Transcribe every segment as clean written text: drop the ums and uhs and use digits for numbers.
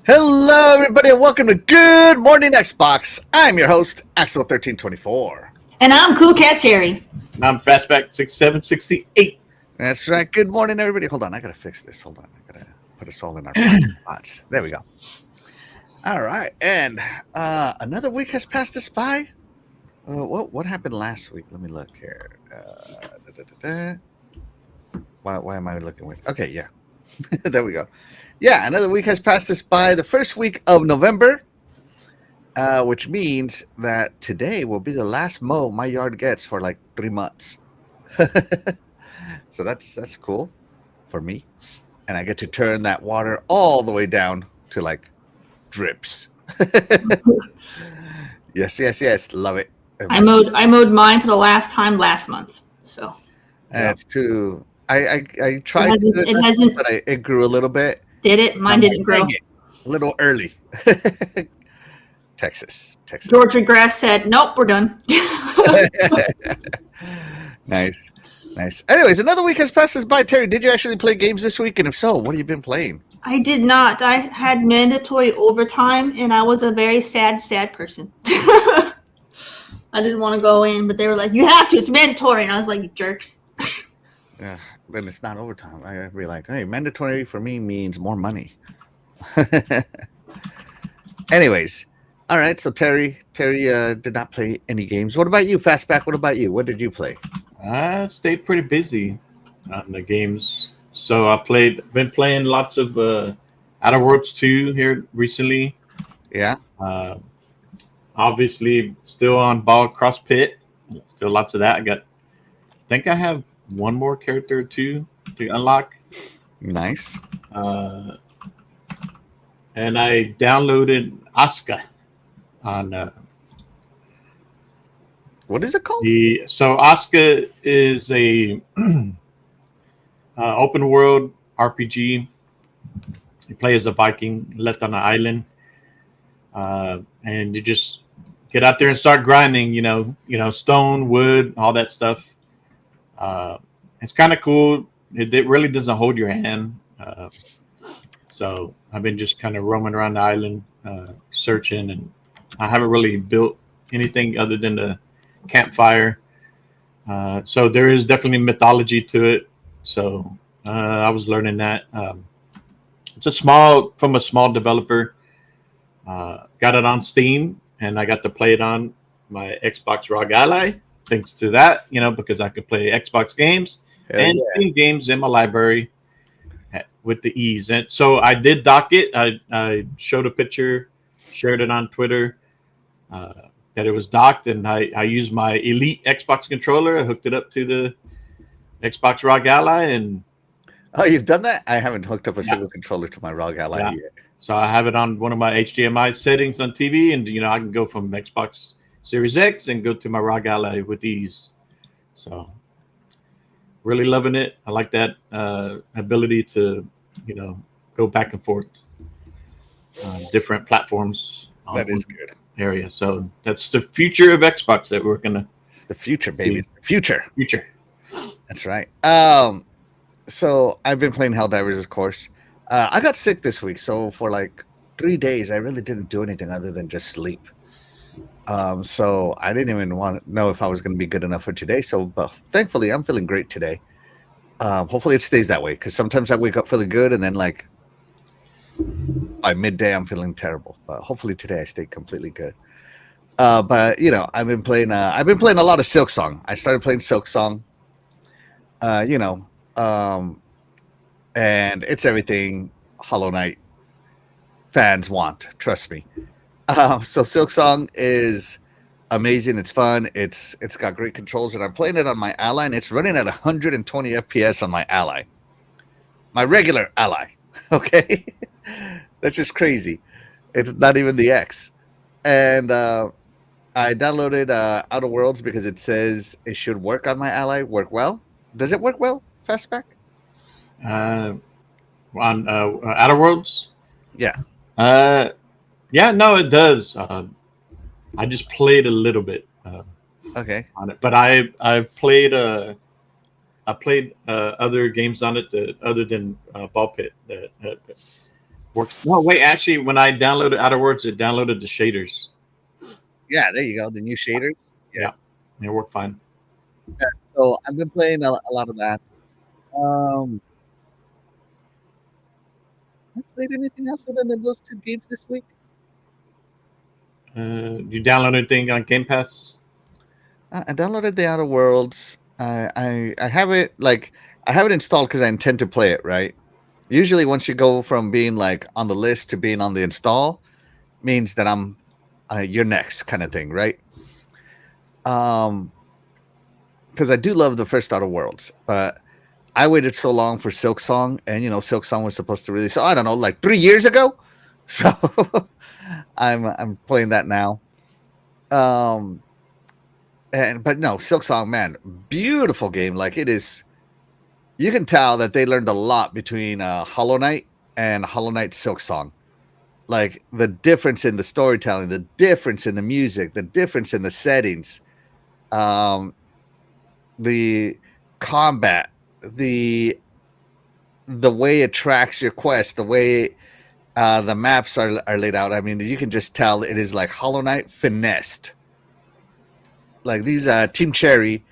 Hello, everybody, and welcome to Good Morning Xbox. I'm your host, Axel1324. And I'm Cool Cat Terry. And I'm Fastback 6768. That's right. Good morning, everybody. Hold on, I gotta fix this. Hold on, I gotta put us all in our spots. There we go. All right, and another week has passed us by. What happened last week? Let me look here. Why am I looking with? Okay, yeah, there we go. Yeah, another week has passed us by. The first week of November, which means that today will be the last mow my yard gets for like 3 months. So that's cool for me, and I get to turn that water all the way down to like drips. Yes, love it. I mowed mine for the last time last month. So That's too. I tried it hasn't, but it grew a little bit. Did it? Mine didn't grow. A little early. Texas. Georgia grass said, "Nope, we're done." Nice. Anyways, another week has passed us by. Terry, did you actually play games this week? And if so, what have you been playing? I did not. I had mandatory overtime, and I was a very sad person. I didn't want to go in, but they were like, "You have to. It's mandatory." And I was like, "You jerks." Yeah, then it's not overtime. I'd be like, hey, mandatory for me means more money. Anyways, all right. So Terry did not play any games. What about you, Fastback? What about you? What did you play? I stayed pretty busy on the games. So been playing lots of Outer Worlds 2 here recently. Yeah. Obviously, still on Ball Cross Pit. Still lots of that. I think I have one more character or two to unlock. Nice. And I downloaded Asuka on. What is it called? So Asuka is a open world RPG. You play as a Viking left on an island, and you just get out there and start grinding. You know, stone, wood, all that stuff. It's kind of cool. It really doesn't hold your hand. So I've been just kind of roaming around the island, searching, and I haven't really built anything other than the campfire. So there is definitely mythology to it. So I was learning that. It's from a small developer. Got it on Steam, and I got to play it on my Xbox ROG Ally. Thanks to that, because I could play Xbox games and Steam games in my library with the ease. And so I did dock it. I showed a picture, shared it on Twitter, that it was docked, and I used my Elite Xbox controller. I hooked it up to the Xbox ROG Ally, and oh, you've done that? I haven't hooked up a single controller to my ROG Ally yet. So I have it on one of my HDMI settings on TV, and I can go from Xbox Series X and go to my ROG Ally with ease. So really loving it. I like that ability to go back and forth different platforms. That is good. Area. So that's the future of Xbox that we're gonna. It's the future, baby. It's the future. That's right. So I've been playing Helldivers, of course. I got sick this week, so for like 3 days, I really didn't do anything other than just sleep. So I didn't even want to know if I was going to be good enough for today. So, but thankfully, I'm feeling great today. Hopefully, it stays that way, because sometimes I wake up feeling good, and then like by midday, I'm feeling terrible. But hopefully today, I stay completely good. But I've been playing a lot of Silksong. I started playing Silksong. And it's everything Hollow Knight fans want. Trust me. So Silksong is amazing. It's fun. It's got great controls, and I'm playing it on my Ally, and it's running at 120 FPS on my Ally. My regular Ally. Okay. That's just crazy. It's not even the X. And I downloaded Outer Worlds because it says it should work on my Ally, work well. Does it work well, Fastback? On Outer Worlds? Yeah. Yeah, no, it does. I just played a little bit. Okay. On it, but I've played other games on it other than Ball Pit. Works. No, wait. Actually, when I downloaded Outer Worlds, it downloaded the shaders. Yeah, there you go. The new shaders. Yeah, it worked fine. So I've been playing a lot of that. I played anything else other than those two games this week? You download anything on Game Pass? I downloaded the Outer Worlds. I have it I have it installed because I intend to play it. Right. Usually, once you go from being like on the list to being on the install, means that I'm you're next kind of thing, right? Because I do love the first Outer Worlds, but I waited so long for Silk Song, and Silk Song was supposed to release. So I don't know, like 3 years ago. So I'm playing that now. But no, Silk Song, man, beautiful game. Like it is, you can tell that they learned a lot between Hollow Knight and Hollow Knight Silk Song. Like the difference in the storytelling, the difference in the music, the difference in the settings, the combat, the way it tracks your quest, the way the maps are laid out. I mean, you can just tell it is like Hollow Knight finessed. Like these Team Cherry,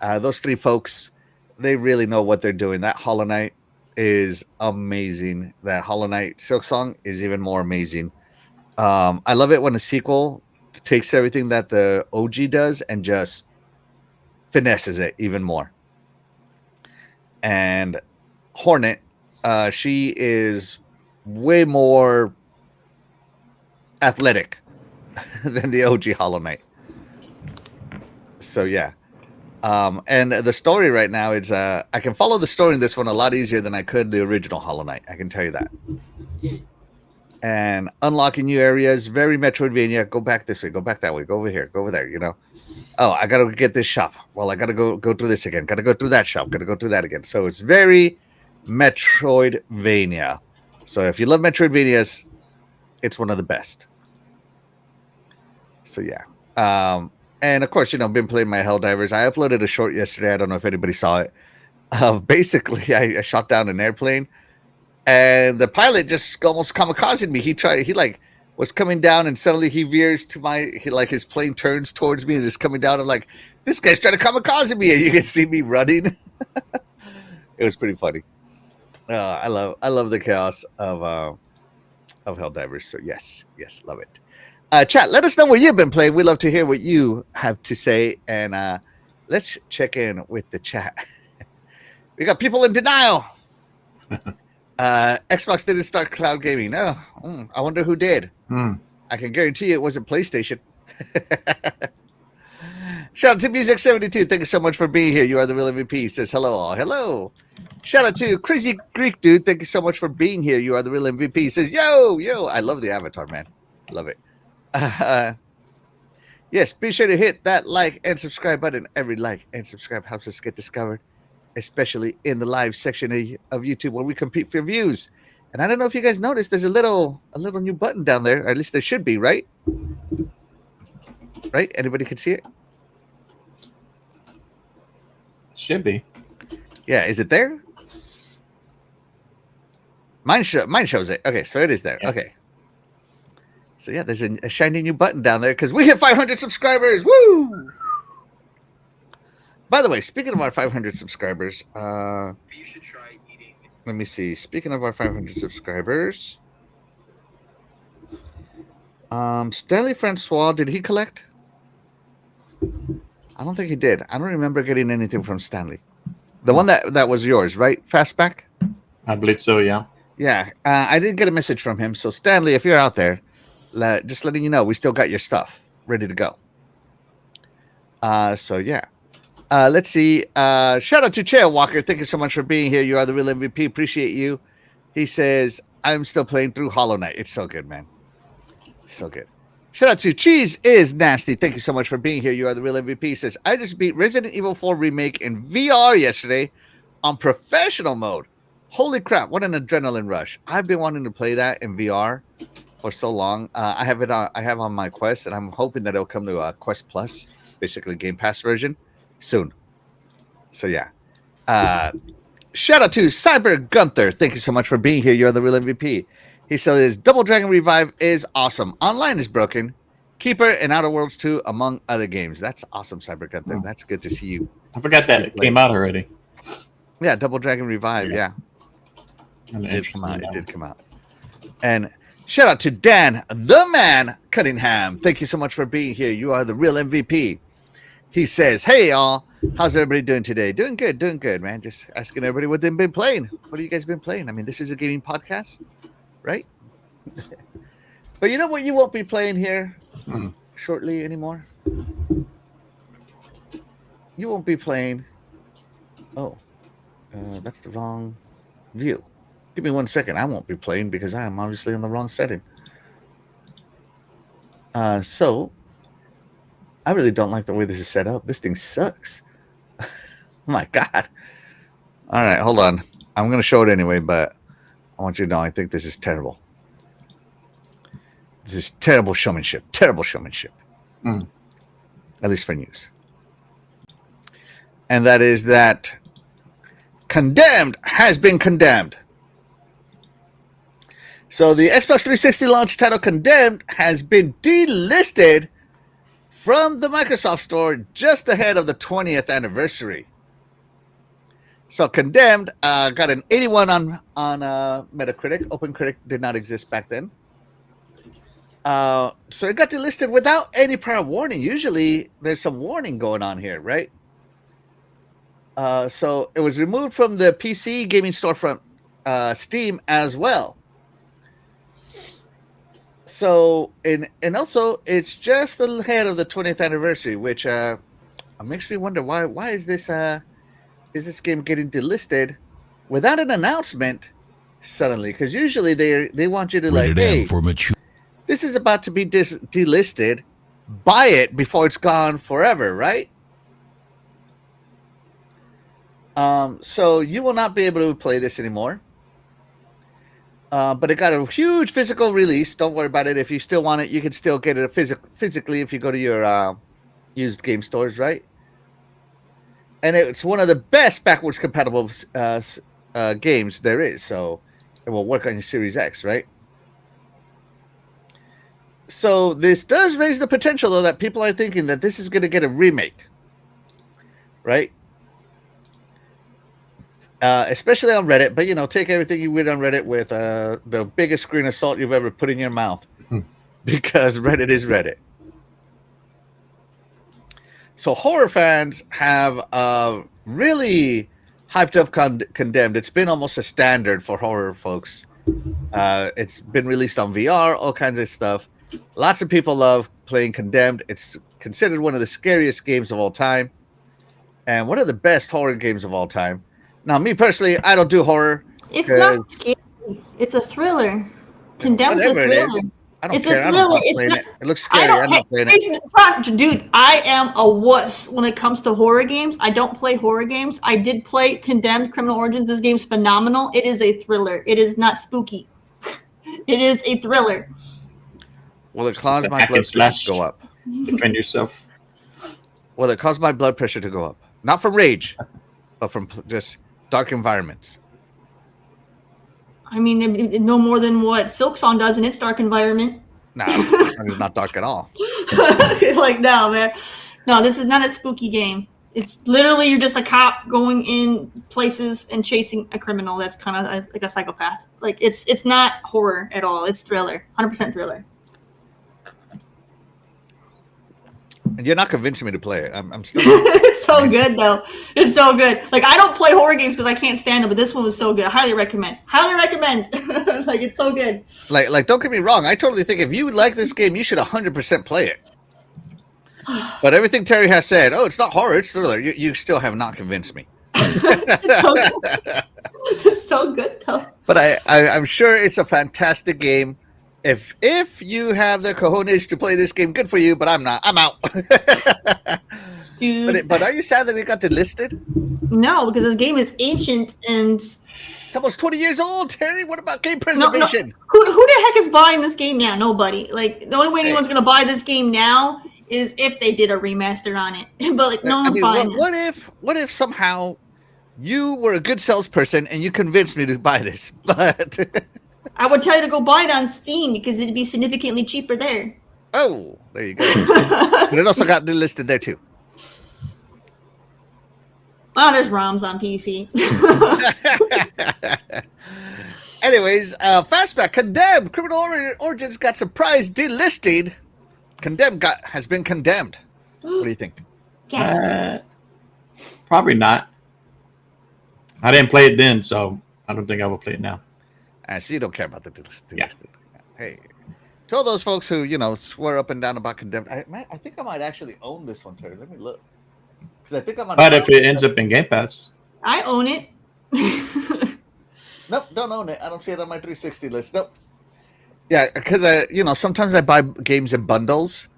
those three folks, they really know what they're doing. That Hollow Knight is amazing. That Hollow Knight Silk Song is even more amazing. I love it when a sequel takes everything that the OG does and just finesses it even more. And Hornet, she is way more athletic than the OG Hollow Knight. So yeah. And the story right now is I can follow the story in this one a lot easier than I could the original Hollow Knight. I can tell you that. And unlocking new areas, very Metroidvania. Go back this way, go back that way, go over here, go over there, Oh, I gotta get this shop. Well, I gotta go through this again. Gotta go through that shop. Gotta go through that again. So it's very Metroidvania. So if you love Metroidvanias, it's one of the best. So yeah. And of course, been playing my Helldivers. I uploaded a short yesterday. I don't know if anybody saw it. Basically, I shot down an airplane, and the pilot just almost kamikazed me. He was coming down, and suddenly he veers to his plane turns towards me and is coming down. I'm like, this guy's trying to kamikaze me, and you can see me running. It was pretty funny. I love the chaos of Helldivers. So yes, love it. Chat, let us know what you've been playing. We'd love to hear what you have to say. And let's check in with the chat. We got people in denial. Xbox didn't start cloud gaming. No, I wonder who did. I can guarantee you it wasn't PlayStation. Shout out to Music72. Thank you so much for being here. You are the real MVP. Says hello all. Hello. Shout out to Crazy Greek Dude. Thank you so much for being here. You are the real MVP. Says yo. I love the avatar, man. Love it. Yes, be sure to hit that like and subscribe button. Every like and subscribe helps us get discovered, especially in the live section of YouTube where we compete for views. And I don't know if you guys noticed, there's a little new button down there, or at least there should be, right? Right? Anybody can see it? Should be. Yeah, is it there? Mine shows it. Okay, so it is there. Yeah. Okay. So yeah, there's a shiny new button down there because we hit 500 subscribers. Woo! By the way, speaking of our 500 subscribers, you should try eating. Let me see. Speaking of our 500 subscribers, Stanley Francois, did he collect? I don't think he did. I don't remember getting anything from Stanley. The one that was yours, right? Fastback? I believe so, yeah. Yeah. I didn't get a message from him. So Stanley, if you're out there, just letting you know, we still got your stuff ready to go. So yeah. Let's see. Shout out to Chair Walker. Thank you so much for being here. You are the real MVP. Appreciate you. He says, I'm still playing through Hollow Knight. It's so good, man. So good. Shout out to Cheese is Nasty. Thank you so much for being here. You are the real MVP. He says, I just beat Resident Evil 4 Remake in VR yesterday on professional mode. Holy crap. What an adrenaline rush. I've been wanting to play that in VR for so long. I have it on my Quest, and I'm hoping that it'll come to Quest Plus, basically Game Pass version, soon. So yeah. Shout out to Cyber Gunther. Thank you so much for being here. You're the real MVP. He says Double Dragon Revive is awesome. Online is broken. Keeper and Outer Worlds 2, among other games. That's awesome, Cyber Gunther. That's good to see you. I forgot that it came out already. Yeah, Double Dragon Revive. Yeah. I'm It did come out. It interested in did come out. And shout out to Dan, the man, Cunningham. Thank you so much for being here. You are the real MVP. He says, hey, y'all. How's everybody doing today? Doing good, man. Just asking everybody what they've been playing. What have you guys been playing? I mean, this is a gaming podcast, right? But you know what you won't be playing here shortly anymore? You won't be playing. Oh, that's the wrong view. Give me 1 second. I won't be playing because I am obviously in the wrong setting. So, I really don't like the way this is set up. This thing sucks. Oh my God. All right, hold on. I'm going to show it anyway, but I want you to know I think this is terrible. This is terrible showmanship. Terrible showmanship. At least for news. And that is that Condemned has been condemned. So the Xbox 360 launch title Condemned has been delisted from the Microsoft Store just ahead of the 20th anniversary. So Condemned got an 81 on Metacritic. OpenCritic did not exist back then. So it got delisted without any prior warning. Usually there's some warning going on here, right? So it was removed from the PC gaming storefront Steam as well. So and also it's just ahead of the 20th anniversary, which makes me wonder why is this game getting delisted without an announcement suddenly? Because usually they want you to like, hey, this is about to be delisted. Buy it before it's gone forever, right? So you will not be able to play this anymore. But it got a huge physical release. Don't worry about it. If you still want it, you can still get it physically if you go to your used game stores, right? And it's one of the best backwards compatible games there is. So it will work on your Series X, right? So this does raise the potential, though, that people are thinking that this is going to get a remake, right? Especially on Reddit, but take everything you read on Reddit with the biggest grain of salt you've ever put in your mouth, because Reddit is Reddit. So horror fans have really hyped up Condemned. It's been almost a standard for horror folks. It's been released on VR, all kinds of stuff. Lots of people love playing Condemned. It's considered one of the scariest games of all time, and one of the best horror games of all time. Now, me personally, I don't do horror. It's not scary. It's a thriller. Condemned's a thriller. I don't care. I'm not playing it. It looks scary. I'm not playing it. Dude, I am a wuss when it comes to horror games. I don't play horror games. I did play Condemned Criminal Origins. This game's phenomenal. It is a thriller. It is not spooky. It is a thriller. Will it cause my blood pressure to go up? Defend yourself. Will it cause my blood pressure to go up? Not from rage, but from just dark environments. I mean, no more than what Silk Song does in its dark environment. Nah, it's not dark at all. Like, no, man. No, this is not a spooky game. It's literally you're just a cop going in places and chasing a criminal that's kind of like a psychopath. Like, it's not horror at all. It's thriller. 100% thriller. And you're not convincing me to play it. I'm still. It's so good, though. It's so good. Like, I don't play horror games because I can't stand them, but this one was so good. I highly recommend. Highly recommend. Like, it's so good. Like, don't get me wrong. I totally think if you would like this game, you should 100% play it. But everything Terry has said, it's not horror, it's thriller. You still have not convinced me. It's so good. It's so good, though. But I'm sure it's a fantastic game. If you have the cojones to play this game, good for you. But I'm not. I'm out. Dude. But are you sad that it got delisted? No, because this game is ancient and it's almost 20 years old, Terry. What about game preservation? No. Who the heck is buying this game now? Nobody. Like, the only way anyone's going to buy this game now is if they did a remaster on it. But like, no one's buying it. What if somehow you were a good salesperson and you convinced me to buy this? But I would tell you to go buy it on Steam because it'd be significantly cheaper there. Oh, there you go. But it also got delisted there too. Oh, there's ROMs on PC. Anyways, Fastback, Condemned. Criminal Origins got surprised delisted. Condemned has been condemned. What do you think? Yes. Probably not. I didn't play it then, so I don't think I will play it now. So you don't care about the delisted. Yeah. Hey, to all those folks who, swear up and down about Condemned, I think I might actually own this one, Terry. Let me look. Because I think I'm on. But if it ends up in Game Pass. I own it. Nope, don't own it. I don't see it on my 360 list. Nope. Yeah, because sometimes I buy games in bundles.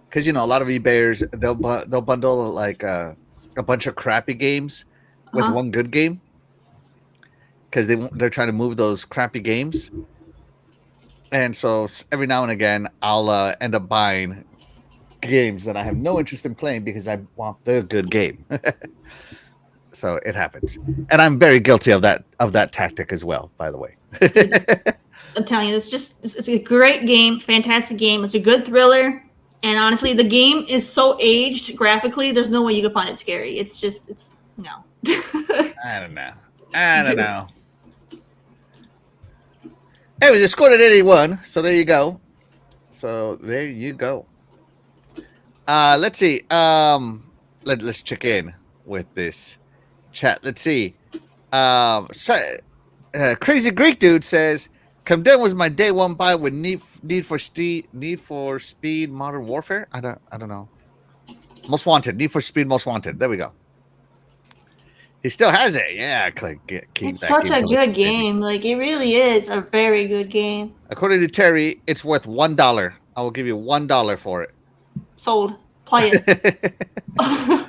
Because a lot of eBayers they'll bundle like a bunch of crappy games with one good game. Because they're trying to move those crappy games. And so every now and again I'll end up buying games that I have no interest in playing because I want the good game. So it happens, and I'm very guilty of that tactic as well. By the way, I'm telling you, it's a great game, fantastic game. It's a good thriller, and honestly, the game is so aged graphically. There's no way you can find it scary. It's no. I don't know. Anyways, it scored at 81, so there you go. Let's see. Let's check in with this chat. Let's see. Crazy Greek dude says, Condemned was my day one buy with Need for Speed Modern Warfare. I don't know. Most Wanted. Need for Speed Most Wanted. There we go. He still has it. Yeah, it's such a good game. Like, it really is a very good game. According to Terry, it's worth $1. I will give you $1 for it. Sold. Play it.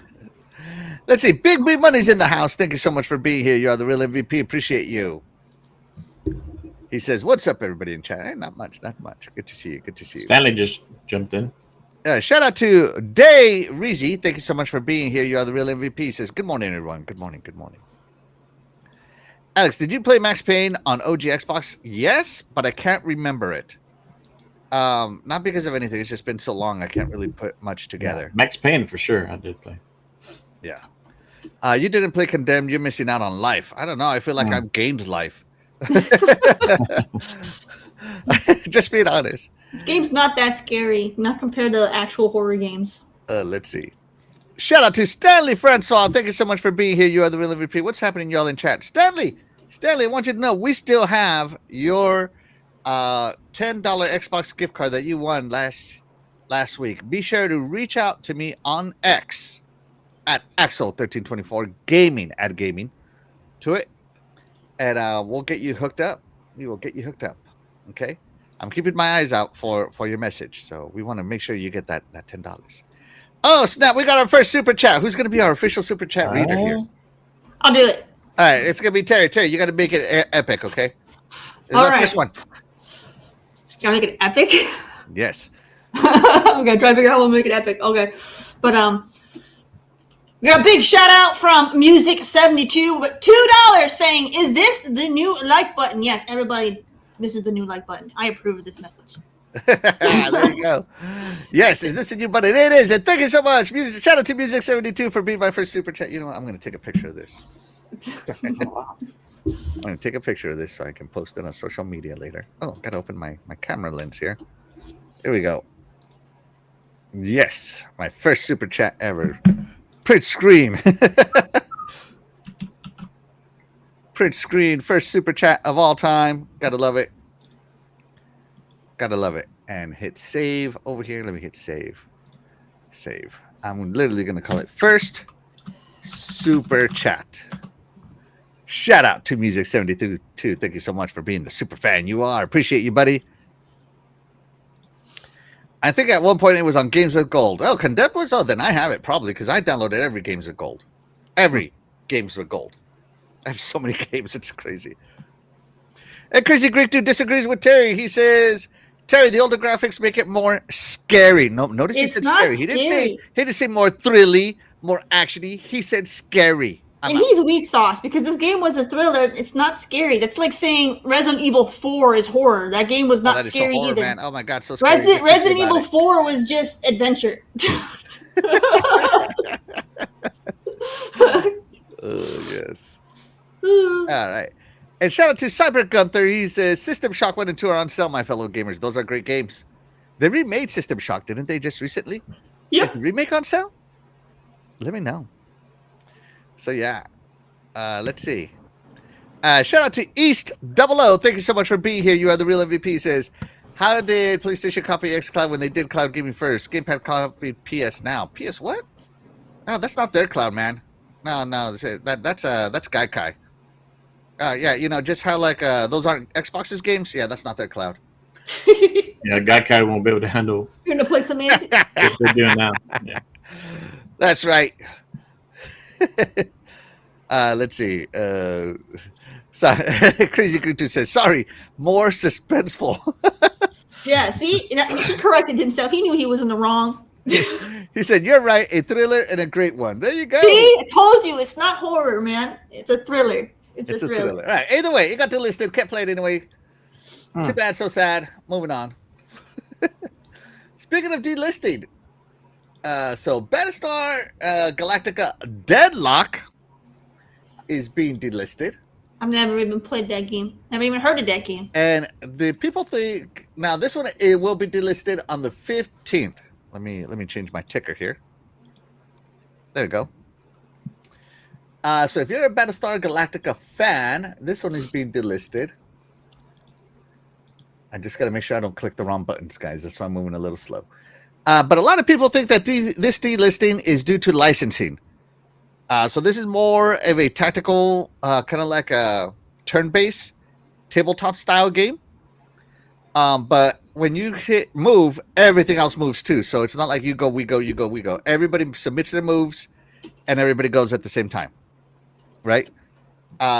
Let's see. Big B Money's in the house. Thank you so much for being here. You are the real MVP. Appreciate you. He says, "What's up, everybody in chat?" Hey, not much. Good to see you. Stanley just jumped in. Shout out to Day Reezy. Thank you so much for being here. You are the real MVP. He says, "Good morning, everyone. Good morning. Alex, did you play Max Payne on OG Xbox? Yes, but I can't remember it. Not because of anything. It's just been so long. I can't really put much together. Yeah, Max Payne for sure. I did play. Yeah. You didn't play Condemned. You're missing out on life. I don't know. I feel like I've gained life. Just being honest. This game's not that scary, not compared to actual horror games. Let's see. Shout out to Stanley Francois. Thank you so much for being here. You are the real MVP. What's happening, y'all, in chat? Stanley, I want you to know we still have your $10 Xbox gift card that you won last week. Be sure to reach out to me on X at Axel1324 Gaming to it, and we'll get you hooked up. We will get you hooked up. Okay, I'm keeping my eyes out for your message, so we want to make sure you get that $10. Oh snap! We got our first super chat. Who's going to be our official super chat reader here? I'll do it. All right, it's going to be Terry. Terry, you got to make it epic, okay? It's our first one. Gotta make it epic. Yes. Okay, try to figure out how to make it epic. Okay, but we got a big shout out from Music72 with $2 saying, "Is this the new like button?" Yes, everybody, this is the new like button. I approve of this message. There you go. Yes, is this a new button? It is, and thank you so much. Shout out to Music72 for being my first super chat. You know what? I'm going to take a picture of this. I'm going to take a picture of this so I can post it on social media later. Oh, got to open my camera lens here. Here we go. Yes, my first super chat ever. Print screen. Print screen, first super chat of all time. Gotta love it. And hit save over here. Let me hit save. I'm literally gonna call it first super chat. Shout out to Music72. Thank you so much for being the super fan you are. Appreciate you, buddy. I think at one point it was on Games with Gold. Oh, Condemned was? Oh, then I have it probably because I downloaded every Games with Gold. Every Games with Gold. I have so many games. It's crazy. And Crazy Greek Dude disagrees with Terry. He says, Terry, the older graphics make it more scary. No, notice he said scary. He didn't say more thrilly, more actiony. He said scary. And he's weak sauce because this game was a thriller. It's not scary. That's like saying Resident Evil 4 is horror. That game was not scary horror, either. Man. Oh my god, so scary. Resident Evil 4 was just adventure. Yes. All right. And shout out to Cyber Gunther. He says System Shock 1 and 2 are on sale, my fellow gamers. Those are great games. They remade System Shock, didn't they, just recently? Yep. Is the remake on sale? Let me know. So yeah. Let's see. Shout out to East 00. Thank you so much for being here. You are the real MVP. He says, how did PlayStation copy xCloud when they did cloud gaming first? Gamepad copied PS Now. PS what? No, that's not their cloud, man. No, that's Gaikai. Yeah, you know, just how like those aren't Xbox's games. Yeah, that's not their cloud. Yeah, Gaikai won't be able to handle You're gonna play some anti- what they're doing now. Yeah. That's right. Let's see. So, Crazy Crew 2 says, sorry, more suspenseful. Yeah, see? He corrected himself. He knew he was in the wrong. He said, you're right, a thriller and a great one. There you go. See? I told you, it's not horror, man. It's a thriller. It's a thriller. All right, either way, you got delisted. Can't play it anyway. Too bad, so sad. Moving on. Speaking of delisting, so Battlestar Galactica Deadlock is being delisted. I've never even played that game. Never even heard of that game. And the people think now this one it will be delisted on the 15th. Let me change my ticker here. There we go. So if you're a Battlestar Galactica fan, this one is being delisted. I just got to make sure I don't click the wrong buttons, guys. That's why I'm moving a little slow. But a lot of people think that this delisting is due to licensing. So this is more of a tactical, kind of like a turn-based tabletop style game. But when you hit move, everything else moves too. So it's not like you go, we go, you go, we go. Everybody submits their moves, and everybody goes at the same time, right?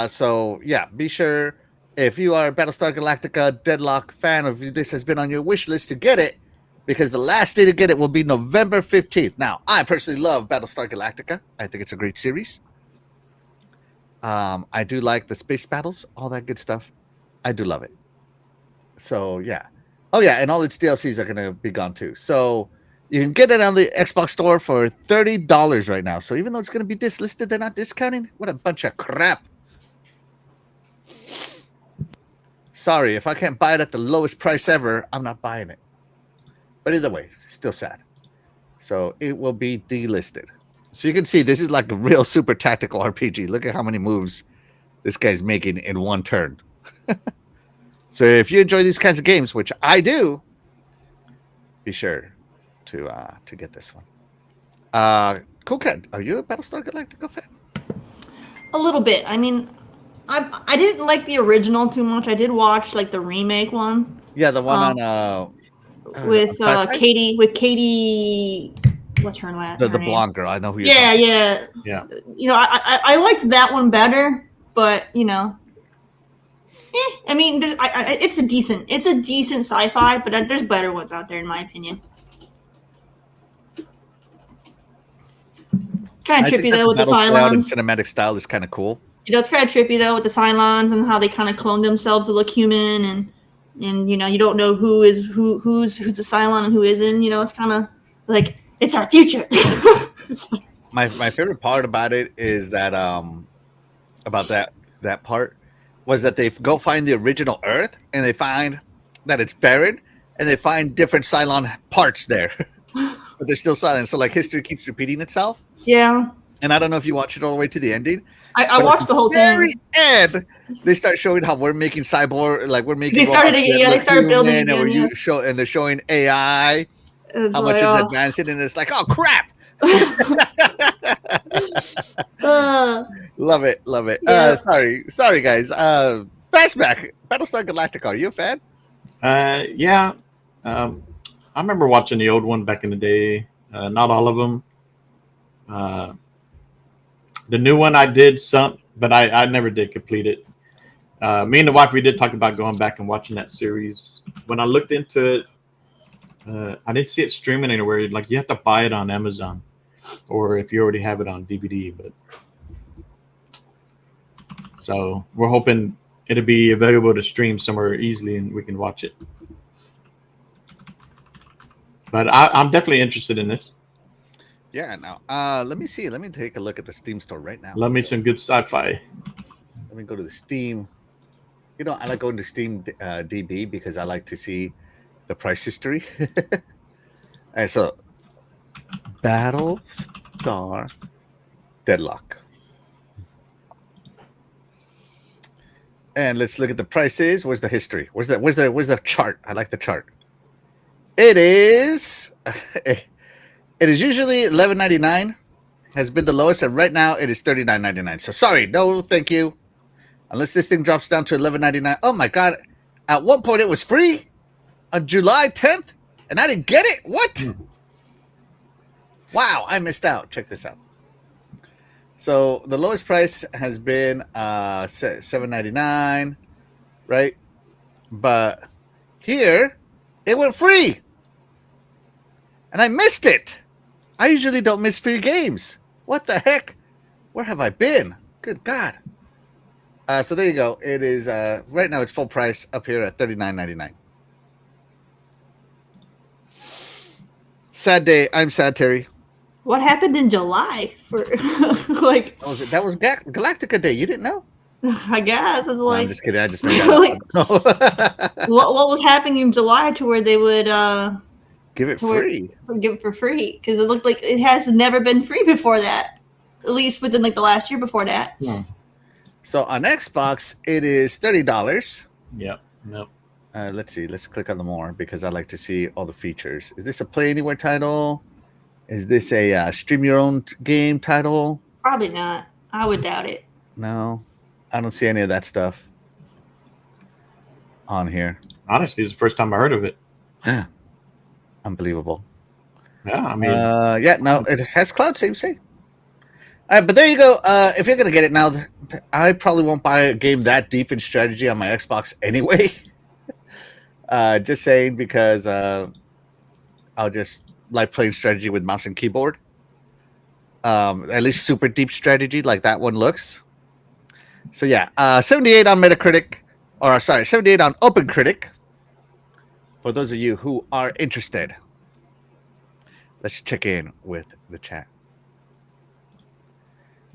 So yeah, be sure if you are a Battlestar Galactica Deadlock fan, or if this has been on your wish list to get it, because the last day to get it will be November 15th. Now, I personally love Battlestar Galactica. I think it's a great series. I do like the space battles, all that good stuff. I do love it. So, yeah. Oh, yeah, and all its DLCs are going to be gone, too. So, you can get it on the Xbox Store for $30 right now. So, even though it's going to be dislisted, they're not discounting? What a bunch of crap. Sorry, if I can't buy it at the lowest price ever, I'm not buying it. But either way, still sad. So it will be delisted. So you can see this is like a real super tactical RPG. Look at how many moves this guy's making in one turn. So if you enjoy these kinds of games, which I do, be sure to get this one. Cool Cat, are you a Battlestar Galactica fan? A little bit. I mean, I didn't like the original too much. I did watch like the remake one. Yeah, the one on with Katie, what's her last? The blonde girl. I know who you're talking. Yeah. You know, I liked that one better, but you know, I mean, it's a decent sci-fi, but there's better ones out there in my opinion. Kind of trippy though with the Cylons. Cinematic style is kind of cool. You know, it's kind of trippy though with the Cylons and how they kind of clone themselves to look human, and you know, you don't know who's a Cylon and who isn't. You know, it's kind of like it's our future. My favorite part about it is that about that part was that they go find the original Earth and they find that it's barren and they find different Cylon parts there, but they're still Cylon. So like history keeps repeating itself. Yeah. And I don't know if you watch it all the way to the ending. I watched the whole thing. And they start showing how we're making cyborg, like we're making. They started building again, and they're showing AI how much it's advancing, and it's like, oh crap! Love it. Yeah. Sorry, guys. Fastback, Battlestar Galactica. Are you a fan? Yeah. I remember watching the old one back in the day. Not all of them. The new one I did some, but I never did complete it. Me and the wife, we did talk about going back and watching that series. When I looked into it, I didn't see it streaming anywhere. Like you have to buy it on Amazon, or if you already have it on DVD. But So we're hoping it'll be available to stream somewhere easily and we can watch it. But I'm definitely interested in this. Yeah. Now, let me see. Let me take a look at the Steam store right now. Love me some good sci-fi. Let me go to the Steam. You know, I like going to Steam DB because I like to see the price history. All right, so Battlestar Deadlock. And let's look at the prices. Where's the history? Where's the chart? I like the chart. It is it is usually $11.99. Has been the lowest, and right now it is $39.99. So sorry, no, thank you. Unless this thing drops down to $11.99. Oh my god! At one point it was free on July 10th, and I didn't get it. What? Wow, I missed out. Check this out. So the lowest price has been $7.99, right? But here it went free, and I missed it. I usually don't miss free games. What the heck? Where have I been? Good God. So there you go. It is right now. It's full price up here at $39.99. Sad day. I'm sad, Terry. What happened in July for like? That was Galactica Day. You didn't know? I guess it's No, like. I'm just kidding. I just made that up. What was happening in July to where they would Give it free. give it for free? Because it looked like it has never been free before that. At least within like the last year before that. Yeah. So on Xbox, it is $30. Yep. Nope. Let's see. Let's click on the more because I like to see all the features. Is this a Play Anywhere title? Is this a stream your own game title? Probably not. I would doubt it. No, I don't see any of that stuff on here. Honestly, it's the first time I heard of it. Unbelievable. Yeah, I mean, yeah, no, it has cloud save. Say. All right, but there you go. If you're gonna get it now, I probably won't buy a game that deep in strategy on my Xbox anyway. Just saying because I'll just like playing strategy with mouse and keyboard. At least super deep strategy like that one looks. So yeah, 78 on Metacritic, or sorry, 78 on OpenCritic. For those of you who are interested, let's check in with the chat.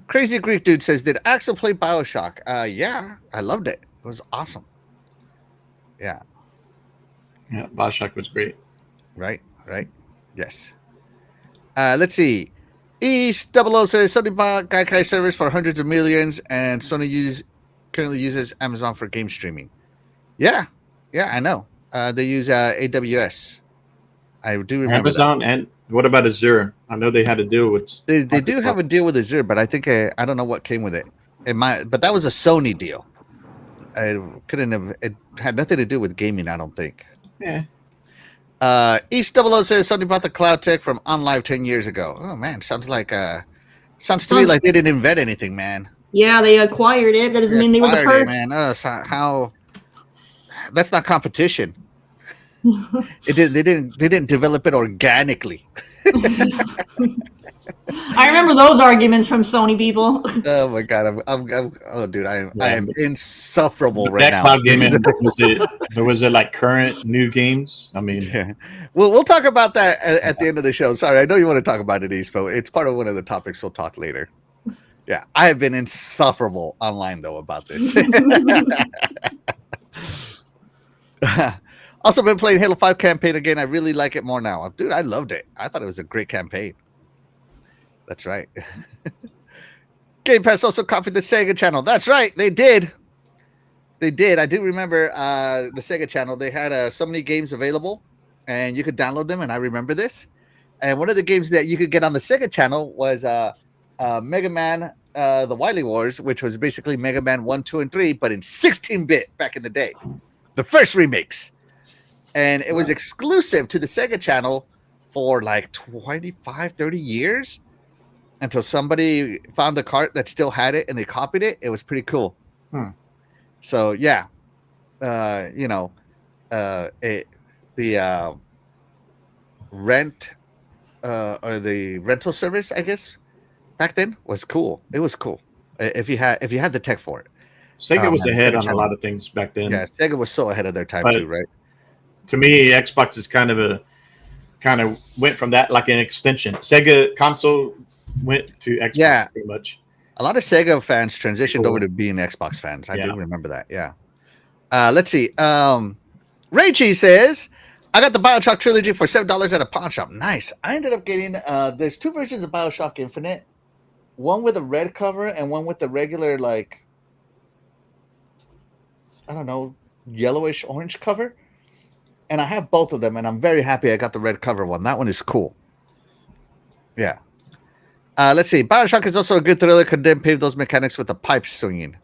Crazy Greek Dude says, did Axel play Bioshock? Yeah, I loved it. It was awesome. Yeah. yeah, Bioshock was great. Right. Yes. Let's see. East 00 says, Sony bought Gaikai servers for hundreds of millions, and Sony currently uses Amazon for game streaming. Yeah, I know. They use AWS. I do remember Amazon that. and what about Azure? I know they had to deal with. They do have a deal with Azure, but I think I don't know what came with it. But that was a Sony deal. It had nothing to do with gaming, I don't think. Yeah. East 00 says Sony bought the cloud tech from OnLive 10 years ago. Oh man, sounds to me like they didn't invent anything, man. Yeah, they acquired it. That doesn't mean they were the first. Man. How? That's not competition. They didn't develop it organically. I remember those arguments from Sony people. Oh my god, oh dude, I am insufferable right now. Cloud gaming was it like current new games? I mean, yeah. We'll talk about that at the end of the show. Sorry, I know you want to talk about it, East, but it's part of one of the topics we'll talk later. Yeah, I have been insufferable online though about this. Also been playing Halo 5 campaign again. I really like it more now. Dude, I loved it. I thought it was a great campaign. That's right. Game Pass also copied the Sega channel. That's right. They did. I do remember the Sega channel. They had so many games available, and you could download them, and I remember this. And one of the games that you could get on the Sega channel was Mega Man, the Wily Wars, which was basically Mega Man 1, 2, and 3, but in 16-bit back in the day. The first remakes. And it was exclusive to the Sega channel for like 25, 30 years until somebody found a cart that still had it and they copied it. It was pretty cool. So, yeah. The rent or the rental service, I guess, back then was cool. It was cool if you had the tech for it. Sega Oh, was man, the ahead Sega on a Channel. lot of things back then. Yeah, Sega was so ahead of their time But- too, right? To me, Xbox is kind of went from that like an extension. Sega console went to Xbox Yeah. pretty much. A lot of Sega fans transitioned Cool. over to being Xbox fans. I do Yeah. remember that. Yeah. Let's see. Raichi says, I got the Bioshock trilogy for $7 at a pawn shop. Nice. I ended up getting there's two versions of Bioshock Infinite. One with a red cover and one with the regular, like, I don't know, yellowish orange cover. And I have both of them, and I'm very happy I got the red cover one. That one is cool. Yeah. Let's see. Bioshock is also a good thriller. Could then pave those mechanics with the pipe swinging.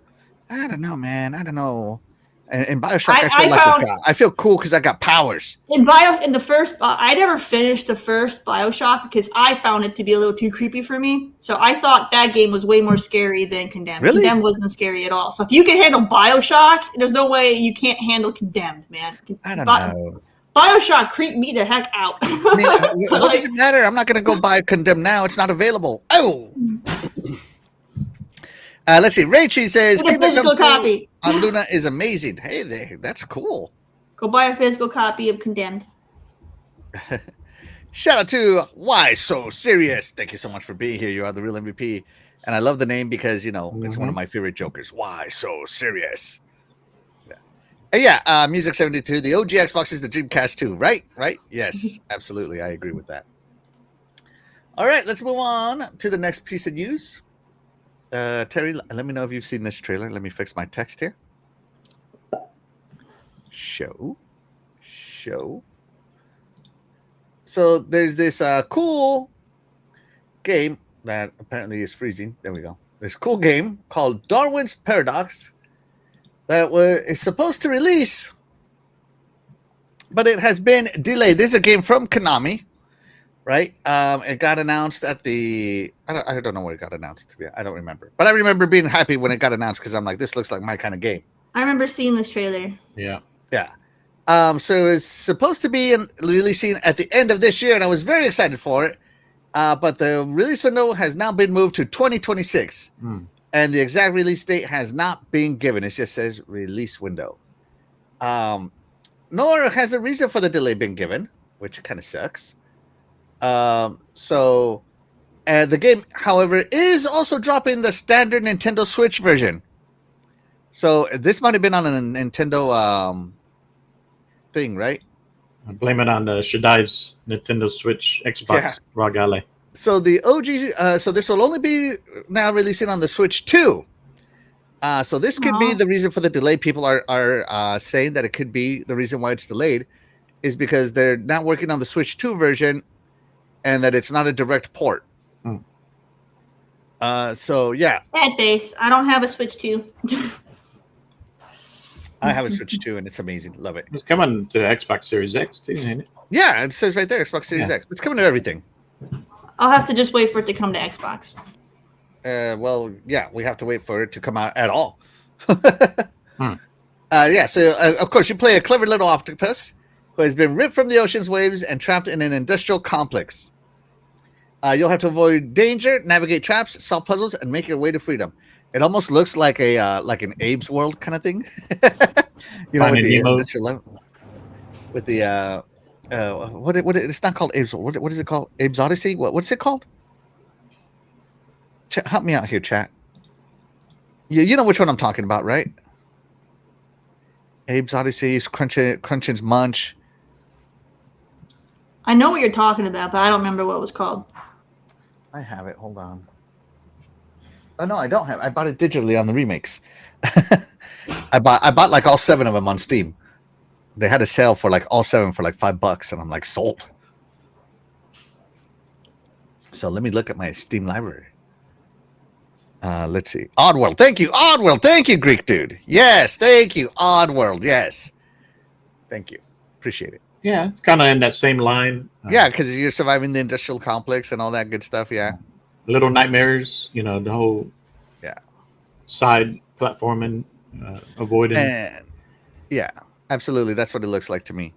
I don't know, man. I don't know. In Bioshock, I feel cool because I got powers. In the first, I never finished the first Bioshock because I found it to be a little too creepy for me. So I thought that game was way more scary than Condemned. Really? Condemned wasn't scary at all. So if you can handle Bioshock, there's no way you can't handle Condemned, man. I don't know. Bioshock creeped me the heck out. I mean, what does it matter? I'm not going to go buy Condemned now. It's not available. Oh. Let's see. Raichi says, Get a physical copy on Luna is amazing. Hey, that's cool. Go buy a physical copy of Condemned. Shout out to Why So Serious. Thank you so much for being here. You are the real MVP. And I love the name because, it's one of my favorite jokers. Why So Serious? Yeah. Music 72. The OG Xbox is the Dreamcast 2, right? Right? Yes, absolutely. I agree with that. All right, let's move on to the next piece of news. Terry, let me know if you've seen this trailer. Let me fix my text here. Show. So there's this cool game that apparently is freezing. There we go. There's a cool game called Darwin's Paradox that is supposed to release, but it has been delayed. This is a game from Konami. Right, it got announced at the. I don't know where it got announced. I don't remember, but I remember being happy when it got announced because I'm like, this looks like my kind of game. I remember seeing this trailer. Yeah. So it's supposed to be releasing at the end of this year, and I was very excited for it. But the release window has now been moved to 2026, and the exact release date has not been given. It just says release window. Nor has a reason for the delay been given, which kind of sucks. The game, however, is also dropping the standard Nintendo Switch version. So this might have been on a Nintendo thing, right? I blame it on the Shadai's Nintendo Switch Xbox Raw Gale. So the OG, so this will only be now releasing on the Switch 2. So this could be the reason for the delay. People are saying that it could be the reason why it's delayed is because they're not working on the Switch 2 version. And that it's not a direct port. So yeah. Sad face. I don't have a Switch 2. I have a Switch 2 and it's amazing. Love it. It's coming to Xbox Series X too, ain't it? Yeah, it says right there, Xbox Series X. It's coming to everything. I'll have to just wait for it to come to Xbox. Well, yeah, we have to wait for it to come out at all. So of course you play a clever little octopus who has been ripped from the ocean's waves and trapped in an industrial complex. You'll have to avoid danger, navigate traps, solve puzzles, and make your way to freedom. It almost looks like an Abe's World kind of thing. With the what it's not called Abe's World. What is it called? Abe's Odyssey? What's it called? Help me out here, chat. You know which one I'm talking about, right? Abe's Odyssey, Crunchin's Munch. I know what you're talking about, but I don't remember what it was called. I have it. Hold on. Oh no, I don't have. I bought it digitally on the remakes. I bought like all 7 of them on Steam. They had a sale for like all 7 for like $5, and I'm like sold. So let me look at my Steam library. Let's see. Oddworld. Thank you, Oddworld. Thank you, Greek dude. Yes, thank you, Oddworld. Yes, thank you. Appreciate it. Yeah, it's kind of in that same line. Yeah, because you're surviving the industrial complex and all that good stuff. Yeah. Little Nightmares, the whole side platforming, avoiding. And yeah, absolutely. That's what it looks like to me.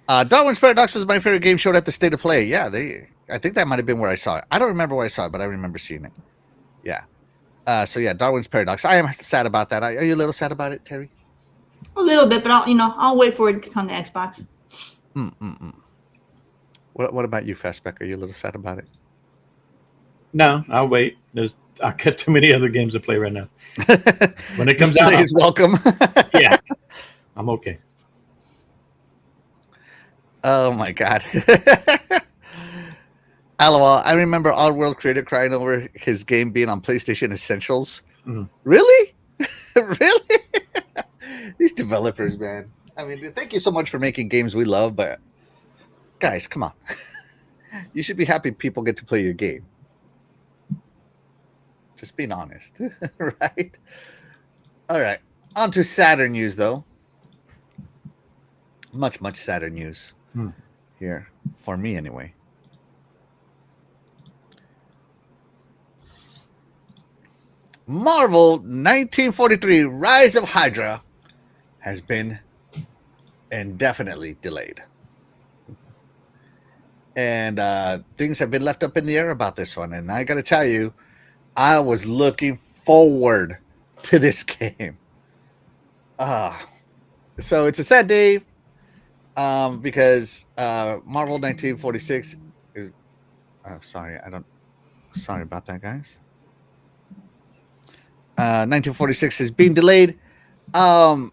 Darwin's Paradox is my favorite game showed at the State of Play. Yeah, I think that might have been where I saw it. I don't remember where I saw it, but I remember seeing it. Yeah. So yeah, Darwin's Paradox. I am sad about that. Are you a little sad about it, Terry? A little bit, but I'll wait for it to come to Xbox. What about you, Fastback? Are you a little sad about it? No, I'll wait. I got too many other games to play right now. When it comes This out, play is welcome. yeah, I'm okay. Oh my god. LOL. I remember Our World Creator crying over his game being on PlayStation Essentials. Mhm. Really? Really? These developers, man. I mean, thank you so much for making games we love, but guys, come on. You should be happy people get to play your game. Just being honest, right? All right. On to sadder news, though. Much sadder news here. For me, anyway. Marvel 1943 Rise of Hydra has been indefinitely delayed. And things have been left up in the air about this one. And I got to tell you, I was looking forward to this game. So it's a sad day because Marvel 1946 is... sorry about that, guys. 1946 is being delayed. I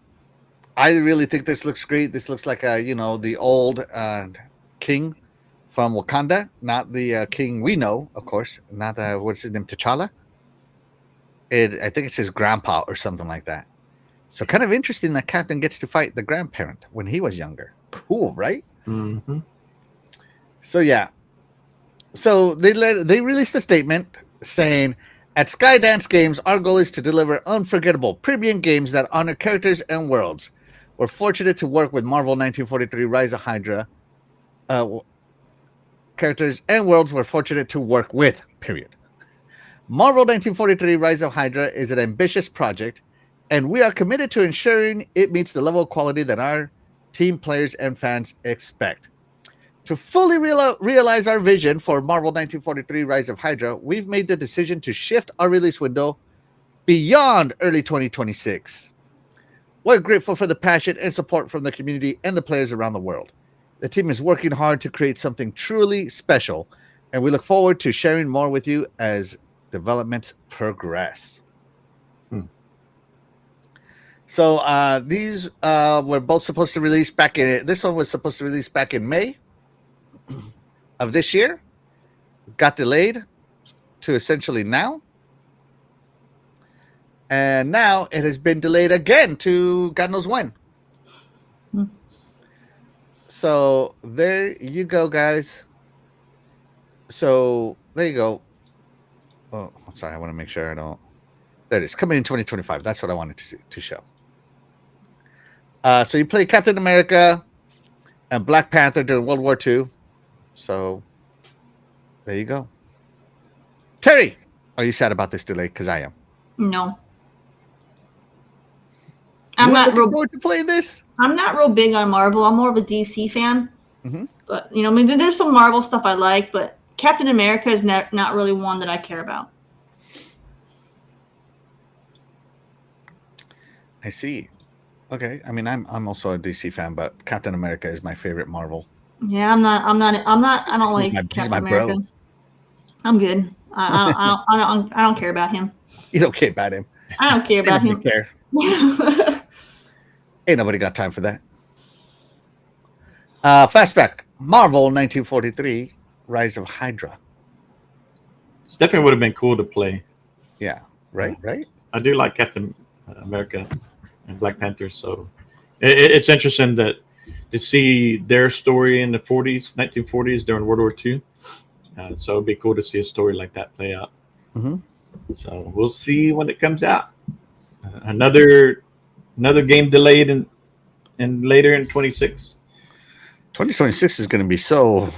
really think this looks great. This looks like the old king from Wakanda, not the king we know, of course, not what's his name, T'Challa. I think it's his grandpa or something like that. So kind of interesting that Captain gets to fight the grandparent when he was younger. Cool, right? Mm-hmm. So yeah. So they released a statement saying, at Skydance Games, our goal is to deliver unforgettable premium games that honor characters and worlds. We're fortunate to work with Marvel 1943 Rise of Hydra. Characters and worlds we're fortunate to work with, period. Marvel 1943 Rise of Hydra is an ambitious project, and we are committed to ensuring it meets the level of quality that our team, players, and fans expect. To fully realize our vision for Marvel 1943 Rise of Hydra, we've made the decision to shift our release window beyond early 2026. We're grateful for the passion and support from the community and the players around the world. The team is working hard to create something truly special, and we look forward to sharing more with you as developments progress. So these were both supposed to release back in... This one was supposed to release back in May of this year. Got delayed to essentially now. And now it has been delayed again to God knows when. So there you go, guys. So there you go. Oh, I'm sorry. I want to make sure I don't... There it is. Coming in 2025. That's what I wanted to show. So you played Captain America and Black Panther during World War II. So there you go. Terry, are you sad about this delay? Because I am. No. I'm not looking forward to playing this. I'm not real big on Marvel. I'm more of a DC fan. Mm-hmm. But, maybe there's some Marvel stuff I like, but Captain America is not really one that I care about. I see. Okay. I mean, I'm also a DC fan, but Captain America is my favorite Marvel. Yeah, I don't like Captain America. Bro. I'm good. I don't care about him. You don't care about him. I don't care about him. Care. Ain't nobody got time for that. Fastback. Marvel 1943 Rise of Hydra. It definitely would have been cool to play. Yeah. Right. I do like Captain America and Black Panther, so it's interesting to see their story in the 1940s during World War II. So it'd be cool to see a story like that play out. Mm-hmm. So we'll see when it comes out. Another game delayed and later in 26. 2026 is going to be so.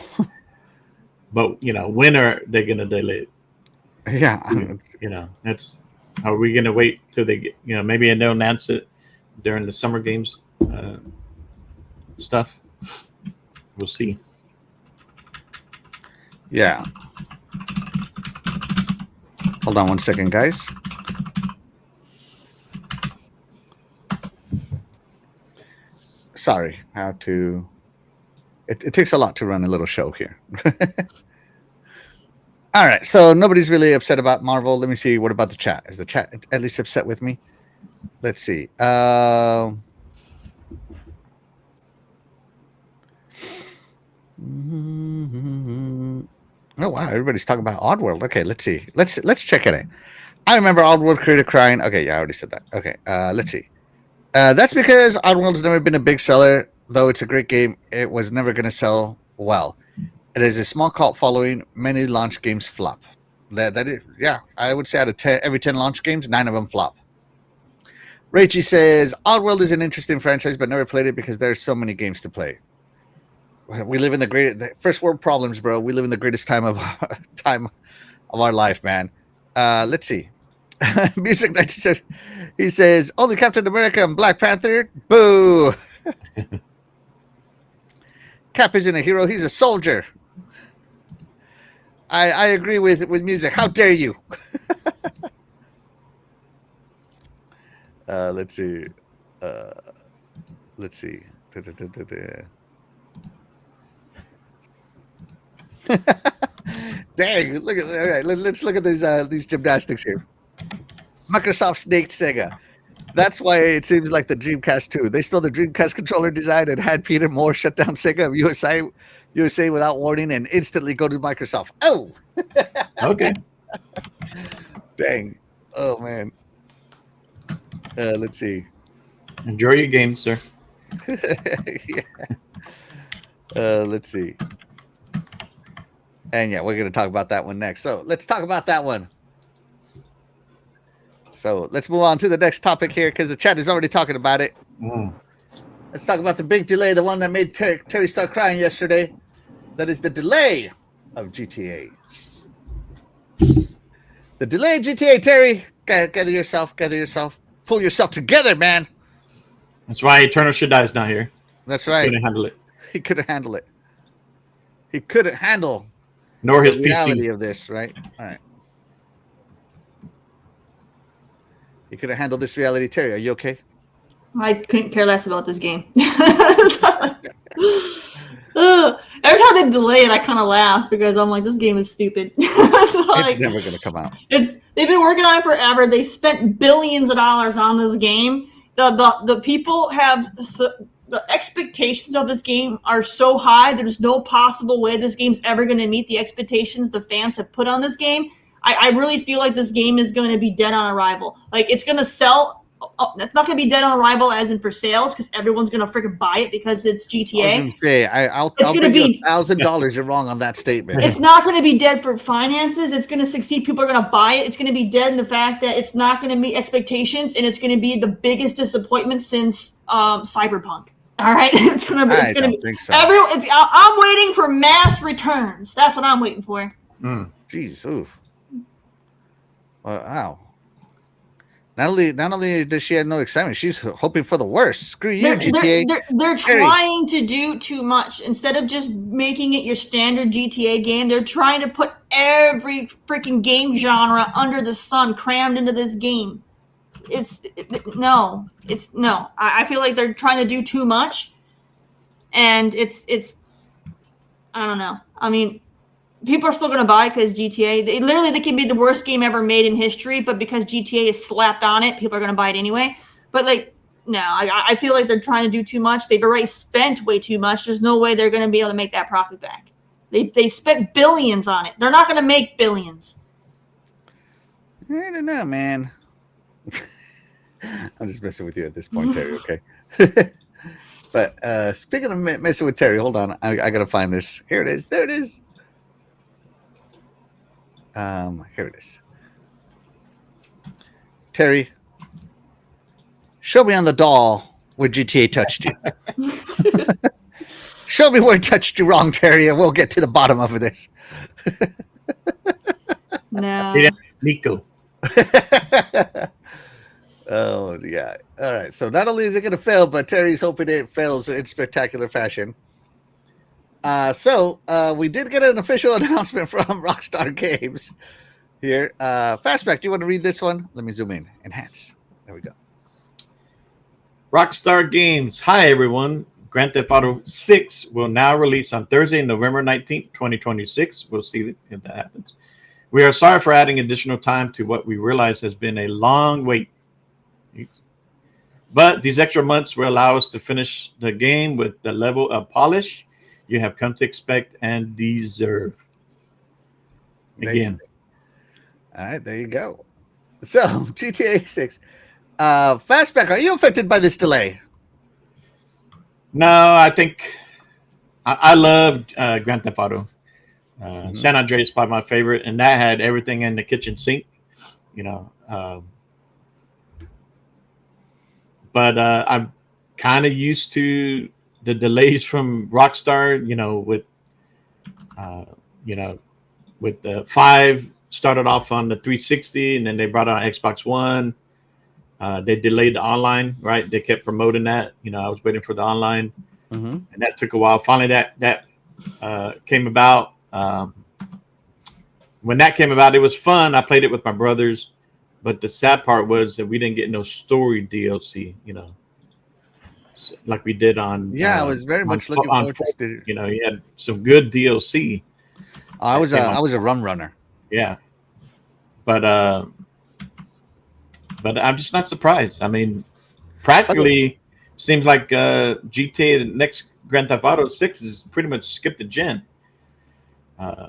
But when are they going to delay it? Yeah, that's. Are we going to wait till they get? Maybe they'll announce it during the summer games stuff. We'll see. Yeah. Hold on one second, guys. sorry how to. It takes a lot to run a little show here. All right, so nobody's really upset about Marvel. Let me see. What about the chat? Is the chat at least upset with me? Let's see. Oh wow, everybody's talking about Oddworld. Okay, let's see. Let's check it out. I remember Oddworld creator crying. Okay, yeah, I already said that. Okay, let's see. That's because Oddworld's never been a big seller, though it's a great game. It was never going to sell well. It has a small cult following. Many launch games flop. That is, yeah, I would say out of 10, every 10 launch games, 9 of them flop. Rachie says Oddworld is an interesting franchise, but never played it because there's so many games to play. We live in the first world problems, bro. We live in the greatest time of our life, man. Let's see. Music 97. He says only Captain America and Black Panther. Boo. Cap isn't a hero. He's a soldier. I agree with music. How dare you? Let's see. Let's see. Dang! Look at. All right, let's look at these gymnastics here. Microsoft snaked Sega. That's why it seems like the Dreamcast 2. They stole the Dreamcast controller design and had Peter Moore shut down Sega of USA without warning and instantly go to Microsoft. Oh! Okay. Dang. Oh, man. Let's see. Enjoy your game, sir. Yeah. Let's see. And yeah, we're going to talk about that one next. So let's talk about that one. So let's move on to the next topic here because the chat is already talking about it. Let's talk about the big delay, the one that made Terry start crying yesterday. That is the delay of GTA. The delay of GTA, Terry. Gather yourself. Pull yourself together, man. That's why Eternal Should Die is not here. That's right. He couldn't handle it. He couldn't handle it. He couldn't handle Nor his the reality PC. of this, right? All right. He couldn't handle this reality. Terry, are you okay? I couldn't care less about this game. Every time they delay it, I kind of laugh because I'm like, this game is stupid. It's never going to come out. They've been working on it forever. They spent billions of dollars on this game. The people have the expectations of this game are so high. There's no possible way this game's ever going to meet the expectations the fans have put on this game. I really feel like this game is going to be dead on arrival. Like, it's going to sell. It's not going to be dead on arrival as in for sales because everyone's going to freaking buy it because it's GTA. I was going to say, I'll pay you $1,000. You're wrong on that statement. It's not going to be dead for finances. It's going to succeed. People are going to buy it. It's going to be dead in the fact that it's not going to meet expectations, and it's going to be the biggest disappointment since Cyberpunk. All right, it's going to be. I don't think so. I'm waiting for mass returns. That's what I'm waiting for. Jeez, oof. Wow. Not only does she have no excitement, she's hoping for the worst. Screw you, GTA. They're trying to do too much. Instead of just making it your standard GTA game, they're trying to put every freaking game genre under the sun crammed into this game. No. I feel like they're trying to do too much, and it's. I don't know. I mean, people are still going to buy it because GTA. They can be the worst game ever made in history, but because GTA is slapped on it, people are going to buy it anyway. But no, I feel like they're trying to do too much. They've already spent way too much. There's no way they're going to be able to make that profit back. They spent billions on it. They're not going to make billions. I don't know, man. I'm just messing with you at this point, Terry. Okay. But speaking of messing with Terry, hold on. I got to find this. Here it is. There it is. Here it is. Terry, show me on the doll where GTA touched you. Show me where it touched you wrong, Terry, and we'll get to the bottom of this. No. Nico. Oh, yeah. All right. So not only is it going to fail, but Terry's hoping it fails in spectacular fashion. So we did get an official announcement from Rockstar Games here. Fastback, do you want to read this one? Let me zoom in. Enhance. There we go. Rockstar Games. Hi, everyone. Grand Theft Auto 6 will now release on Thursday, November 19th, 2026. We'll see if that happens. We are sorry for adding additional time to what we realize has been a long wait. But these extra months will allow us to finish the game with the level of polish you have come to expect and deserve. Again. All right, there you go. So, GTA 6. Fastback, are you affected by this delay? No, I think I loved Grand Theft Auto. San Andreas is probably my favorite, and that had everything in the kitchen sink, you know. But I'm kind of used to the delays from Rockstar, with the 5 started off on the 360, and then they brought out Xbox One. They delayed the online, right? They kept promoting that. I was waiting for the online, and that took a while. Finally, that came about. When that came about, it was fun. I played it with my brothers, but the sad part was that we didn't get no story DLC, like we did on. Yeah, I was very much looking forward to it. You had some good DLC. I was a rum runner. Yeah, but I'm just not surprised. I mean, practically seems like GTA, the next Grand Theft Auto 6 is pretty much skipped the gen. Yeah,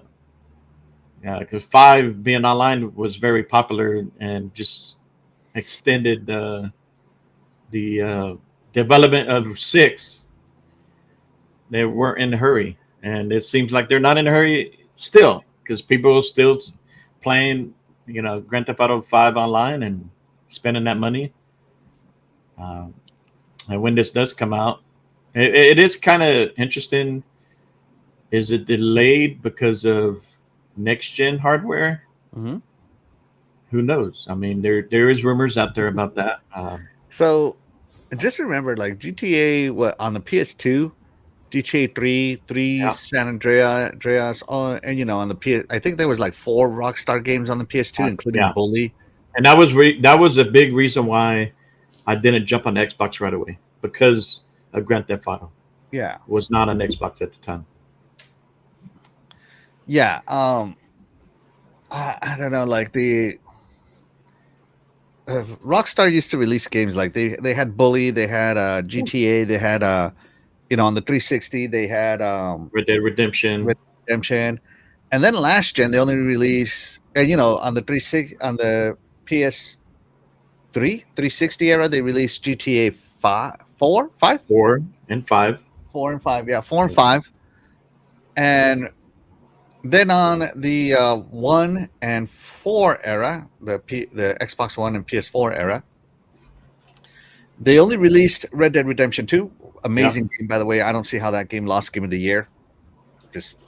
because 5 being online was very popular and just extended the development of 6. They weren't in a hurry, and it seems like they're not in a hurry still, because people are still playing, Grand Theft Auto 5 online and spending that money. And when this does come out, it is kind of interesting. Is it delayed because of next gen hardware? Mm-hmm. Who knows? I mean, there is rumors out there about that. So just remember, like GTA on the PS2, GTA 3 San Andreas, and on the PS. I think there was like 4 Rockstar games on the PS2, including Bully. And that was a big reason why I didn't jump on the Xbox right away, because of Grand Theft Auto. Yeah, was not on Xbox at the time. Yeah, I don't know, like the Rockstar used to release games like they had Bully, they had GTA, they had on the 360 they had Red Dead Redemption, and then last gen they only released on the 360 on the PS3 360 era they released GTA 4 and 5, yeah, 4 and 5, and then on the 1 and 4 era, the Xbox One and PS4 era, they only released Red Dead Redemption 2. Amazing game, by the way. I don't see how that game lost Game of the Year. Just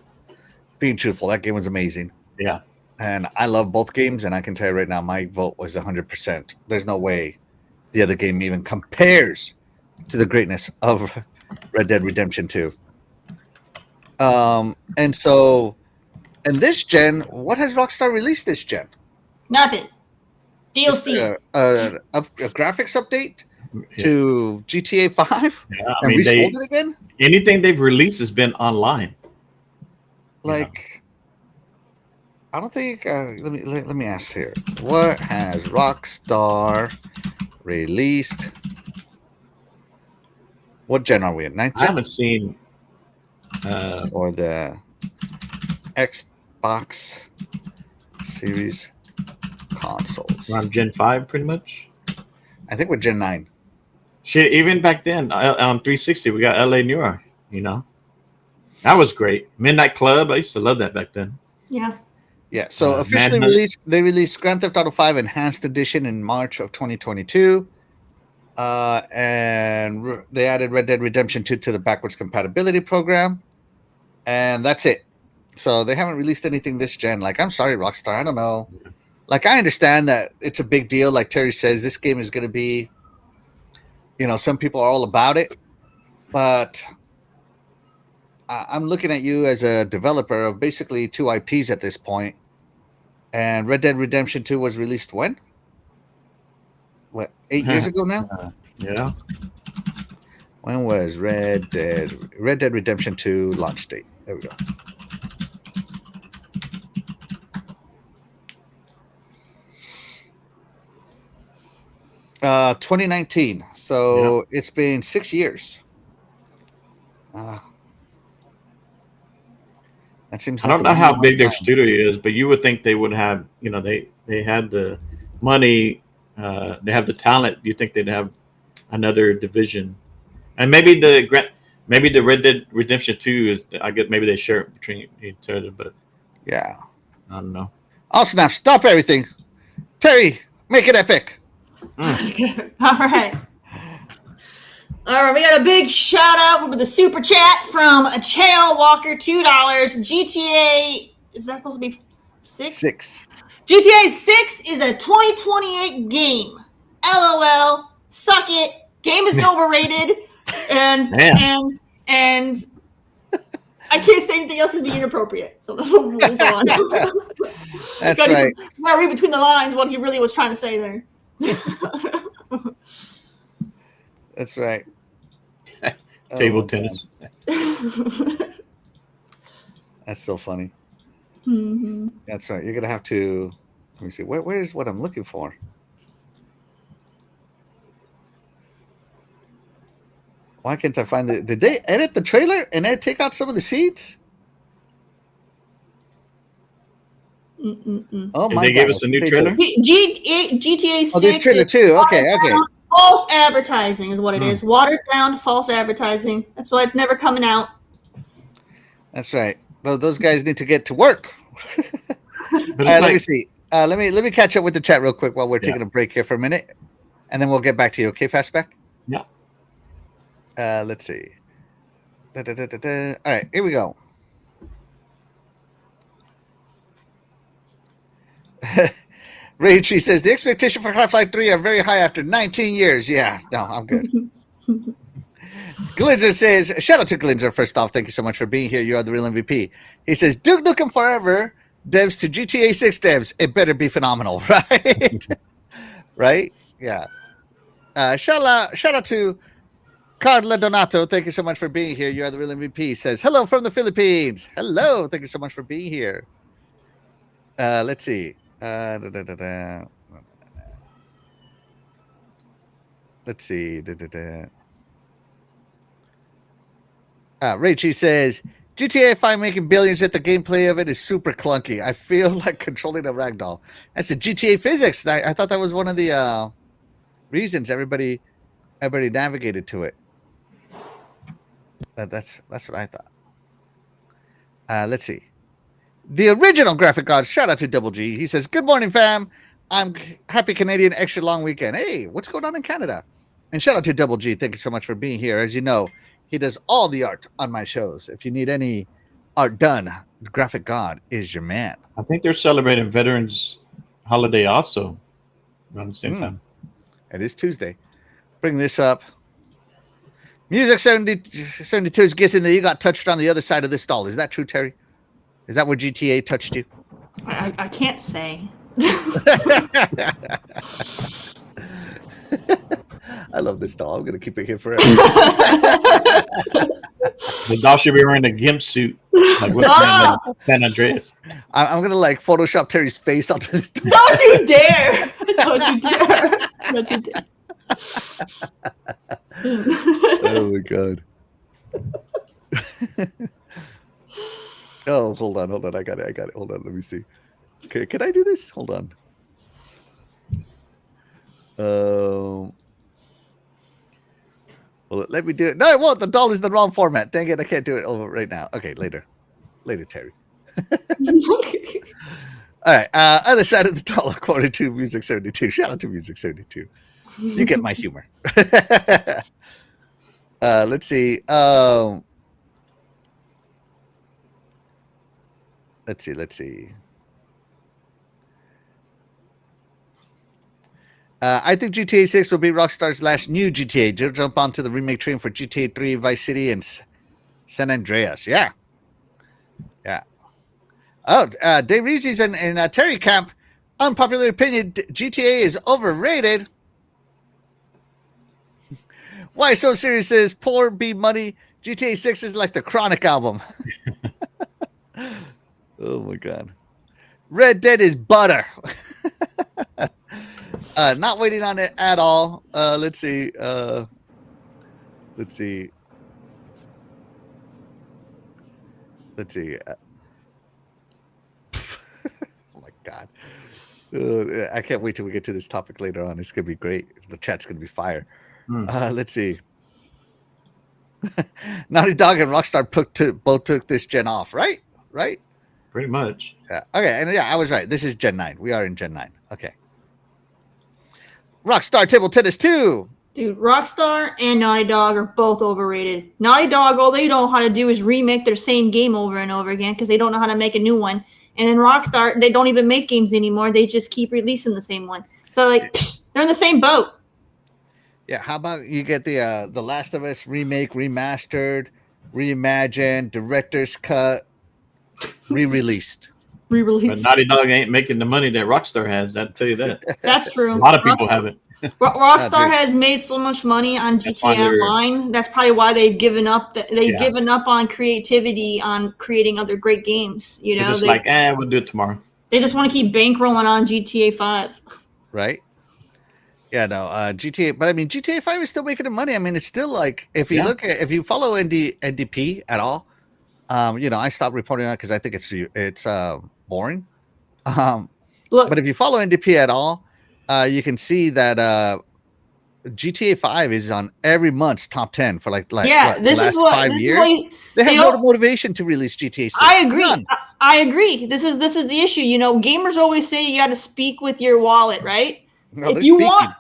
being truthful, that game was amazing. Yeah. And I love both games, and I can tell you right now, my vote was 100%. There's no way the other game even compares to the greatness of Red Dead Redemption 2. And so... And this gen, what has Rockstar released this gen? Nothing. DLC. A graphics update to GTA 5? Yeah, and resold it again? Anything they've released has been online. Like, I don't think. Let me ask here. What has Rockstar released? What gen are we in? 9th gen? I haven't seen. Or the Xbox Series consoles. Around Gen 5, pretty much. I think we're Gen 9. Shit, even back then, on 360, we got LA Noire, That was great. Midnight Club, I used to love that back then. Yeah. Yeah, so officially they released Grand Theft Auto 5 Enhanced Edition in March of 2022. And they added Red Dead Redemption 2 to the backwards compatibility program. And that's it. So they haven't released anything this gen. Like, I'm sorry, Rockstar. I don't know. Like, I understand that it's a big deal. Like Terry says, this game is going to be, some people are all about it. But I'm looking at you as a developer of basically 2 IPs at this point. And Red Dead Redemption 2 was released when? What, 8 years ago now? Yeah. When was Red Dead Redemption 2 launch date? There we go. Uh, 2019. So it's been 6 years. That seems. I Like don't know how big their studio is, but you would think they would have. You know, they had the money. They have the talent. You think they'd have another division, and maybe the Red Dead Redemption 2 is. I guess maybe they share it between each other, but yeah, I don't know. Oh snap! Stop everything, Terry. Make it epic. All right. All right, we got a big shout out with the super chat from a Chael Walker, $2. GTA, is that supposed to be 6? 6. GTA 6 is a 2028 game. LOL. Suck it. Game is overrated. And I can't say anything else to be inappropriate. So we'll move on. That's right. I read between the lines what he really was trying to say there. That's right. Table tennis. That's so funny. Mm-hmm. That's right. You're gonna have to. Let me see. Where's what I'm looking for? Why can't I find it? Did they edit the trailer and then take out some of the scenes? Oh my! They gave us a new trailer. GTA 6. Oh, this trailer too. Okay. False advertising is what it is. Watered down false advertising. That's why it's never coming out. That's right. Well, those guys need to get to work. Let me see. Let me catch up with the chat real quick while we're taking a break here for a minute, and then we'll get back to you. Okay, Fastback? Yeah. Let's see. All right, here we go. Ray Tree says the expectation for Half-Life 3 are very high after 19 years. Yeah, no, I'm good. Glinzer says, shout out to Glinzer first off. Thank you so much for being here. You are the real MVP. He says, Duke Nukem Forever devs to GTA 6 devs. It better be phenomenal, right? Right? Yeah. Shout out to Carla Donato. Thank you so much for being here. You are the real MVP. Says, hello from the Philippines. Hello. Thank you so much for being here. Let's see. Let's see. Rachie says, GTA 5 making billions, yet the gameplay of it is super clunky. I feel like controlling a ragdoll. That's the GTA physics. I thought that was one of the reasons everybody navigated to it. That's what I thought. Let's see. The original graphic god, shout out to Double G. He says, good morning, fam. I'm happy Canadian extra long weekend. Hey, what's going on in Canada? And shout out to Double G. Thank you so much for being here. As you know, he does all the art on my shows. If you need any art done, the graphic god is your man. I think they're celebrating Veterans Holiday also around the same time. It is Tuesday. Bring this up. Music 72 is guessing that you got touched on the other side of this stall. Is that true, Terry? Is that where GTA touched you? I can't say. I love this doll. I'm going to keep it here forever. The doll should be wearing a gimp suit, like with San Andreas. I'm going to like Photoshop Terry's face onto this doll. Don't you dare! Don't you dare! Don't you dare! Oh my god. Oh, hold on. I got it. Hold on, let me see. Okay, can I do this? Hold on. Well, let me do it. No, I won't. The doll is the wrong format. Dang it, I can't do it over right now. Okay, later, Terry. All right, other side of the doll, according to Music 72. Shout out to Music 72. You get my humor. Let's see. Let's see. I think GTA 6 will be Rockstar's last new GTA. They'll jump onto the remake train for GTA 3, Vice City, and San Andreas. Yeah. Oh, Dave Reese's in Terry Camp. Unpopular opinion, GTA is overrated. Why So Serious says, poor B Money. GTA 6 is like the Chronic album. Oh my God. Red Dead is butter. Not waiting on it at all. Let's see. Let's see. Oh my God. I can't wait till we get to this topic later on. It's gonna be great. The chat's gonna be fire. Let's see. Naughty Dog and Rockstar both took this gen off, right? Right? Pretty much. Yeah. Okay, and yeah, I was right. This is Gen 9. We are in Gen 9. Okay. Rockstar Table Tennis 2. Dude, Rockstar and Naughty Dog are both overrated. Naughty Dog, all they know how to do is remake their same game over and over again because they don't know how to make a new one. And then Rockstar, they don't even make games anymore. They just keep releasing the same one. So, like, they're in the same boat. Yeah, how about you get the Last of Us remake, remastered, reimagined, director's cut, re-released. But Re-release. Naughty Dog ain't making the money that Rockstar has. I'll tell you that. That's true. A lot of people haven't. Rockstar has made so much money on GTA Online. That's probably why they've given up. Given up on creativity on creating other great games. You know, they're just we'll do it tomorrow. They just want to keep bankrolling on GTA 5. Right. Yeah, no, GTA, but I mean, GTA 5 is still making the money. I mean, it's still like, if you if you follow NDP at all, you know, I stopped reporting on it because I think it's boring. Look, but if you follow NDP at all, you can see that GTA 5 is on every month's top 10 for like this is what 5 years. They have no motivation to release GTA 6. I agree. I agree. This is the issue. You know, gamers always say you got to speak with your wallet, right? No, if you want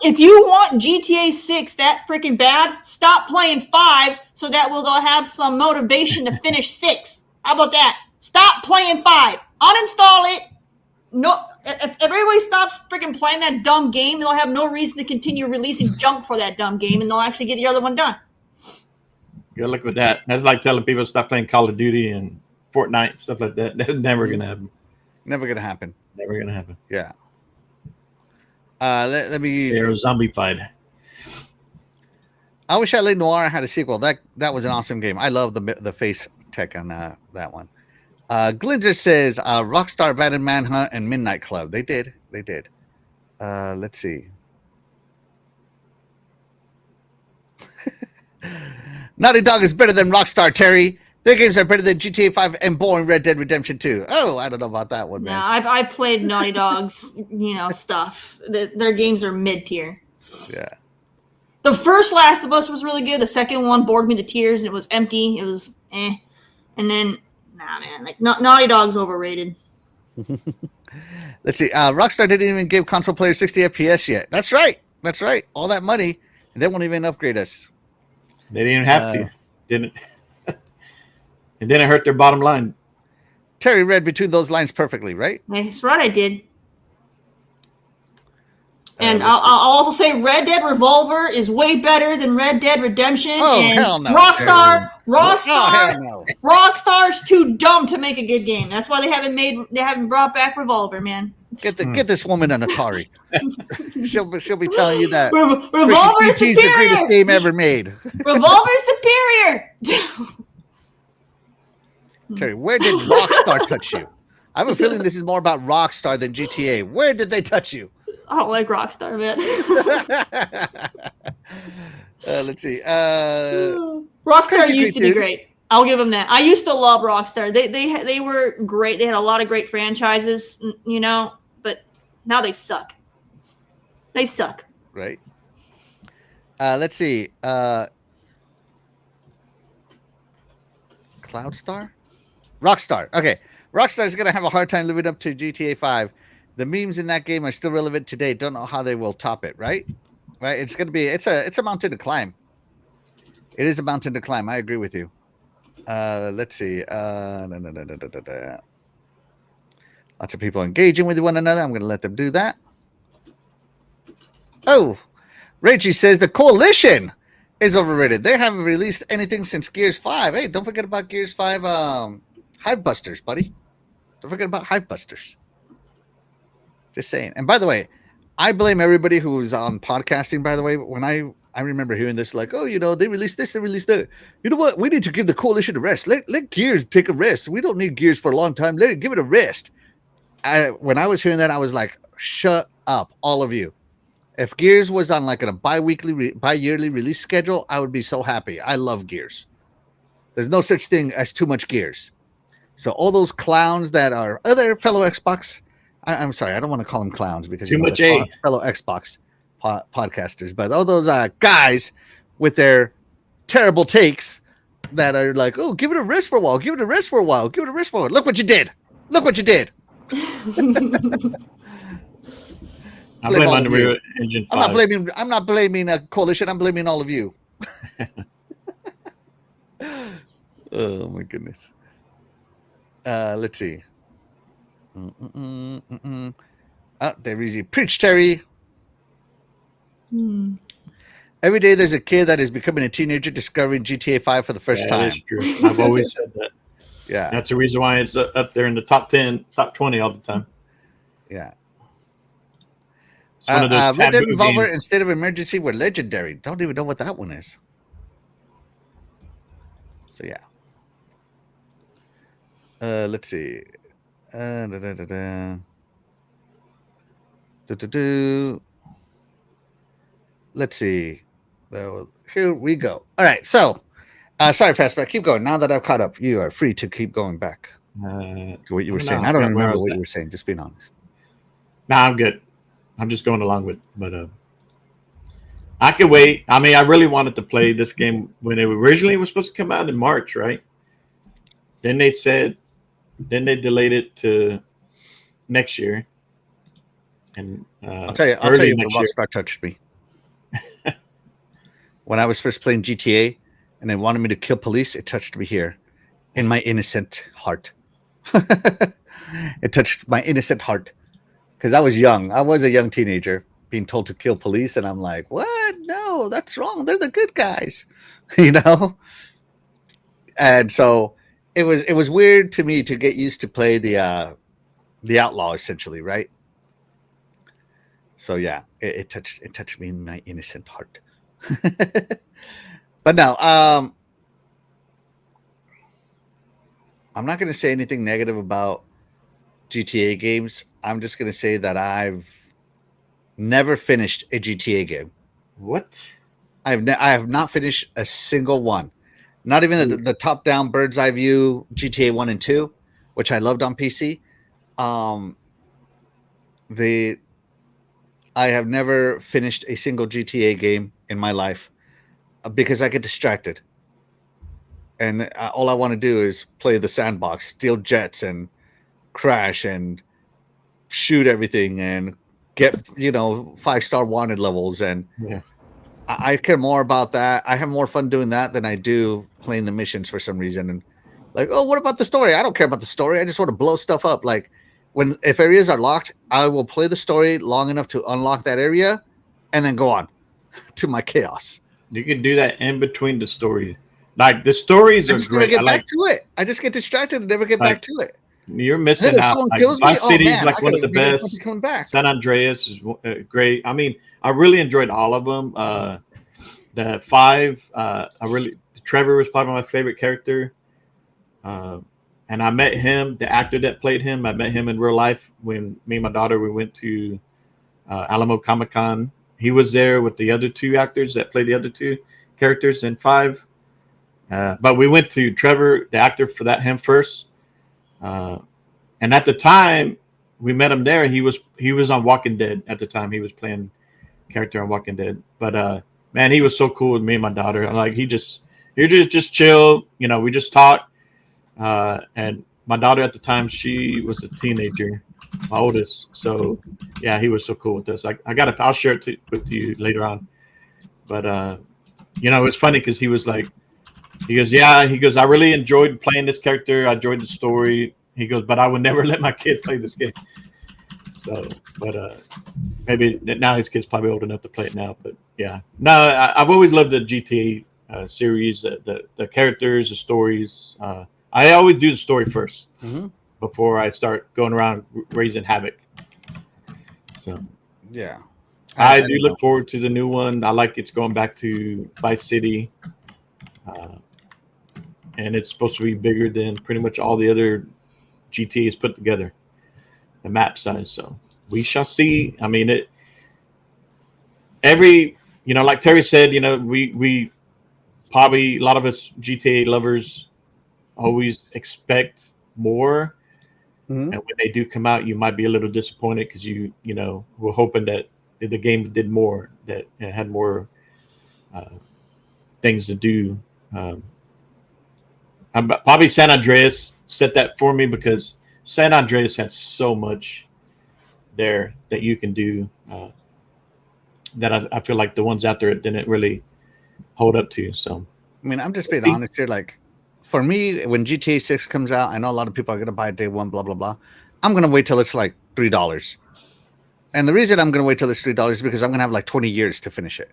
GTA 6 that freaking bad, stop playing 5 so that they'll have some motivation to finish 6. How about that? Stop playing 5. Uninstall it. No, if everybody stops freaking playing that dumb game, they'll have no reason to continue releasing junk for that dumb game, and they'll actually get the other one done. Good luck with that. That's like telling people to stop playing Call of Duty and Fortnite, stuff like that. That's never going to happen. Never going to happen. Never going to happen. Yeah. Let me. They're zombified. I wish LA Noire had a sequel. That was an awesome game. I love the face tech on that one. Glinzer says Rockstar abandoned Manhunt and Midnight Club. They did. Let's see. Naughty Dog is better than Rockstar, Terry. Their games are better than GTA 5 and boring Red Dead Redemption 2. Oh, I don't know about that one, man. Yeah, I've played Naughty Dog's, stuff. Their games are mid-tier. Yeah. The first Last of Us was really good. The second one bored me to tears. It was empty. It was eh. And then, nah, man. Like, Naughty Dog's overrated. Let's see. Rockstar didn't even give console players 60 FPS yet. That's right. All that money, and they won't even upgrade us. They didn't even have to. Didn't. It didn't hurt their bottom line. Terry read between those lines perfectly, right? That's right, I did. And I'll also say Red Dead Revolver is way better than Red Dead Redemption. Oh, and hell no. Rockstar, no. Rockstar's too dumb to make a good game. That's why they haven't brought back Revolver, man. Get this woman an Atari. she'll be telling you that Revolver is superior. the greatest game ever made. Revolver is superior. Terry, where did Rockstar touch you? I have a feeling this is more about Rockstar than GTA. Where did they touch you? I don't like Rockstar, man. Let's see. Rockstar used to be great. I'll give them that. I used to love Rockstar. They were great. They had a lot of great franchises, but now they suck. They suck. Right. Let's see. Cloudstar? Rockstar. Okay. Rockstar is going to have a hard time living up to GTA 5. The memes in that game are still relevant today. Don't know how they will top it, right? Right? It's going to be it's a mountain to climb. It is a mountain to climb. I agree with you. Let's see. Lots of people engaging with one another. I'm going to let them do that. Oh, Reggie says the Coalition is overrated. They haven't released anything since Gears 5. Hey, don't forget about Gears 5 Hive Busters, buddy. Don't forget about Hive Busters. Just saying. And by the way, I blame everybody who's on podcasting, by the way. When I I remember hearing this like, oh, they released this, they released that. You know what? We need to give the coalition a rest. Let Gears take a rest. We don't need Gears for a long time. Give it a rest. When I was hearing that, I was like, shut up, all of you. If Gears was on like a bi-yearly release schedule, I would be so happy. I love Gears. There's no such thing as too much Gears. So all those clowns that are other fellow Xbox, I'm sorry, I don't want to call them clowns because Too much they're fellow Xbox podcasters, but all those guys with their terrible takes that are like, oh, give it a rest for a while, give it a rest for a while, give it a rest for a while. Look what you did. Look what you did. I blame Unreal Engine 5. I'm not blaming a coalition. I'm blaming all of you. Oh my goodness. Let's see. There is preach, Terry. Every day there's a kid that is becoming a teenager discovering GTA 5 for the first time. That's true. I've always said that. Yeah. That's the reason why it's up there in the top 10, top 20 all the time. Yeah. It's one of those Red Dead taboo Revolver games. and State of Emergency were legendary. Don't even know what that one is. So yeah. Let's see. Let's see. Here we go. All right. So, sorry, Fastback. Keep going. Now that I've caught up, you are free to keep going back to what you were saying. I don't remember what you were saying. Just being honest. Nah, I'm good. I'm just going along with, but I can wait. I mean, I really wanted to play this game when it originally was supposed to come out in March, right? Then they delayed it to next year. And I'll tell you when Rockstar touched me. When I was first playing GTA and they wanted me to kill police, it touched me here in my innocent heart. It touched my innocent heart because I was young. I was a young teenager being told to kill police, and I'm like, what? No, that's wrong. They're the good guys, And so it was weird to me to get used to play the outlaw essentially, right? So yeah, it touched me in my innocent heart. But no, I'm not going to say anything negative about GTA games. I'm just going to say that I've never finished a GTA game. what? I have not finished a single one. Not even the top-down bird's eye view GTA 1 and 2, which I loved on PC. I have never finished a single GTA game in my life because I get distracted. And all I want to do is play the sandbox, steal jets and crash and shoot everything and get, 5-star wanted levels. And Yeah. I care more about that. I have more fun doing that than I do playing the missions for some reason. And like, oh, what about the story? I don't care about the story. I just want to blow stuff up. Like if areas are locked, I will play the story long enough to unlock that area and then go on to my chaos. You can do that in between the stories. Like the stories are great. Get back to it. I just get distracted and never get back to it. You're missing out. Like, Vice City is like one of the best. Coming back. San Andreas is great. I mean, I really enjoyed all of them. The 5, Trevor was probably my favorite character. And I met him, the actor that played him. I met him in real life when me and my daughter we went to Alamo Comic-Con. He was there with the other 2 actors that played the other 2 characters in 5. But we went to Trevor, the actor, for him first. And at the time we met him there, he was on Walking Dead at the time. He was playing character on Walking Dead. But man, he was so cool with me and my daughter. Like he just chill. We just talked. And my daughter at the time, she was a teenager, my oldest. So yeah, he was so cool with us. I'll share it with you later on. But it's funny because he was like, he goes, I really enjoyed playing this character. I enjoyed the story. He goes, but I would never let my kid play this game. So, but maybe now his kid's probably old enough to play it now. But yeah, no, I've always loved the GTA series, the characters, the stories. I always do the story first before I start going around raising havoc. So yeah, I do look forward to the new one. I like it's going back to Vice City, and it's supposed to be bigger than pretty much all the other GTAs put together. The map size, so we shall see. I mean, like Terry said, we probably, a lot of us GTA lovers always expect more. Mhm. And when they do come out, you might be a little disappointed because we're hoping that the game did more, that it had more things to do. Probably San Andreas set that for me, because San Andreas had so much there that you can do that I feel like the ones out there didn't really hold up to. So, I mean, I'm just being honest here. Like, for me, when GTA 6 comes out, I know a lot of people are going to buy it day one, blah, blah, blah. I'm going to wait till it's like $3. And the reason I'm going to wait till it's $3 is because I'm going to have like 20 years to finish it.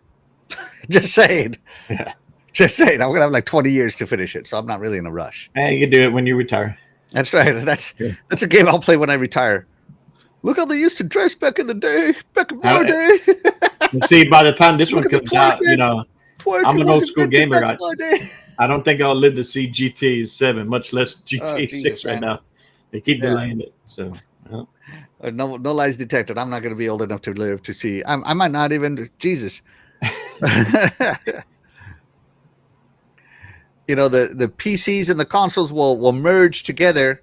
Just saying. Yeah. Just saying. I'm going to have like 20 years to finish it. So I'm not really in a rush. Hey, you can do it when you retire. That's right. That's a game I'll play when I retire. Look how they used to dress back in the day. Back in my day. See, by the time this one comes out, I'm an old school gamer. I don't think I'll live to see GTA 7, much less GTA 6 right now. They keep delaying it. So, no lies detected. I'm not going to be old enough to live to see. I might not even. Jesus. The PCs and the consoles will merge together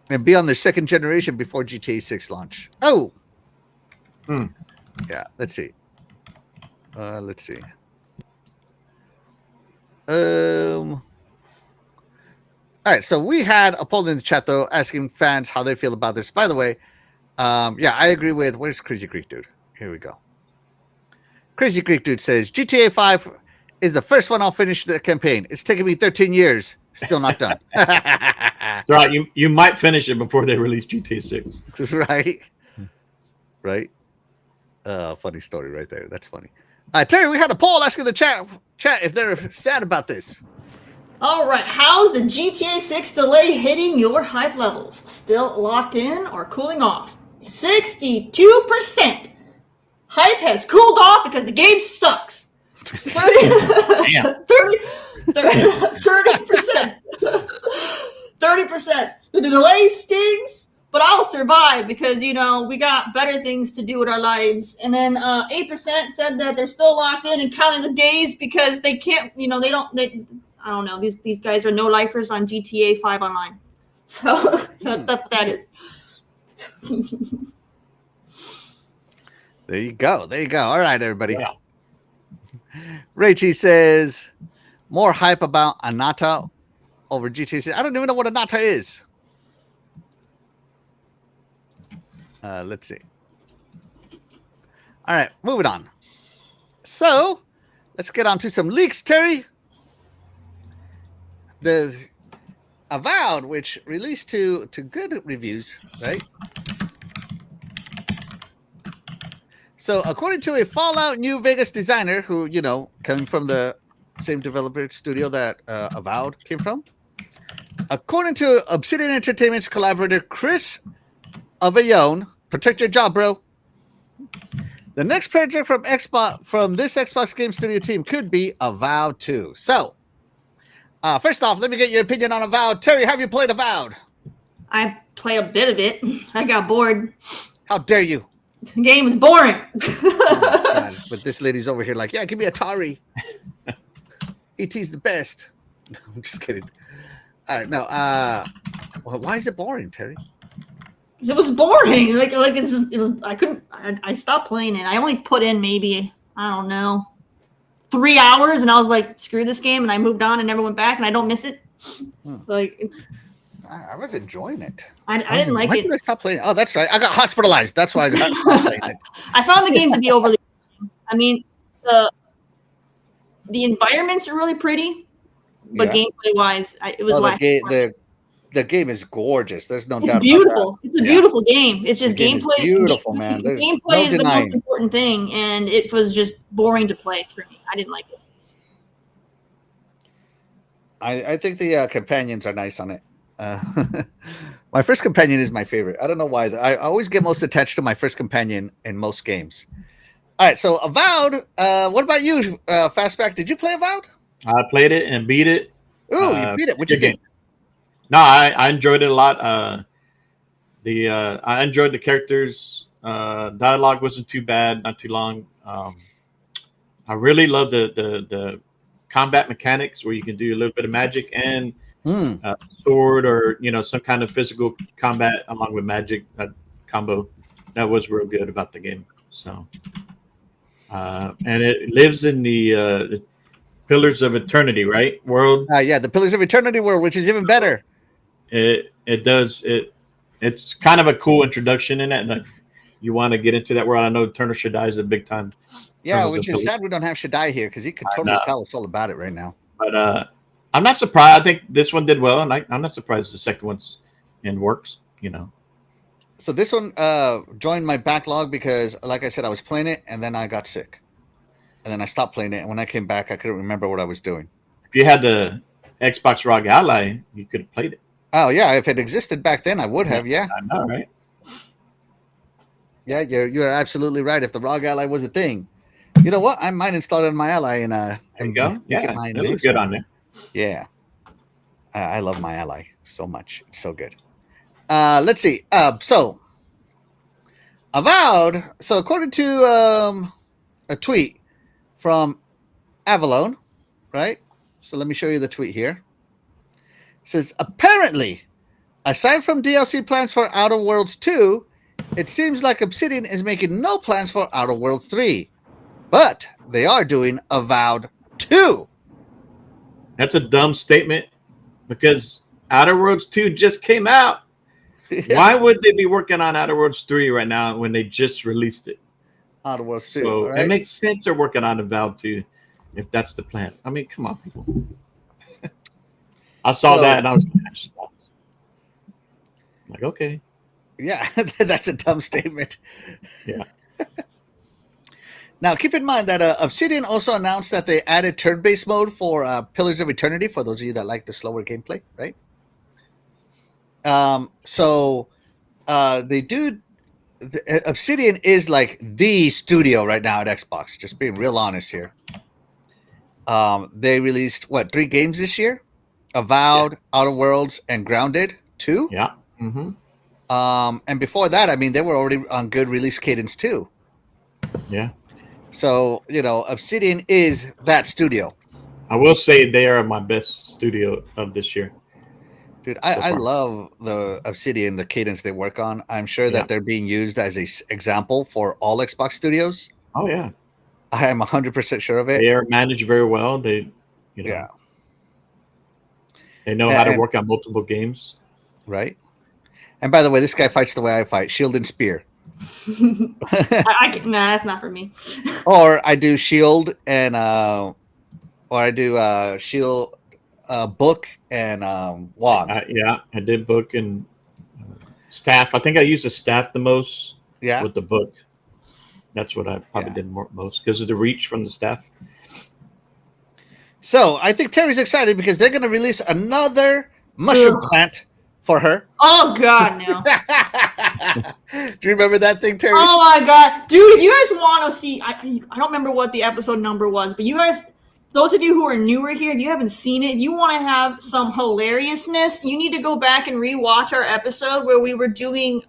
and be on their second generation before GTA 6 launch. Oh. Yeah. Let's see. All right, so we had a poll in the chat though, asking fans how they feel about this. By the way, I agree with. Where's Crazy Greek Dude? Here we go. Crazy Greek Dude says GTA 5 is the first one I'll finish the campaign. It's taken me 13 years, still not done. Right, you might finish it before they release GTA 6. Right. Funny story right there. That's funny. Terry, we had a poll asking the chat if they're sad about this. All right, how's the GTA 6 delay hitting your hype levels? Still locked in or cooling off? 62%. Hype has cooled off because the game sucks. 30%. 30%. The delay stings, but I'll survive because, we got better things to do with our lives. And then 8% said that they're still locked in and counting the days because they can't, I don't know. These guys are no lifers on GTA 5 Online. So that's what that is. There you go. All right, everybody. Yeah. Rachie says more hype about Anata over GTA 6. I don't even know what Anata is. Let's see. All right, moving on. So let's get on to some leaks, Terry. The Avowed, which released to good reviews, right? So according to a Fallout New Vegas designer who, coming from the same developer studio that Avowed came from, according to Obsidian Entertainment's collaborator Chris Avellone, protect your job, bro. The next project from this Xbox Game Studio team could be Avowed 2. So, first off, let me get your opinion on Avowed. Terry, have you played Avowed? I play a bit of it. I got bored. How dare you? The game is boring. Oh, God. But this lady's over here like, yeah, give me Atari. ET's the best. I'm just kidding. All right, no. Why is it boring, Terry? Because it was boring. It was. I couldn't. I stopped playing it. I only put in maybe 3 hours, and I was like, screw this game, and I moved on and never went back, and I don't miss it. I was enjoying it. I didn't like Why it. did I stop playing? Oh, that's right. I got hospitalized. That's why I got stopped playing it. I found the game to be overly. I mean, the environments are really pretty, but gameplay wise, it was lacking. The game is gorgeous. There's no doubt. It's beautiful. It's a beautiful game. It's just gameplay. Beautiful, man. There's gameplay is the most important thing, and it was just boring to play for me. I didn't like it. I think the companions are nice on it. My first companion is my favorite. I don't know why. I always get most attached to my first companion in most games. All right, so Avowed. What about you, Fastback? Did you play Avowed? I played it and beat it. Ooh, you beat it. What you Good think? game. No, I enjoyed it a lot. I enjoyed the characters. Dialogue wasn't too bad, not too long. I really love the combat mechanics where you can do a little bit of magic and sword or some kind of physical combat along with magic. That combo that was real good about the game. So, and it lives in the Pillars of Eternity, right? World. Yeah, the Pillars of Eternity world, which is even better. It does it. It's kind of a cool introduction in it. Like you want to get into that world. I know Turner Shaddai is a big time. Yeah, which is sad we don't have Shaddai here because he could totally tell us all about it right now. But I'm not surprised. I think this one did well, and I'm not surprised the second one's in works. So this one joined my backlog because, like I said, I was playing it and then I got sick, and then I stopped playing it. And when I came back, I couldn't remember what I was doing. If you had the Xbox ROG Ally, you could have played it. Oh yeah, if it existed back then, I would have. Yeah, I know, right? Yeah, you're absolutely right. If the ROG Ally was a thing, you know what? I might install it on my Ally and there you go. Yeah, it looks good on there. Yeah, I love my Ally so much. It's so good. Let's see. So Avowed. So according to a tweet from Avalon, right? So let me show you the tweet here. It says, apparently, aside from DLC plans for Outer Worlds 2, it seems like Obsidian is making no plans for Outer Worlds 3. But they are doing Avowed 2. That's a dumb statement because Outer Worlds 2 just came out. Yeah. Why would they be working on Outer Worlds 3 right now when they just released it? Outer Worlds 2. So right? It makes sense they're working on Avowed 2 if that's the plan. I mean, come on, people. I saw that and I was like, okay. Yeah, that's a dumb statement. Yeah. Now, keep in mind that Obsidian also announced that they added turn-based mode for Pillars of Eternity, for those of you that like the slower gameplay, right? They do... Obsidian is like the studio right now at Xbox, just being real honest here. They released, 3 games this year? Avowed, Outer Worlds, and Grounded 2? Yeah. Mm-hmm. And before that, I mean, they were already on good release cadence too. Yeah. So, Obsidian is that studio. I will say they are my best studio of this year. Dude, I love the Obsidian, the cadence they work on. I'm sure that they're being used as an example for all Xbox studios. Oh, yeah. I am 100% sure of it. They are managed very well. They know how to work on multiple games. Right. And by the way, this guy fights the way I fight, shield and spear. Nah, that's not for me. Or I do shield and or I do shield, book and wand. I did book and staff. I think I used the staff the most. Yeah. With the book, that's what I probably did most because of the reach from the staff. So I think Terry's excited because they're going to release another mushroom plant for her. Oh God, no! Do you remember that thing, Terry? Oh my God, dude! You guys want to see? I don't remember what the episode number was, but you guys, those of you who are newer here, if you haven't seen it, if you want to have some hilariousness, you need to go back and rewatch our episode where we were doing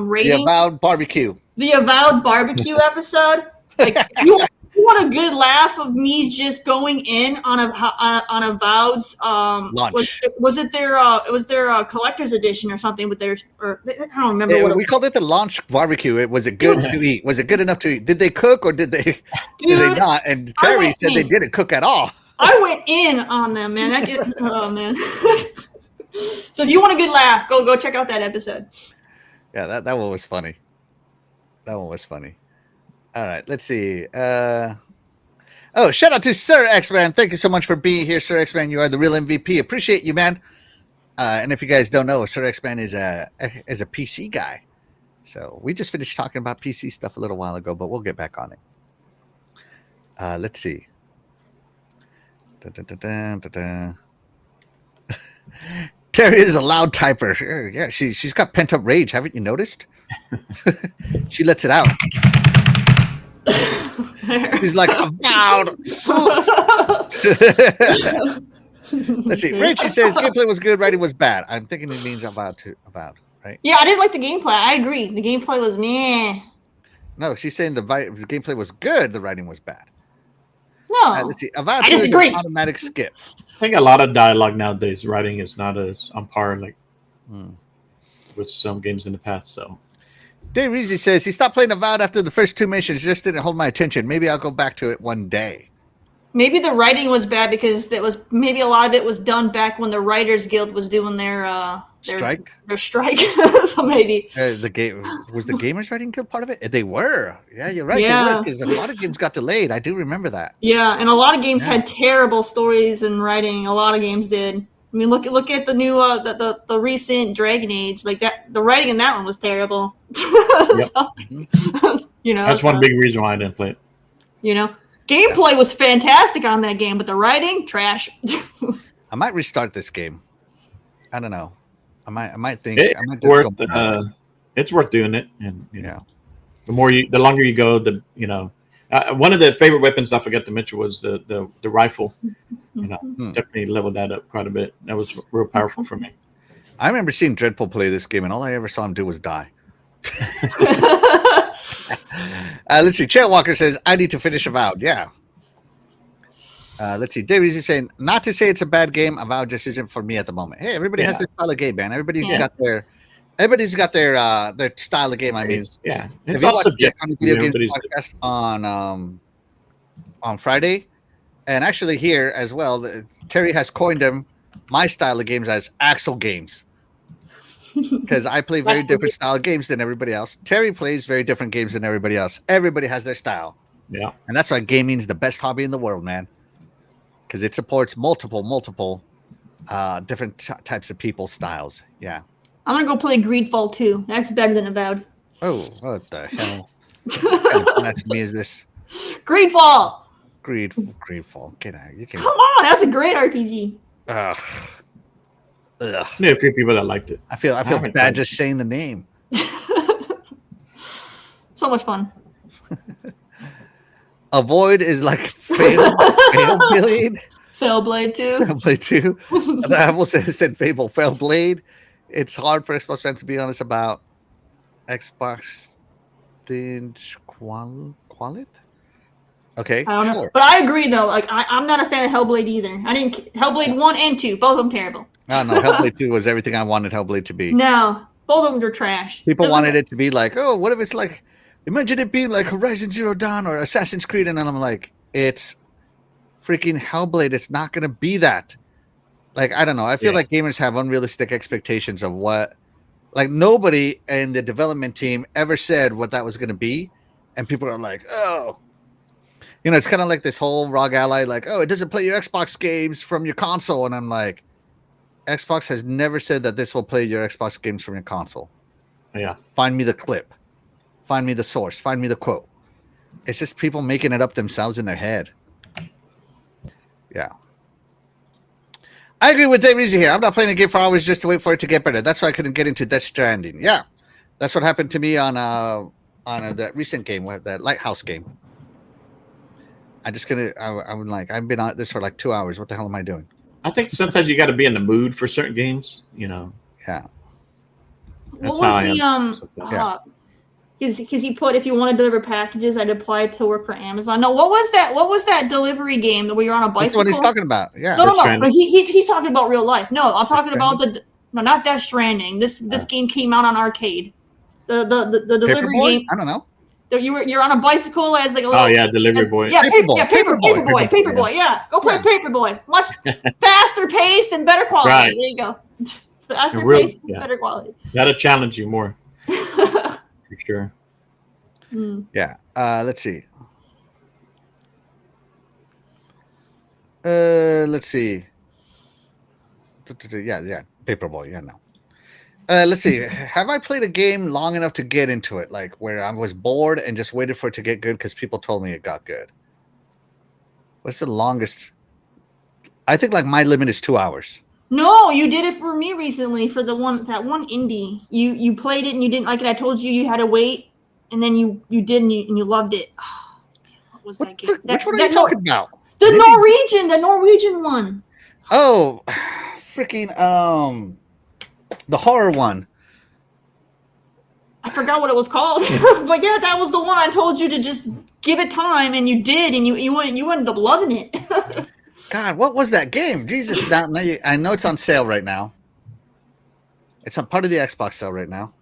rating the Avowed barbecue. The Avowed barbecue episode. Like you want a good laugh of me just going in on Avowed's launch. Was it their collector's edition or something with their, or I don't remember. We called it the launch barbecue. Was it good to eat? Was it good enough to eat? Did they cook or did they not? And Terry said they didn't cook at all. I went in on them, man. Oh man. So if you want a good laugh, go check out that episode. Yeah, that one was funny. That one was funny. All right, let's see. Shout out to Sir X-Man. Thank you so much for being here, Sir X-Man. You are the real MVP. Appreciate you, man. And if you guys don't know, Sir X-Man is a PC guy. So we just finished talking about PC stuff a little while ago, but we'll get back on it. Let's see. Terry is a loud typer. Yeah, she's got pent up rage. Haven't you noticed? She lets it out. He's like, avowed. Let's see. Rachie says gameplay was good, writing was bad. I'm thinking it means avowed, right? Yeah, I didn't like the gameplay. I agree. The gameplay was meh. No, she's saying the gameplay was good, the writing was bad. No. Let's see. Avowed I 2 is disagree. an automatic skip. I think a lot of dialogue nowadays, writing is not as on par like Hmm. with some games in the past. So Dave Reezy says he stopped playing Avowed after the first 2 missions, just didn't hold my attention. Maybe I'll go back to it one day. Maybe the writing was bad because maybe a lot of it was done back when the Writers Guild was doing their Strike? Their strike. So maybe The game was the Gamers Writing Guild part of it? They were. Yeah, you're right. Yeah. They were, because a lot of games got delayed. I do remember that. yeah, and a lot of games Yeah. had terrible stories and writing. A lot of games did. I mean, look at the new the recent Dragon Age, like that. The writing in that one was terrible. Yep. So, you know, that's one big reason why I didn't play it. You know, gameplay was fantastic on that game, but the writing trash. I might restart this game. I don't know. I might think It's I might just worth go it's worth doing it, and you Yeah. know, the longer you go, one of the favorite weapons I forgot to mention was the rifle. You know, definitely leveled that up quite a bit. That was real powerful for me. I remember seeing Dreadful play this game, and all I ever saw him do was die. Let's see. Chet Walker says, I need to finish Avowed. Yeah. Let's see. Dave is saying, not to say it's a bad game. Avowed just isn't for me at the moment. Hey, everybody has their style of game, man. Everybody's got their style of game. I mean, yeah, if it's you all watch the subjective. Funny Video Games Everybody's podcast on Friday, and actually here as well, Terry has coined my style of games as Axel games. Because I play very different style of games than everybody else. Terry plays very different games than everybody else. Everybody has their style. Yeah. And that's why gaming is the best hobby in the world, man. Because it supports multiple different types of people's styles. Yeah. I'm gonna go play Greedfall 2. That's better than Avowed. Oh, what the hell? What kind of blasphemy is this? Greedfall. Greedfall. Get out. You can. Come on, that's a great RPG. Ugh. I knew a few people that liked it. I feel haven't bad tried just saying the name. So much fun. Avoid is like fail blade. Failblade 2. Failblade 2. I almost said Fable. Failblade. It's hard for Xbox fans to be honest about Xbox quality. Okay, I don't know. sure. But I agree though. Like I'm not a fan of Hellblade either. Hellblade 1 and 2, both of them terrible. No, Hellblade 2 was everything I wanted Hellblade to be. No, both of them are trash. People wanted it to be like, oh, what if it's like, imagine it being like Horizon Zero Dawn or Assassin's Creed, and then I'm like, it's freaking Hellblade. It's not going to be that. Like, I don't know. I feel like gamers have unrealistic expectations of what, like, nobody in the development team ever said what that was going to be, and people are like, oh. You know, it's kind of like this whole ROG Ally, like, oh, it doesn't play your Xbox games from your console. And I'm like, Xbox has never said that this will play your Xbox games from your console. Yeah. Find me the clip. Find me the source. Find me the quote. It's just people making it up themselves in their head. Yeah. I agree with Dave Easy here. I'm not playing a game for hours just to wait for it to get better. That's why I couldn't get into Death Stranding. Yeah. That's what happened to me on that recent game, that Lighthouse game. I'm like, I've been on this for like 2 hours. What the hell am I doing? I think sometimes you got to be in the mood for certain games, you know. Yeah. That's what how was I am. Because he put, if you want to deliver packages, I'd apply to work for Amazon. No, what was that delivery game that we were on a bicycle? That's what he's talking about. Yeah. No. But he's talking about real life. No, I'm talking about not Death Stranding. This game came out on arcade. The delivery game. I don't know. You're on a bicycle as like a little. Oh yeah, Delivery Boy. Yeah, Paperboy. Yeah, go play Paperboy. Much faster paced and better quality. Right. There you go. Faster paced and better quality. That'll challenge you more. For sure. Yeah. Let's see. Let's see. Yeah. Paperboy. Yeah, no. Let's see. Have I played a game long enough to get into it? Like where I was bored and just waited for it to get good because people told me it got good. What's the longest? I think like my limit is 2 hours. No, you did it for me recently for that one indie. You played it and you didn't like it. I told you had to wait, and then you did and you loved it. Oh, was that game? Which one are you talking about? The Norwegian one. Oh, freaking the horror one. I forgot what it was called, but yeah, that was the one I told you to just give it time, and you did, and you ended up loving it. God, what was that game? Jesus, now I know it's on sale right now. It's on part of the Xbox sale right now.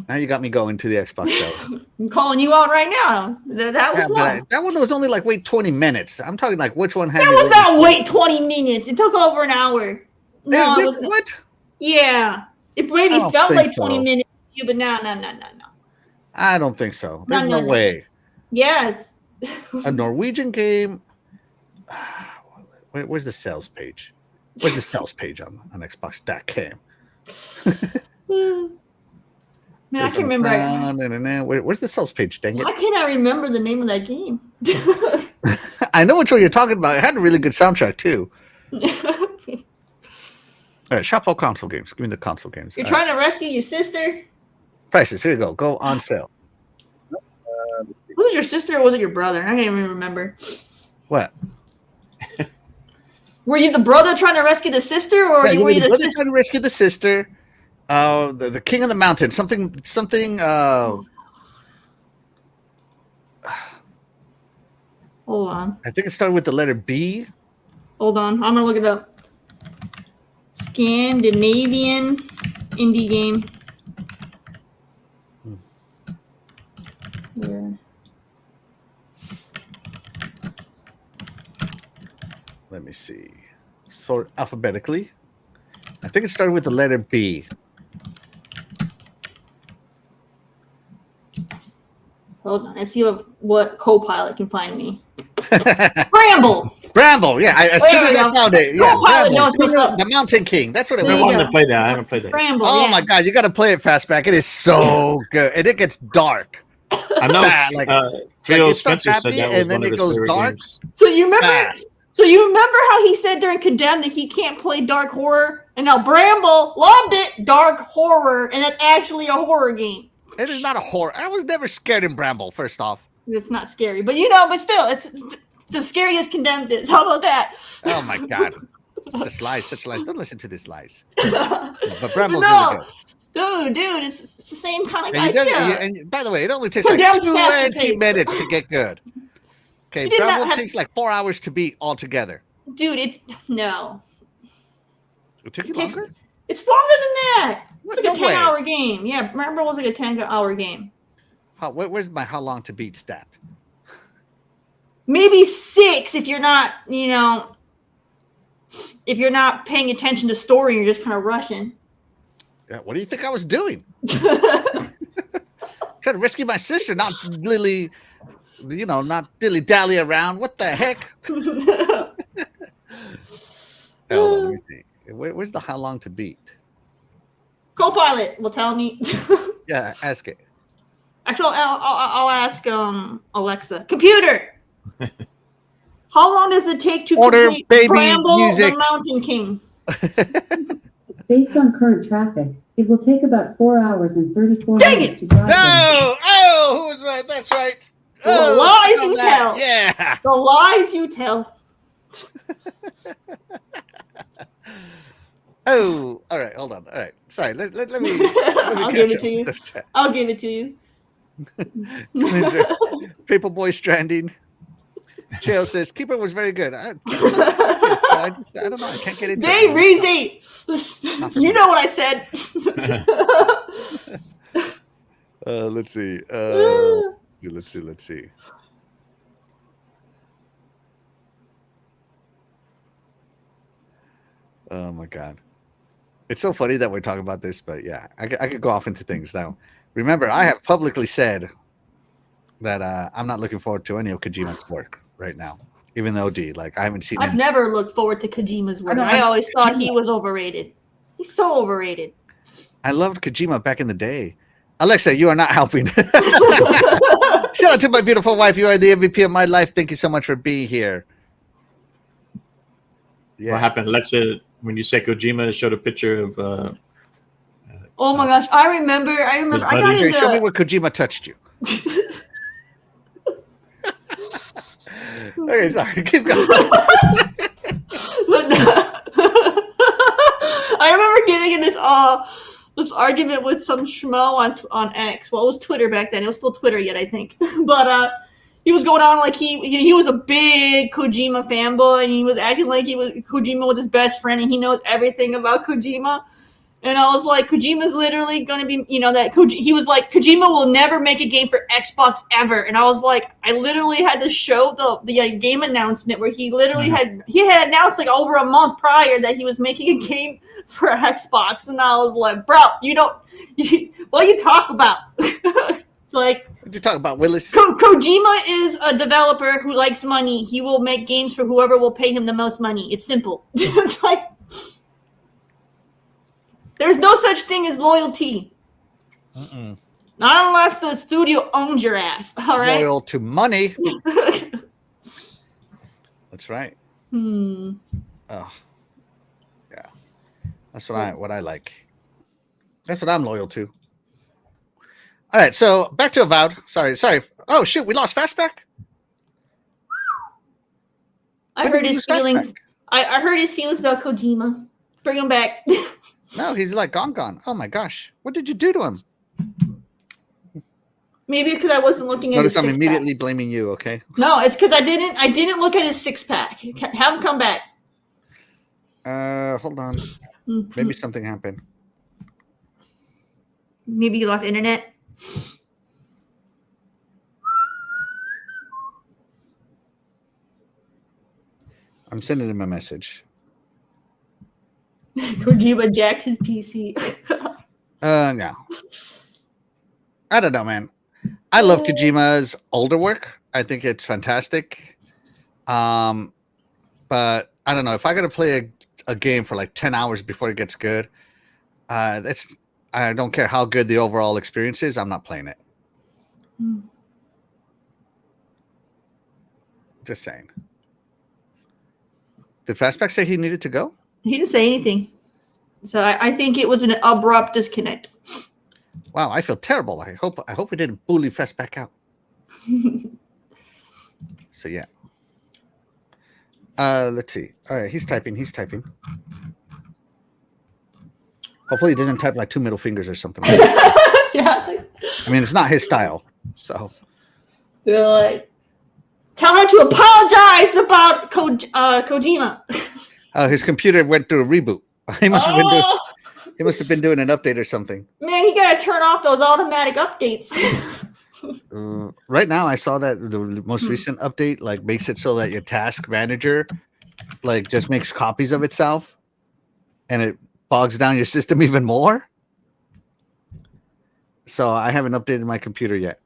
Now you got me going to the Xbox sale. I'm calling you out right now. That was one. That one was only like wait 20 minutes. I'm talking like which one had. That was not wait 20 minutes. It took over an hour. No, it was what? Yeah, it maybe felt like 20 minutes to you, but no. I don't think so. There's no way. Yes. A Norwegian game. Where's the sales page? Where's the sales page on Xbox.com? Man, I can remember. Where's the sales page? Dang it! Why can't I remember the name of that game? I know which one you're talking about. It had a really good soundtrack too. All right, shop all console games. Give me the console games. You're trying to rescue your sister? Prices. Here you go. Go on sale. Was it your sister or was it your brother? I can't even remember. What? Were you the brother trying to rescue the sister, or were you the sister trying to rescue the sister? The king of the mountain. Something. Hold on. I think it started with the letter B. Hold on. I'm gonna look it up. Scandinavian indie game. Yeah. Let me see. Sort alphabetically. I think it started with the letter B. Hold on. Let's see what Copilot can find me. Bramble. Bramble. Yeah, as soon as I found it. Yeah, Copilot knows what's up. The Mountain King. That's what it was. I wanted to play that. I haven't played that. Bramble. Oh yeah. my God, you got to play it Fastback. It is so good, and it gets dark. I know. Phil it starts Spencer said happy, that was and then one of it his goes favorite dark. games. So you remember? Fast. So you remember how he said during Condemned that he can't play dark horror, and now Bramble loved it, dark horror, and that's actually a horror game. It is not a horror. I was never scared in Bramble. First off, It's not scary, but but still, it's as scary as Condemned is. How about that? oh my God, such lies. Don't listen to these lies. But Bramble's No. really good. Dude, it's the same kind of And, idea. and by the way, it only takes like Condemned's 20 faster-paced. minutes to get good. Okay, You did not Bramble have- takes like 4 hours to beat altogether. Dude, no. It took you It takes- longer? It's longer than that. What? It's like No a way. 10-hour game. Yeah, Bramble was like a 10-hour game. Where's my how long to beat stat? Maybe 6 if you're not, if you're not paying attention to story and you're just kind of rushing. Yeah, what do you think I was doing? Trying to rescue my sister, not really, not dilly-dally around. What the heck? Hold on, let me see. Where's the how long to beat? Copilot will tell me. Yeah, ask it. Actually, I'll ask Alexa. Computer! How long does it take to Order complete baby Bramble music. the Mountain King? Based on current traffic, it will take about 4 hours and 34 Dang minutes to drive there. Oh, who was right? That's right. The Oh, lies stick on you that. tell. Yeah. The lies you tell. Oh, all right. Hold on. All right. Sorry. Let me. I'll give it to you. I'll give it to you. Paperboy Stranding. Chael says Keeper was very good. I don't know. I can't get into Dave it. Reezy! You know what I said. Let's see. Let's see. Oh my God. It's so funny that we're talking about this, but yeah, I could go off into things now. Remember, I have publicly said that I'm not looking forward to any of Kojima's work right now, even though I haven't seen I've him. never looked forward to Kojima's work. know, I always thought he was overrated. He's so overrated. I loved Kojima back in the day. Alexa, you are not helping. Shout out to my beautiful wife. You are the MVP of my life. Thank you so much for being here. Yeah. What happened? Alexa, when you said Kojima, showed a picture of. Oh my gosh, I remember. I got Okay, show me into. where Kojima touched you. Okay, sorry. Keep going. But no. I remember getting in this argument with some schmo on X. Well, it was Twitter back then. It was still Twitter yet, I think. But he was going on like he was a big Kojima fanboy, and he was acting like Kojima was his best friend, and he knows everything about Kojima. And I was like, Kojima's literally going to be, he was like, Kojima will never make a game for Xbox ever. And I was like, I literally had to show the game announcement where he literally had announced like over a month prior that he was making a game for Xbox. And I was like, bro, what do you talk about? Like, what you talk about, Willis? Kojima is a developer who likes money. He will make games for whoever will pay him the most money. It's simple. It's like, there's no such thing as loyalty. Not unless the studio owns your ass. All right. Loyal to money. That's right. Oh, yeah. That's what I like. That's what I'm loyal to. All right. So back to Avowed. Sorry. Oh shoot, we lost Fastback. I heard his feelings. I heard his feelings about Kojima. Bring him back. No, he's like gone. Oh my gosh, what did you do to him? Maybe because I wasn't looking at his I'm six-pack. immediately blaming you. Okay. No, it's because I didn't look at his 6-pack. Have him come back. Hold on. Maybe something happened. Maybe you lost internet. I'm sending him a message. Kojima jacked his PC. No. I don't know, man. I love Kojima's older work. I think it's fantastic. But I don't know. If I got to play a game for like 10 hours before it gets good, I don't care how good the overall experience is. I'm not playing it. Just saying. Did Fastback say he needed to go? He didn't say anything. So I think it was an abrupt disconnect. Wow, I feel terrible. I hope we didn't bully Fastback out. So yeah. Let's see. All right, he's typing. Hopefully he doesn't type like 2 middle fingers or something like that. Yeah. I mean, it's not his style. So they're like, tell her to apologize about Kojima. His computer went through a reboot. He must have been doing an update or something. Man, you gotta turn off those automatic updates. Right now, I saw that the most recent update like makes it so that your task manager like just makes copies of itself, and it bogs down your system even more. So I haven't updated my computer yet.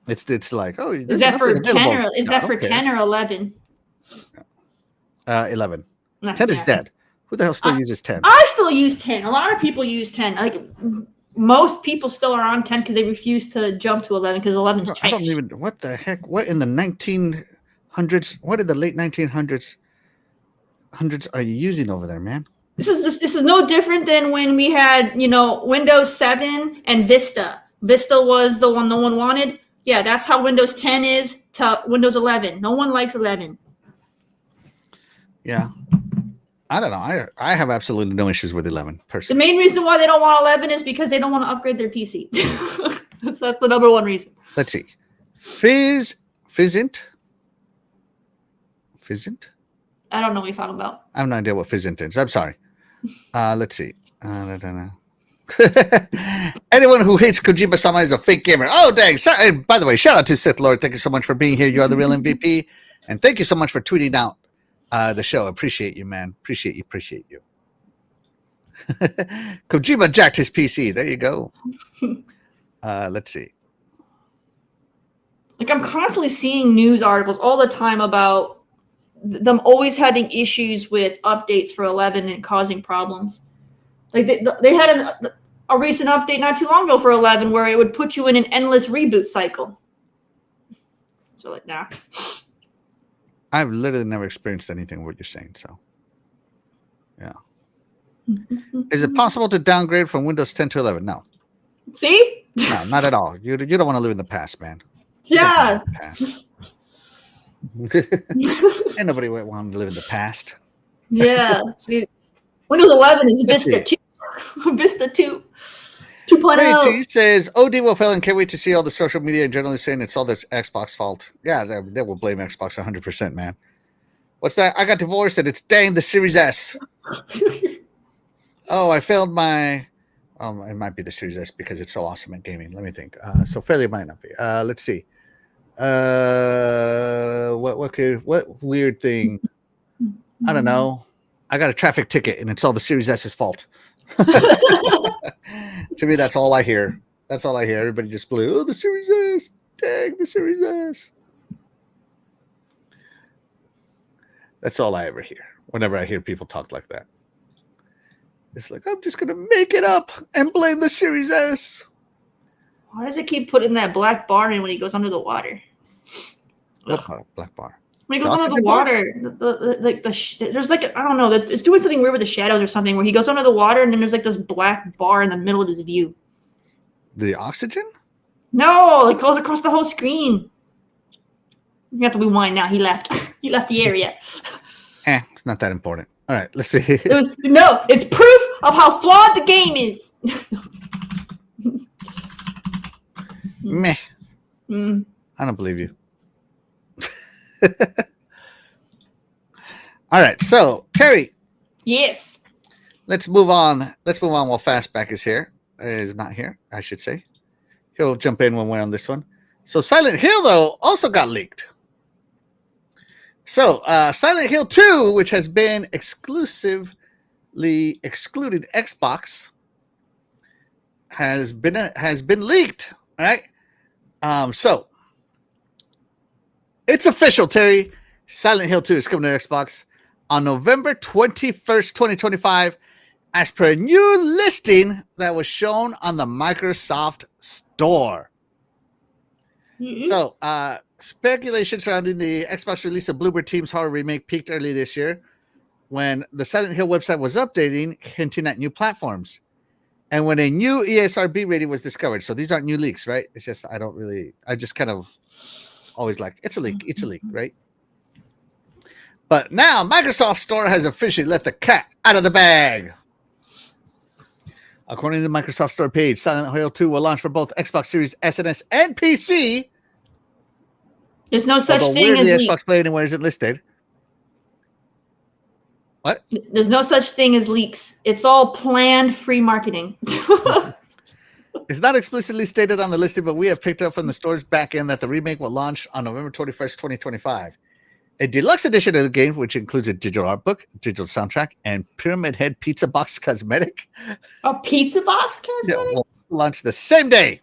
It's like, oh, is that for 10 or 11? 11. Not 10 is dead. Who the hell still uses 10? I still use 10. A lot of people use 10. Like most people still are on 10 because they refuse to jump to 11 because 11 is trash. I don't even. What the heck? What in the 1900s? What in the late 1900s are you using over there, man? This is no different than when we had Windows 7 and Vista. Vista was the one no one wanted. Yeah, that's how Windows 10 is to Windows 11. No one likes 11. Yeah. I don't know. I have absolutely no issues with 11 personally. The main reason why they don't want 11 is because they don't want to upgrade their PC. that's the number one reason. Let's see. Fizzint? I don't know what you're talking about. I have no idea what Fizzint is. I'm sorry. Let's see. I don't know. Anyone who hates Kojima-sama is a fake gamer. Oh, dang. Sorry. By the way, shout out to Sith Lord. Thank you so much for being here. You are the real MVP. And thank you so much for tweeting out the show. Appreciate you, man. Appreciate you. Kojima jacked his PC. There you go. Let's see. Like, I'm constantly seeing news articles all the time about them always having issues with updates for 11 and causing problems. Like they had a recent update not too long ago for 11 where it would put you in an endless reboot cycle. So like, nah. I've literally never experienced anything what you're saying. So, yeah. Is it possible to downgrade from Windows 10 to 11? No. See? No, not at all. You don't want to live in the past, man. Yeah. And nobody wanted to live in the past. Yeah. See, Windows 11 is Let's Vista see. 2. Vista 2. Wait, 2.0. he says OD will fail and can't wait to see all the social media and generally saying it's all this Xbox fault. Yeah, they will blame Xbox 100%, man. What's that? I got divorced and it's dang the Series S. Oh, I failed my. It might be the Series S because it's so awesome at gaming. Let me think. So failure might not be. Let's see. What weird thing? I don't know. I got a traffic ticket and it's all the Series S's fault. To me, that's all I hear. That's all I hear. Everybody just blew. Oh, the Series S. Dang, the Series S. That's all I ever hear. Whenever I hear people talk like that, it's like I'm just gonna make it up and blame the Series S. Why does it keep putting that black bar in when he goes under the water? What black bar? When he goes under the water, there's like I don't know, it's doing something weird with the shadows or something. Where he goes under the water and then there's like this black bar in the middle of his view. The oxygen? No, it goes across the whole screen. You have to rewind now. He left. He left the area. It's not that important. All right, let's see. It's proof of how flawed the game is. Meh. I don't believe you. All right, so Terry. Yes. Let's move on. Let's move on while Fastback is not here, I should say. He'll jump in when we're on this one. So Silent Hill, though, also got leaked. So Silent Hill 2, which has been exclusively excluded Xbox, has been leaked. All right. So it's official, Terry. Silent Hill 2 is coming to Xbox on November 21st, 2025, as per a new listing that was shown on the Microsoft Store. Mm-hmm. So, speculation surrounding the Xbox release of Bluebird Team's horror remake peaked early this year when the Silent Hill website was updating, hinting at new platforms. And when a new ESRB rating was discovered. So these aren't new leaks, right? It's just, I just kind of always like, it's a leak, right? But now Microsoft Store has officially let the cat out of the bag. According to the Microsoft Store page, Silent Hill 2 will launch for both Xbox Series S and S and PC. There's no such thing as leaks. Xbox Play Anywhere isn't listed. What? There's no such thing as leaks. It's all planned free marketing. It's not explicitly stated on the listing, but we have picked up from the store's back end that the remake will launch on November 21st, 2025. A deluxe edition of the game, which includes a digital art book, digital soundtrack, and Pyramid Head Pizza Box cosmetic. A pizza box cosmetic? Yeah, will launch the same day,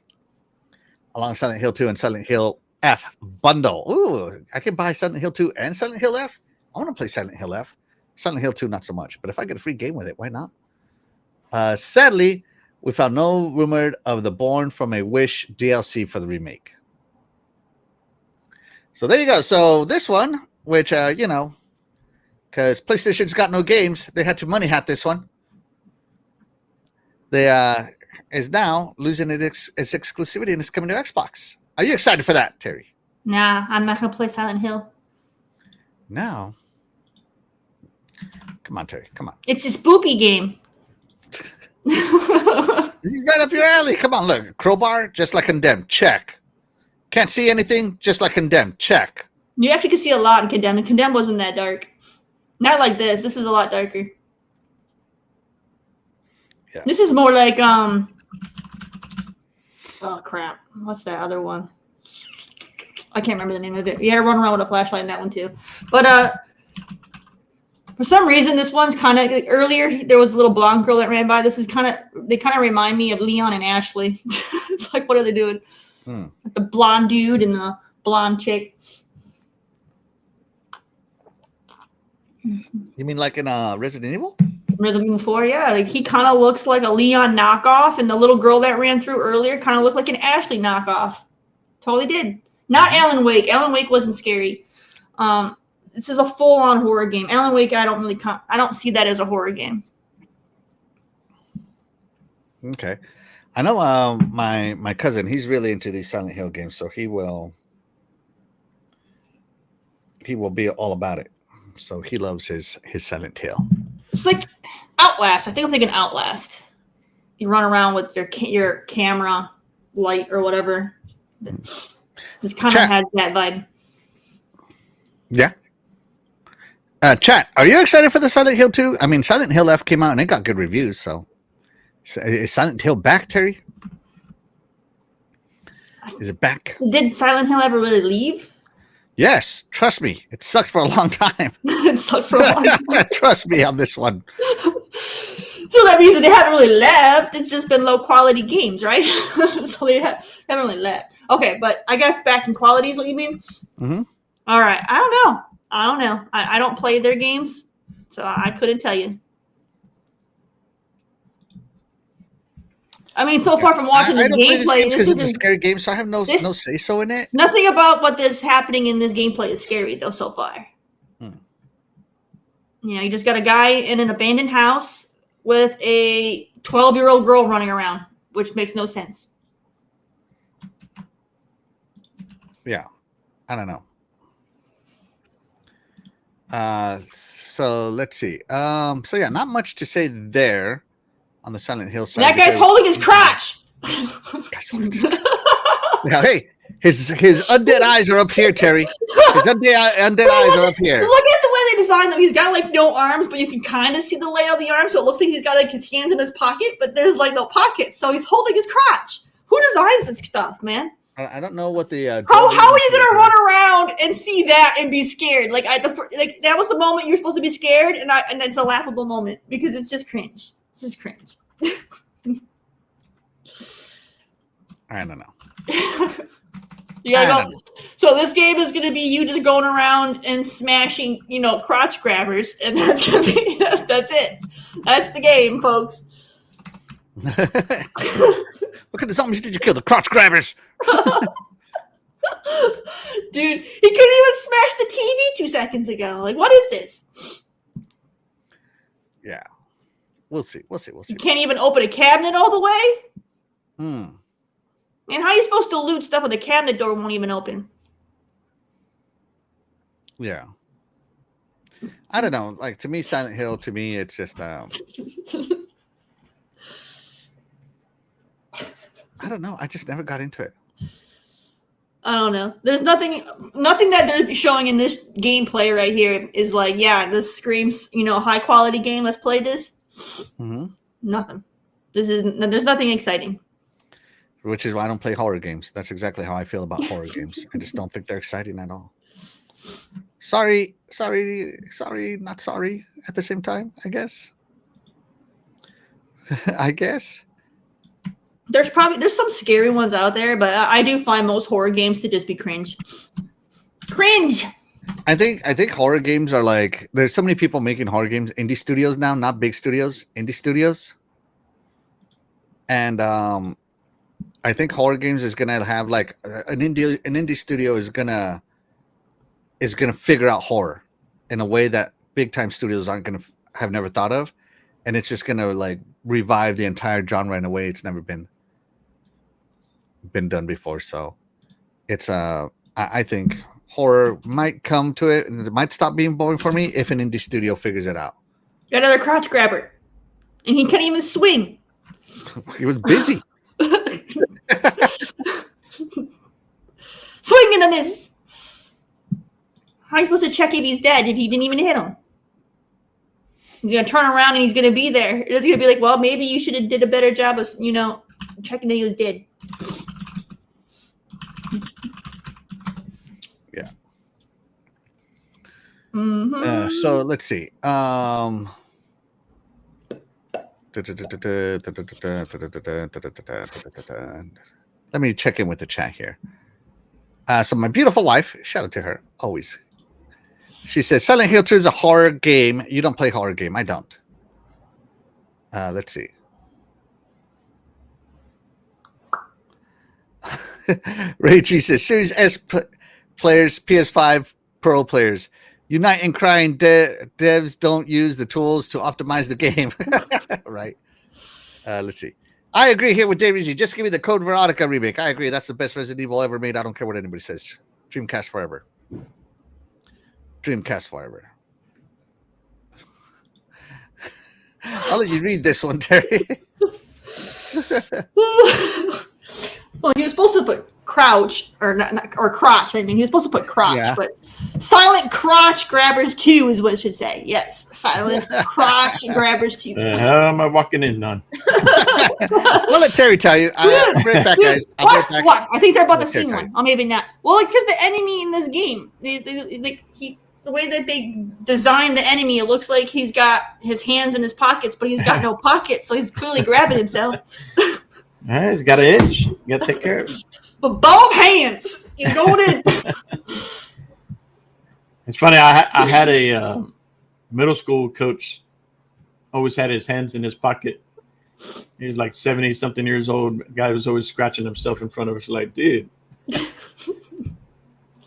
along Silent Hill 2 and Silent Hill F bundle. Ooh, I can buy Silent Hill 2 and Silent Hill F. I want to play Silent Hill F. Silent Hill 2, not so much. But if I get a free game with it, why not? Sadly, we found no rumored of the Born from a Wish DLC for the remake. So there you go. So this one, which, because PlayStation's got no games, they had to money hat this one. They is now losing its exclusivity and it's coming to Xbox. Are you excited for that, Terry? Nah, I'm not going to play Silent Hill. No. Come on, Terry. Come on. It's a spooky game. He's right up your alley. Come on, look. Crowbar, just like Condemned. Check. Can't see anything, just like Condemned. Check. You actually can see a lot in Condemned. And Condemned wasn't that dark. Not like this. This is a lot darker. Yeah. This is more like oh crap. What's that other one? I can't remember the name of it. You had to run around with a flashlight in that one too. But for some reason, this one's kind of earlier. There was a little blonde girl that ran by. This is they kind of remind me of Leon and Ashley. It's like, what are they doing? Like the blonde dude and the blonde chick. You mean like in Resident Evil? Resident Evil 4, yeah. Like he kind of looks like a Leon knockoff, and the little girl that ran through earlier kind of looked like an Ashley knockoff. Totally did. Not Alan Wake. Alan Wake wasn't scary. This is a full-on horror game. Alan Wake, I don't see that as a horror game. Okay. I know my cousin, he's really into these Silent Hill games, so he will he will be all about it. So he loves his Silent Hill. It's like Outlast. I think I'm thinking Outlast. You run around with your camera light or whatever. This kind of has that vibe. Yeah. Chat, are you excited for the Silent Hill 2? I mean, Silent Hill F came out and it got good reviews. So is Silent Hill back, Terry? Is it back? Did Silent Hill ever really leave? Yes, trust me. It sucked for a long time. It sucked for a long time. Trust me on this one. So that means that they haven't really left. It's just been low quality games, right? So they haven't really left. Okay, but I guess back in quality is what you mean? Mm-hmm. All right. I don't know. I don't play their games, so I couldn't tell you. I mean, so far from watching this gameplay, because it's a scary game, so I have no say so in it. Nothing about what is happening in this gameplay is scary, though. So far, you just got a guy in an abandoned house with a 12-year-old girl running around, which makes no sense. Yeah, I don't know. So let's see. So yeah, not much to say there. On the Silent Hill side. That guy's holding his crotch. Yeah, hey, his undead eyes are up here, Terry. His undead eyes are up here. Look at the way they designed them. He's got like no arms, but you can kind of see the layout of the arms, so it looks like he's got like his hands in his pocket, but there's like no pocket, so he's holding his crotch. Who designs this stuff, man? I don't know what the how are you gonna run around and see that and be scared? Like that was the moment you're supposed to be scared, and it's a laughable moment because it's just cringe. It's just cringe. I don't know. You gotta go. So this game is gonna be you just going around and smashing, crotch grabbers, and that's gonna be that's it. That's the game, folks. What kind of zombies did you kill? The crotch grabbers. Dude, he couldn't even smash the TV 2 seconds ago. Like, what is this? Yeah. We'll see. You can't even open a cabinet all the way? Man, how are you supposed to loot stuff when the cabinet door won't even open? Yeah. I don't know. Like, to me, Silent Hill, it's just... I don't know. I just never got into it. I don't know. There's nothing that they're showing in this gameplay right here is like, yeah, this screams, high quality game. Let's play this. Mm-hmm. Nothing. There's nothing exciting. Which is why I don't play horror games. That's exactly how I feel about horror games. I just don't think they're exciting at all. Sorry, not sorry at the same time, I guess. There's some scary ones out there, but I do find most horror games to just be cringe. Cringe! I think horror games are like, there's so many people making horror games, indie studios now, not big studios, indie studios. And I think horror games is gonna have like an indie studio is gonna figure out horror in a way that big time studios aren't gonna have never thought of, and it's just gonna like revive the entire genre in a way it's never been done before. So it's I think horror might come to it, and it might stop being boring for me if an indie studio figures it out. Got another crotch grabber, and he can't even swing. He was busy. Swing and a miss. How are you supposed to check if he's dead if he didn't even hit him? He's gonna turn around and he's gonna be there. It's gonna be like, well, maybe you should have did a better job of, checking that he was dead. Yeah. Mm-hmm. So let's see. Let me check in with the chat here. So my beautiful wife, shout out to her, always. She says, Silent Hill 2 is a horror game. You don't play horror game. I don't. Let's see. Rachie says, Series S players, PS5 Pro players, unite in crying. Devs don't use the tools to optimize the game. Right. Let's see. I agree here with Davies. You just give me the Code Veronica remake. I agree. That's the best Resident Evil ever made. I don't care what anybody says. Dreamcast forever. Dreamcast forever. I'll let you read this one, Terry. Well, he was supposed to put crouch or not or crotch. I mean, he was supposed to put crotch, Yeah. but Silent Crotch Grabbers 2 is what it should say. Yes, Silent Crotch Grabbers 2. How am I walking in, none? We'll let Terry tell you. I'll be right back, guys. I'll be right back. What? I think they're about to Let see Terry tell one. Or maybe not. Well, like, because the enemy in this game, the way that they designed the enemy, it looks like he's got his hands in his pockets, but he's got no pockets, so he's clearly grabbing himself. He's got an itch. You got to take care of it. But both hands, he's going in. It's funny. I had a middle school coach. Always had his hands in his pocket. He was like 70-something years old. Guy was always scratching himself in front of us. Like, dude,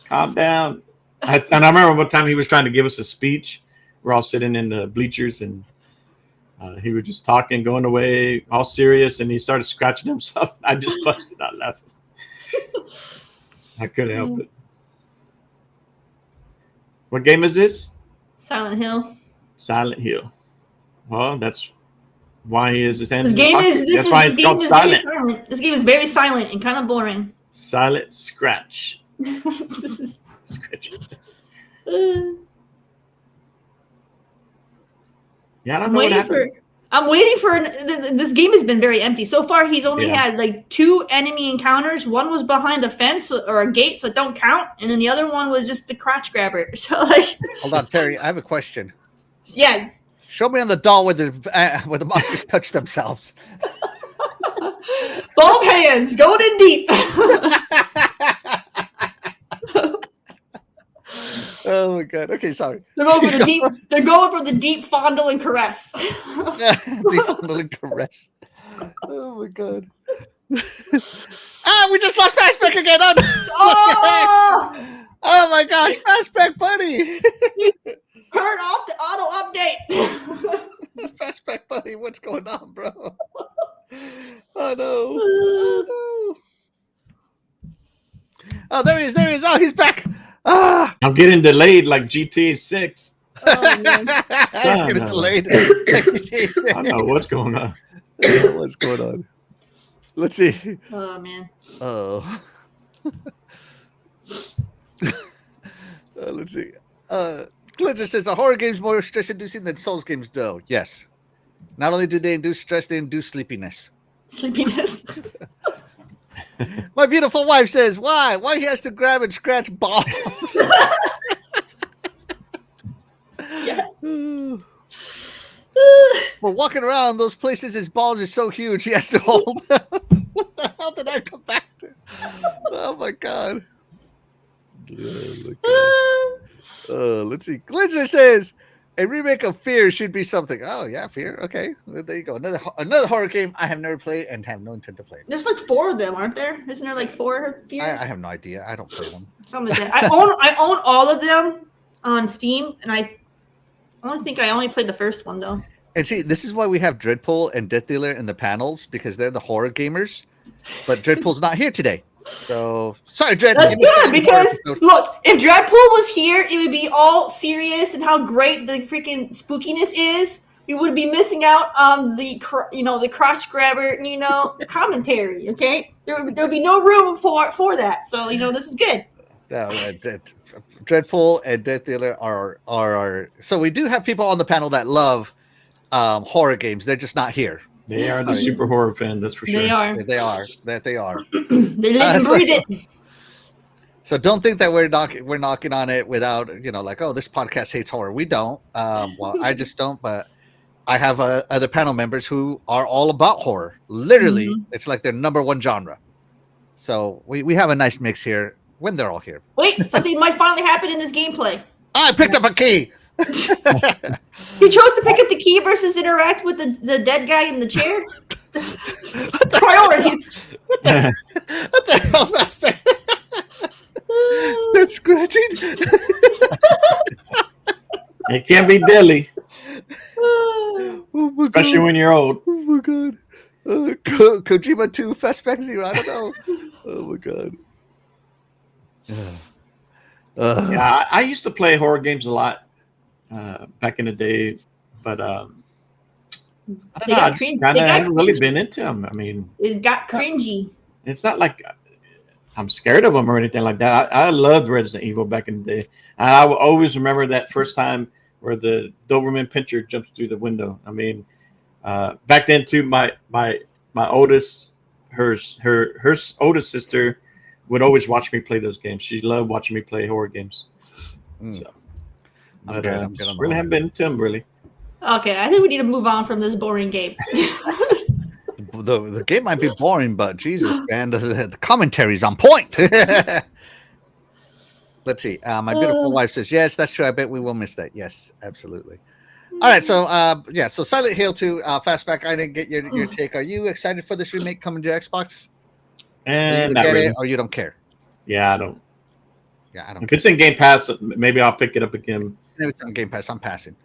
calm down. And I remember one time he was trying to give us a speech. We're all sitting in the bleachers, and he was just talking, going away, all serious, and he started scratching himself. I just busted out laughing. I couldn't help it. What game is this? Silent Hill. Silent Hill. Well, that's why he has his hands. This game is That's why it's called very Silent. silent. This game is very silent and kind of boring. Silent Scratch. Scratch. Yeah, I don't know what happened. I'm waiting for this game has been very empty so far. He's only Yeah. had like 2 enemy encounters. One was behind a fence or a gate, so it don't count, and then the other one was just the crotch grabber. So like, Hold on, Terry. I have a question. yes, Show me on the doll where the monsters touch themselves. both hands going in deep. Oh my god. Okay, sorry. They're going for the deep. They're going for the deep fondle and caress. Deep fondling caress. Oh my god. We just lost Fastback again. Oh, no. Oh, Oh my gosh, Fastback buddy. turn off the auto update. Fastback buddy, what's going on, bro? Oh no. Oh, no. Oh, there he is. There he is. Oh, he's back. Ah. I'm getting delayed like GTA 6. Oh, man. He's getting no. delayed. I don't know what's going on. What's going on? Let's see. Oh man. Oh. Let's see. Glitcher says a horror game's more stress-inducing than Souls games, though. Yes. Not only do they induce stress, they induce sleepiness. Sleepiness. My beautiful wife says, "Why? Why he has to grab and scratch balls?" Yeah. We're walking around those places. His balls are so huge, he has to hold them. What the hell did I come back to? Oh my god. Let's see. Glitcher says a remake of Fear should be something. Oh yeah, Fear. Okay, there you go. Another horror game I have never played and have no intent to play. There's like 4 of them, aren't there? Isn't there like 4 fears? I have no idea. I don't play them. Something like that. I own all of them on Steam, and I only played the first one though. And see, this is why we have Dreadpool and Death Dealer in the panels, because they're the horror gamers. But Dreadpool's not here today. So sorry, Dread. That's good because look, if Dreadpool was here, it would be all serious and how great the freaking spookiness is. We would be missing out on the crotch grabber, commentary. Okay, there would be no room for that. So this is good. Dreadpool and Death Dealer are so we do have people on the panel that love horror games. They're just not here. They are the super horror fan, that's for sure. They are. They are. They didn't breathe it. So don't think that we're knocking on it without this podcast hates horror. We don't. Well, I just don't. But I have other panel members who are all about horror. Literally, It's like their number one genre. So we have a nice mix here when they're all here. Wait, something might finally happen in this gameplay. I picked up a key. He chose to pick up the key versus interact with the dead guy in the chair. Priorities. What the hell, Fastback? That's scratching. It can be deadly, Oh my especially god. when you're old. Oh my god. Kojima 2 Fastback 0. I don't know. Oh my god. Yeah, I used to play horror games a lot back in the day, but I don't They know. I got just cringe. kind They of got haven't really cringy. been into them. I mean, It got cringy. it's not like I'm scared of them or anything like that. I loved Resident Evil back in the day, and I will always remember that first time where the Doberman Pinscher jumps through the window. I mean, back then too, my oldest, her oldest sister would always watch me play those games. She loved watching me play horror games. So, I'm but good. I'm good on the really horror. haven't been into them really. Okay, I think we need to move on from this boring game. The game might be boring, but Jesus, man, the commentary's on point. Let's see. My beautiful wife says, yes, that's true. I bet we will miss that. Yes, absolutely. All right. So, yeah. So Silent Hill 2, Fastback, I didn't get your take. Are you excited for this remake coming to Xbox? And you not get really. it or you don't care? Yeah, I don't. Yeah, I don't If care. it's in Game Pass, maybe I'll pick it up again. If it's on Game Pass, I'm passing.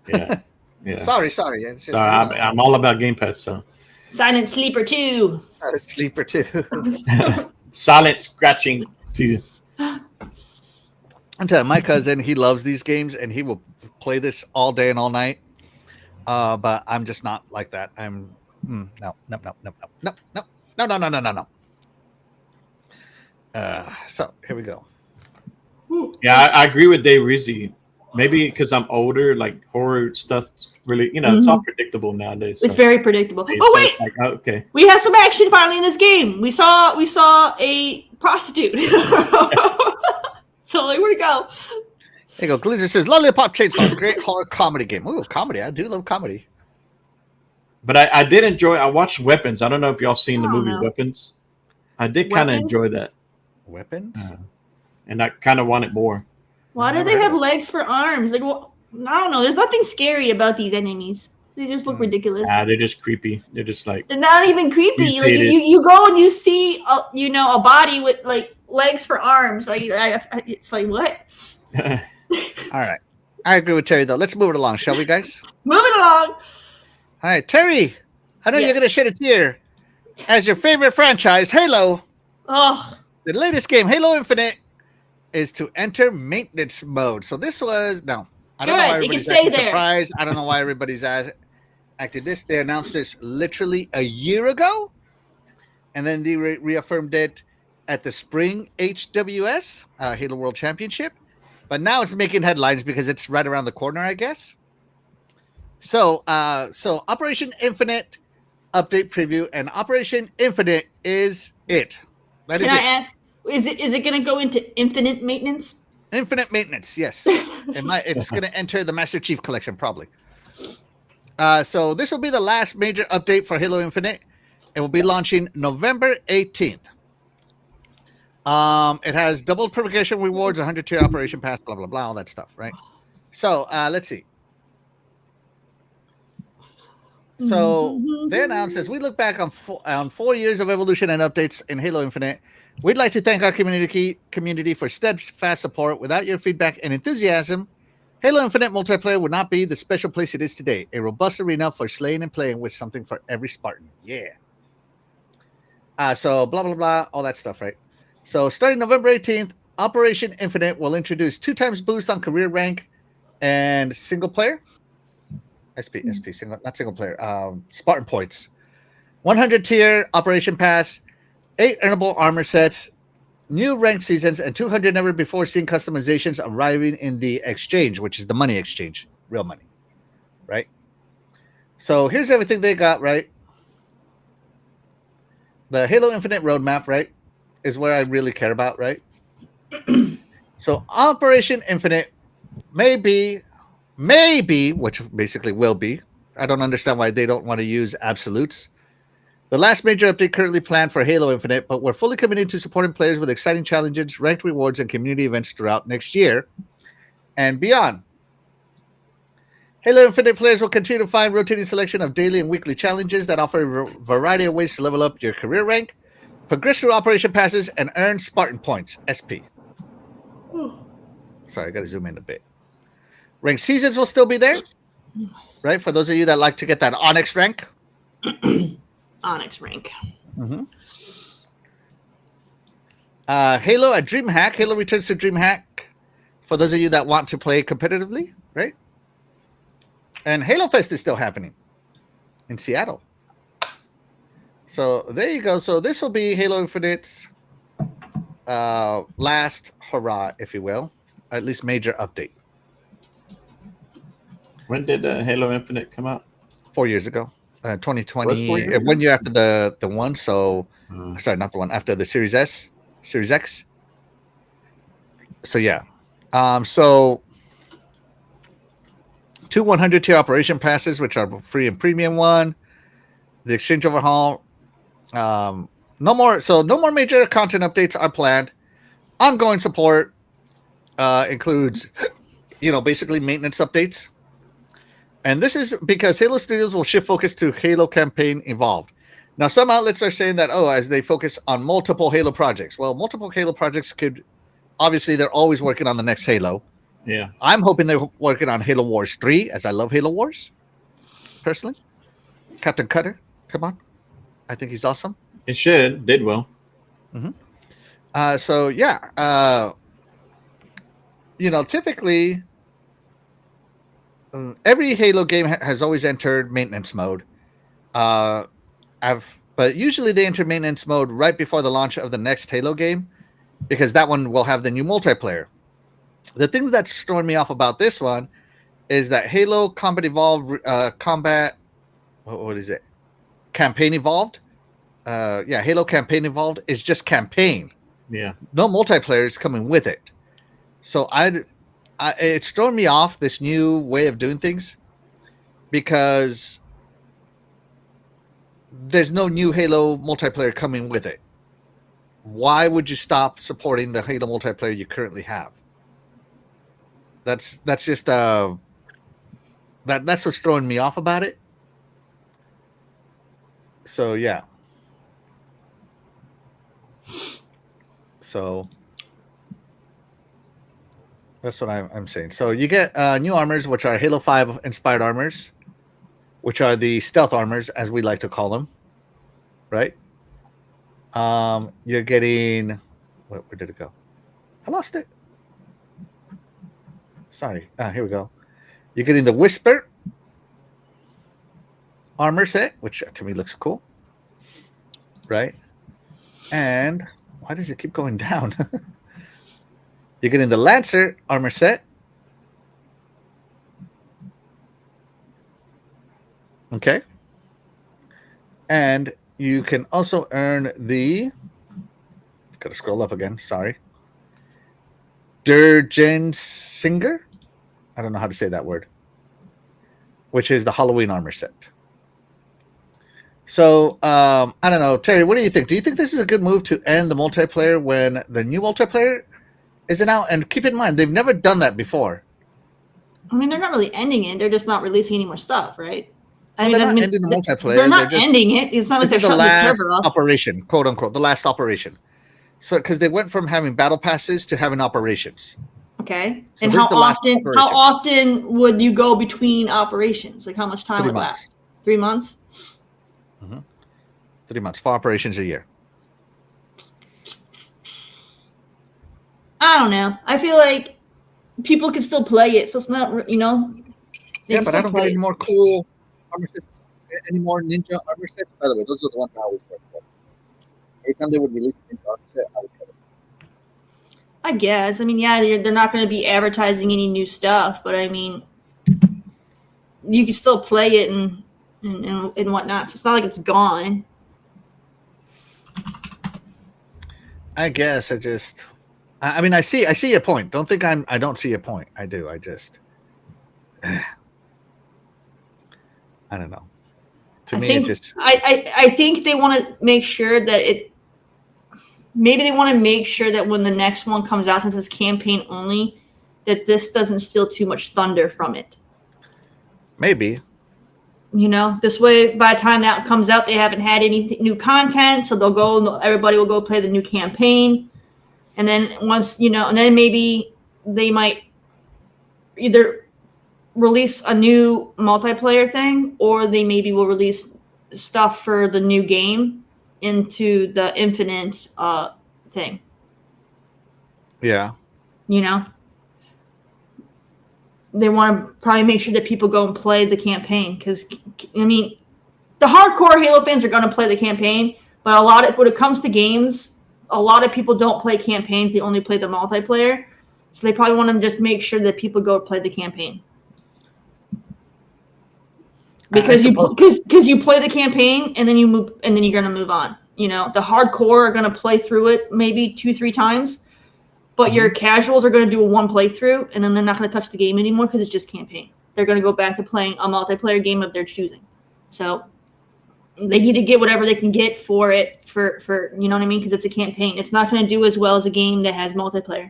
Yeah. Yeah. Sorry. It's just, I'm all about Game Pass. So Silent Sleeper 2. Sleeper 2. silent scratching too. I'm telling you, my cousin, he loves these games and he will play this all day and all night. But I'm just not like that. I'm no. So here we go. Yeah, I agree with Dave Rizzi. Maybe because I'm older, like horror stuff really, it's all predictable nowadays. It's very predictable. so Oh wait, it's like, okay. we have some action finally in this game. We saw a prostitute. So like, where'd it go? There you go. Glizzer says Lollipop Chainsaw, great horror comedy game. Ooh, comedy. I do love comedy. But I did enjoy. I watched Weapons. I don't know if y'all seen the movie no. Weapons. I did kind of enjoy that, Weapons? and I kind of wanted more. Why do they have legs for arms? Like, well, I don't know. There's nothing scary about these enemies. They just look ridiculous. They're just creepy. They're just like They're not even creepy. Like mutated. you go and you see a body with like legs for arms. Like it's like what? All right. I agree with Terry though. Let's move it along, shall we, guys? Moving along. All right, Terry. I know you're gonna shed a tear. As your favorite franchise, Halo. Oh, The latest game, Halo Infinite, is to enter maintenance mode. So this was I don't know why everybody's acting surprised. I don't know why everybody's acted this. They announced this literally a year ago, and then they reaffirmed it at the spring HWS Halo World Championship. But now it's making headlines because it's right around the corner, I guess. So Operation Infinite update preview, and Operation Infinite is it. That is can I it. ask? Is it going to go into infinite maintenance? Infinite maintenance, yes. It's going to enter the Master Chief Collection, probably. So this will be the last major update for Halo Infinite. It will be launching November 18th. It has double purification rewards, 100 tier operation pass, blah, blah, blah, all that stuff, right? So let's see. So they announced as we look back on 4 years of evolution and updates in Halo Infinite, we'd like to thank our community for steadfast support. Without your feedback and enthusiasm, Halo Infinite multiplayer would not be the special place it is today. A robust arena for slaying and playing with something for every Spartan. Yeah. So blah, blah, blah, all that stuff, right? So starting November 18th, Operation Infinite will introduce 2 times boost on career rank and single player. Not single player. Spartan points. 100 tier operation pass, 8 earnable armor sets, new ranked seasons, and 200 never before seen customizations arriving in the exchange, which is the money exchange, real money, right? So here's everything they got, right? The Halo Infinite roadmap, right, is where I really care about, right? So Operation Infinite maybe, which basically will be. I don't understand why they don't want to use absolutes. The last major update currently planned for Halo Infinite, but we're fully committed to supporting players with exciting challenges, ranked rewards, and community events throughout next year and beyond. Halo Infinite players will continue to find rotating selection of daily and weekly challenges that offer a variety of ways to level up your career rank, progress through operation passes, and earn Spartan points, SP. Sorry, I got to zoom in a bit. Ranked seasons will still be there, right? For those of you that like to get that Onyx rank. Onyx rank. Mm-hmm. Halo at DreamHack. Halo returns to DreamHack for those of you that want to play competitively, right? And Halo Fest is still happening in Seattle. So there you go. So this will be Halo Infinite's last hurrah, if you will, at least major update. When did Halo Infinite come out? 4 years ago, Was 2020, 4 years 1 year after the one. So Uh, sorry, not the one after the Series X. So yeah, so 2 100 tier operation passes, which are free and premium one. The exchange overhaul. No more major content updates are planned. Ongoing support includes, basically maintenance updates. And this is because Halo Studios will shift focus to Halo Campaign Evolved. Now, some outlets are saying that, as they focus on multiple Halo projects. Well, multiple Halo projects obviously, they're always working on the next Halo. yeah. I'm hoping they're working on Halo Wars 3, as I love Halo Wars, personally. Captain Cutter, come on. I think he's awesome. It did well. So, yeah. Typically, every Halo game has always entered maintenance mode. But usually they enter maintenance mode right before the launch of the next Halo game, because that one will have the new multiplayer. The thing that's throwing me off about this one is that Halo Combat Evolved what is it? Campaign Evolved. Halo Campaign Evolved is just campaign. Yeah. No multiplayer is coming with it. So it's throwing me off, this new way of doing things, because there's no new Halo multiplayer coming with it. Why would you stop supporting the Halo multiplayer you currently have? That's just that's what's throwing me off about it. So yeah. So that's what I'm saying. So you get new armors, which are Halo 5 inspired armors, which are the stealth armors, as we like to call them, right? You're getting... Where did it go? I lost it. Sorry. Here we go. You're getting the Whisper armor set, which to me looks cool, right? And why does it keep going down? You're getting the Lancer armor set. Okay. And you can also earn the... Gotta scroll up again. Sorry. Singer. I don't know how to say that word. Which is the Halloween armor set. So, I don't know. Terry, what do you think? Do you think this is a good move to end the multiplayer when the new multiplayer isn't out? And keep in mind, they've never done that before. I mean, they're not really ending it. They're just not releasing any more stuff, right? They're not ending the multiplayer. They're not ending it. It's not like they're shutting the server off. Operation, quote unquote, the last operation. So, because they went from having battle passes to having operations. Okay. So and how often would you go between operations? Like how much time would last? 3 months? 3 months. 4 operations a year. I don't know. I feel like people can still play it, so it's not, Yeah, but I don't get any more cool armor sets, any more ninja armor sets. By the way, those are the ones I always work for. Every time they would release a ninja armor set, I would get it. I guess. I mean, yeah, they're not going to be advertising any new stuff, but I mean, you can still play it and whatnot. So it's not like it's gone. I guess I mean, I see your point. Don't think I don't see your point. I do. I just, I don't know. To me, it just. I think they want to make sure that maybe they want to make sure that when the next one comes out, since it's campaign only, that this doesn't steal too much thunder from it. Maybe. This way, by the time that comes out, they haven't had any new content, so everybody will go play the new campaign. And then once, and then maybe they might either release a new multiplayer thing, or they maybe will release stuff for the new game into the Infinite thing. Yeah. they want to probably make sure that people go and play the campaign because, I mean, the hardcore Halo fans are going to play the campaign, but when it comes to games, a lot of people don't play campaigns. They only play the multiplayer. So they probably want to just make sure that people go play the campaign. Because you play the campaign and then you move and then you're going to move on. You know, the hardcore are going to play through it maybe 2-3 times, but your casuals are going to do a one playthrough and then they're not going to touch the game anymore because it's just campaign. They're going to go back to playing a multiplayer game of their choosing. So they need to get whatever they can get for it for you know what I mean? Because it's a campaign. It's not going to do as well as a game that has multiplayer.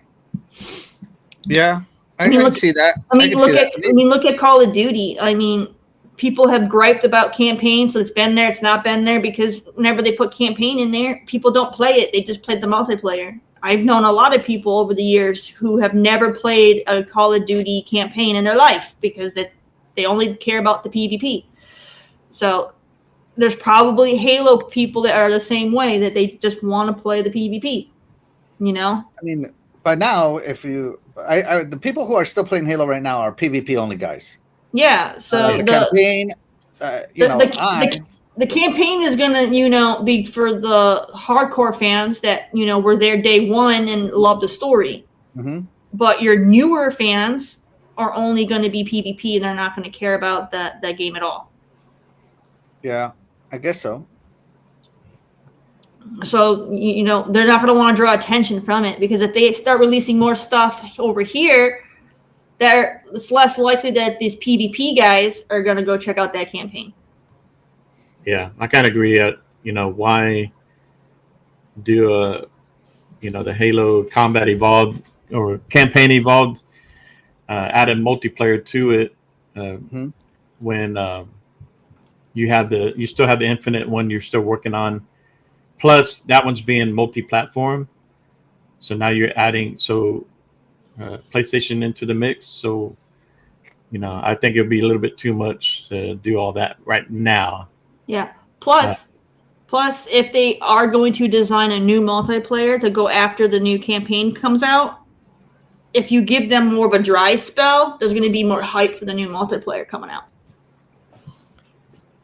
Yeah, I can see that. Look at Call of Duty. I mean, people have griped about campaign, so it's been there, it's not been there, because whenever they put campaign in there, people don't play it. They just played the multiplayer. I've known a lot of people over the years who have never played a Call of Duty campaign in their life because they only care about the PvP. So there's probably Halo people that are the same way, that they just want to play the PvP, you know? I mean, by now, the people who are still playing Halo right now are PvP only guys. Yeah, so the campaign, the campaign is gonna, be for the hardcore fans that were there day one and love the story. Mm-hmm. But your newer fans are only going to be PvP and they're not going to care about that game at all. Yeah, I guess so. So they're not going to want to draw attention from it, because if they start releasing more stuff over here, it's less likely that these PvP guys are going to go check out that campaign. Yeah, I kind of agree. Why do the Halo Combat Evolved or Campaign Evolved added multiplayer to it when you still have the Infinite one you're still working on, plus that one's being multi-platform. So now you're adding PlayStation into the mix. So I think it'd be a little bit too much to do all that right now. Yeah. Plus, if they are going to design a new multiplayer to go after the new campaign comes out, if you give them more of a dry spell, there's going to be more hype for the new multiplayer coming out.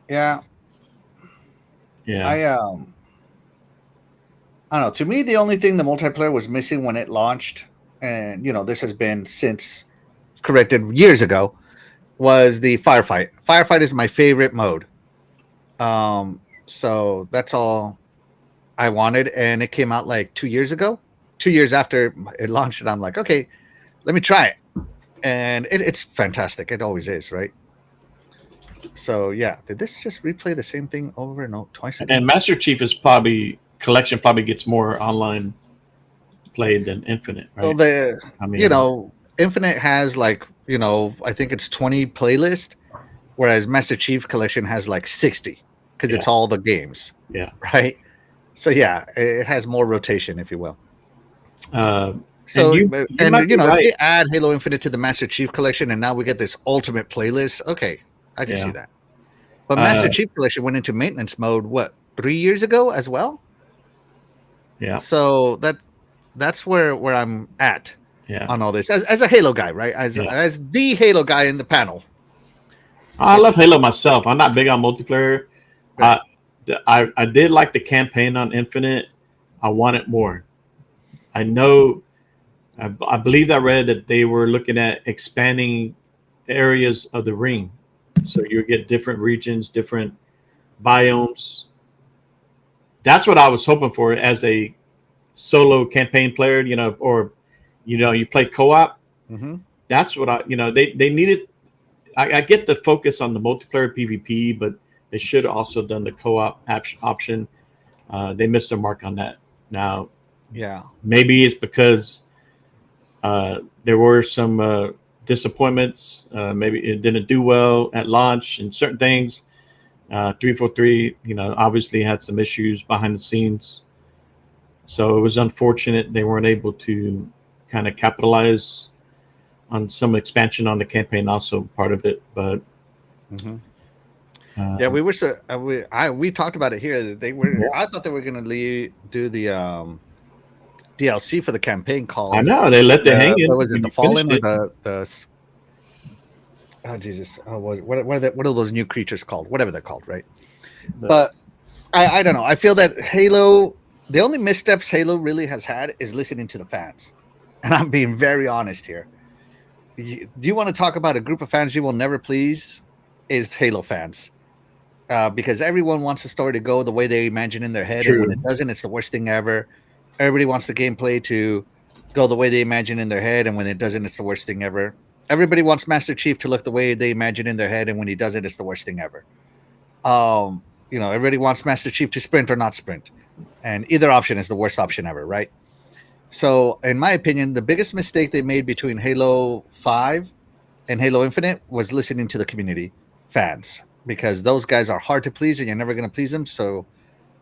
Yeah. Yeah. I don't know. To me, the only thing the multiplayer was missing when it launched, and this has been since corrected years ago, was the firefight. Firefight is my favorite mode. So that's all I wanted, and it came out like 2 years ago. 2 years after it launched, and I'm like, okay, let me try it, and it's fantastic. It always is, right? So yeah, did this just replay the same thing over and over twice again? And Master Chief collection probably gets more online played than Infinite, right? Well, Infinite has I think it's 20 playlists, whereas Master Chief Collection has like 60 because it's all the games. Yeah. Right. So yeah, it has more rotation, if you will. If they add Halo Infinite to the Master Chief Collection, and now we get this ultimate playlist, okay, I can see that. But Master Chief Collection went into maintenance mode 3 years ago as well. Yeah. So that's where I'm at on all this as a Halo guy, right? As the Halo guy in the panel. I love Halo myself. I'm not big on multiplayer. Right. I did like the campaign on Infinite. I wanted more. I know. I believe I read that they were looking at expanding areas of the ring, so you get different regions, different biomes. That's what I was hoping for as a solo campaign player, or you play co-op. Mm-hmm. That's what they needed. I get the focus on the multiplayer PvP, but they should have also done the co-op option. They missed a mark on that. Now, maybe it's because there were some disappointments. Maybe it didn't do well at launch and certain things. 343, obviously had some issues behind the scenes. So it was unfortunate they weren't able to kind of capitalize on some expansion on the campaign, also part of it. But we wish we talked about it here. That they were. I thought they were going to do the DLC for the campaign called. I know they let the hang in. Was it the Fallen or the Oh Jesus! What are those new creatures called? Whatever they're called, right? But But I don't know. I feel that Halo, the only missteps Halo really has had is listening to the fans, and I'm being very honest here. Do you want to talk about a group of fans you will never please? Is Halo fans. Because everyone wants the story to go the way they imagine in their head, and when true. it doesn't, it's the worst thing ever. Everybody wants the gameplay to go the way they imagine in their head, and when it doesn't, it's the worst thing ever. Everybody wants Master Chief to look the way they imagine in their head, and when he doesn't, it's the worst thing ever. Everybody wants Master Chief to sprint or not sprint, and either option is the worst option ever, right? So, in my opinion, the biggest mistake they made between Halo 5 and Halo Infinite was listening to the community fans, because those guys are hard to please and you're never going to please them. So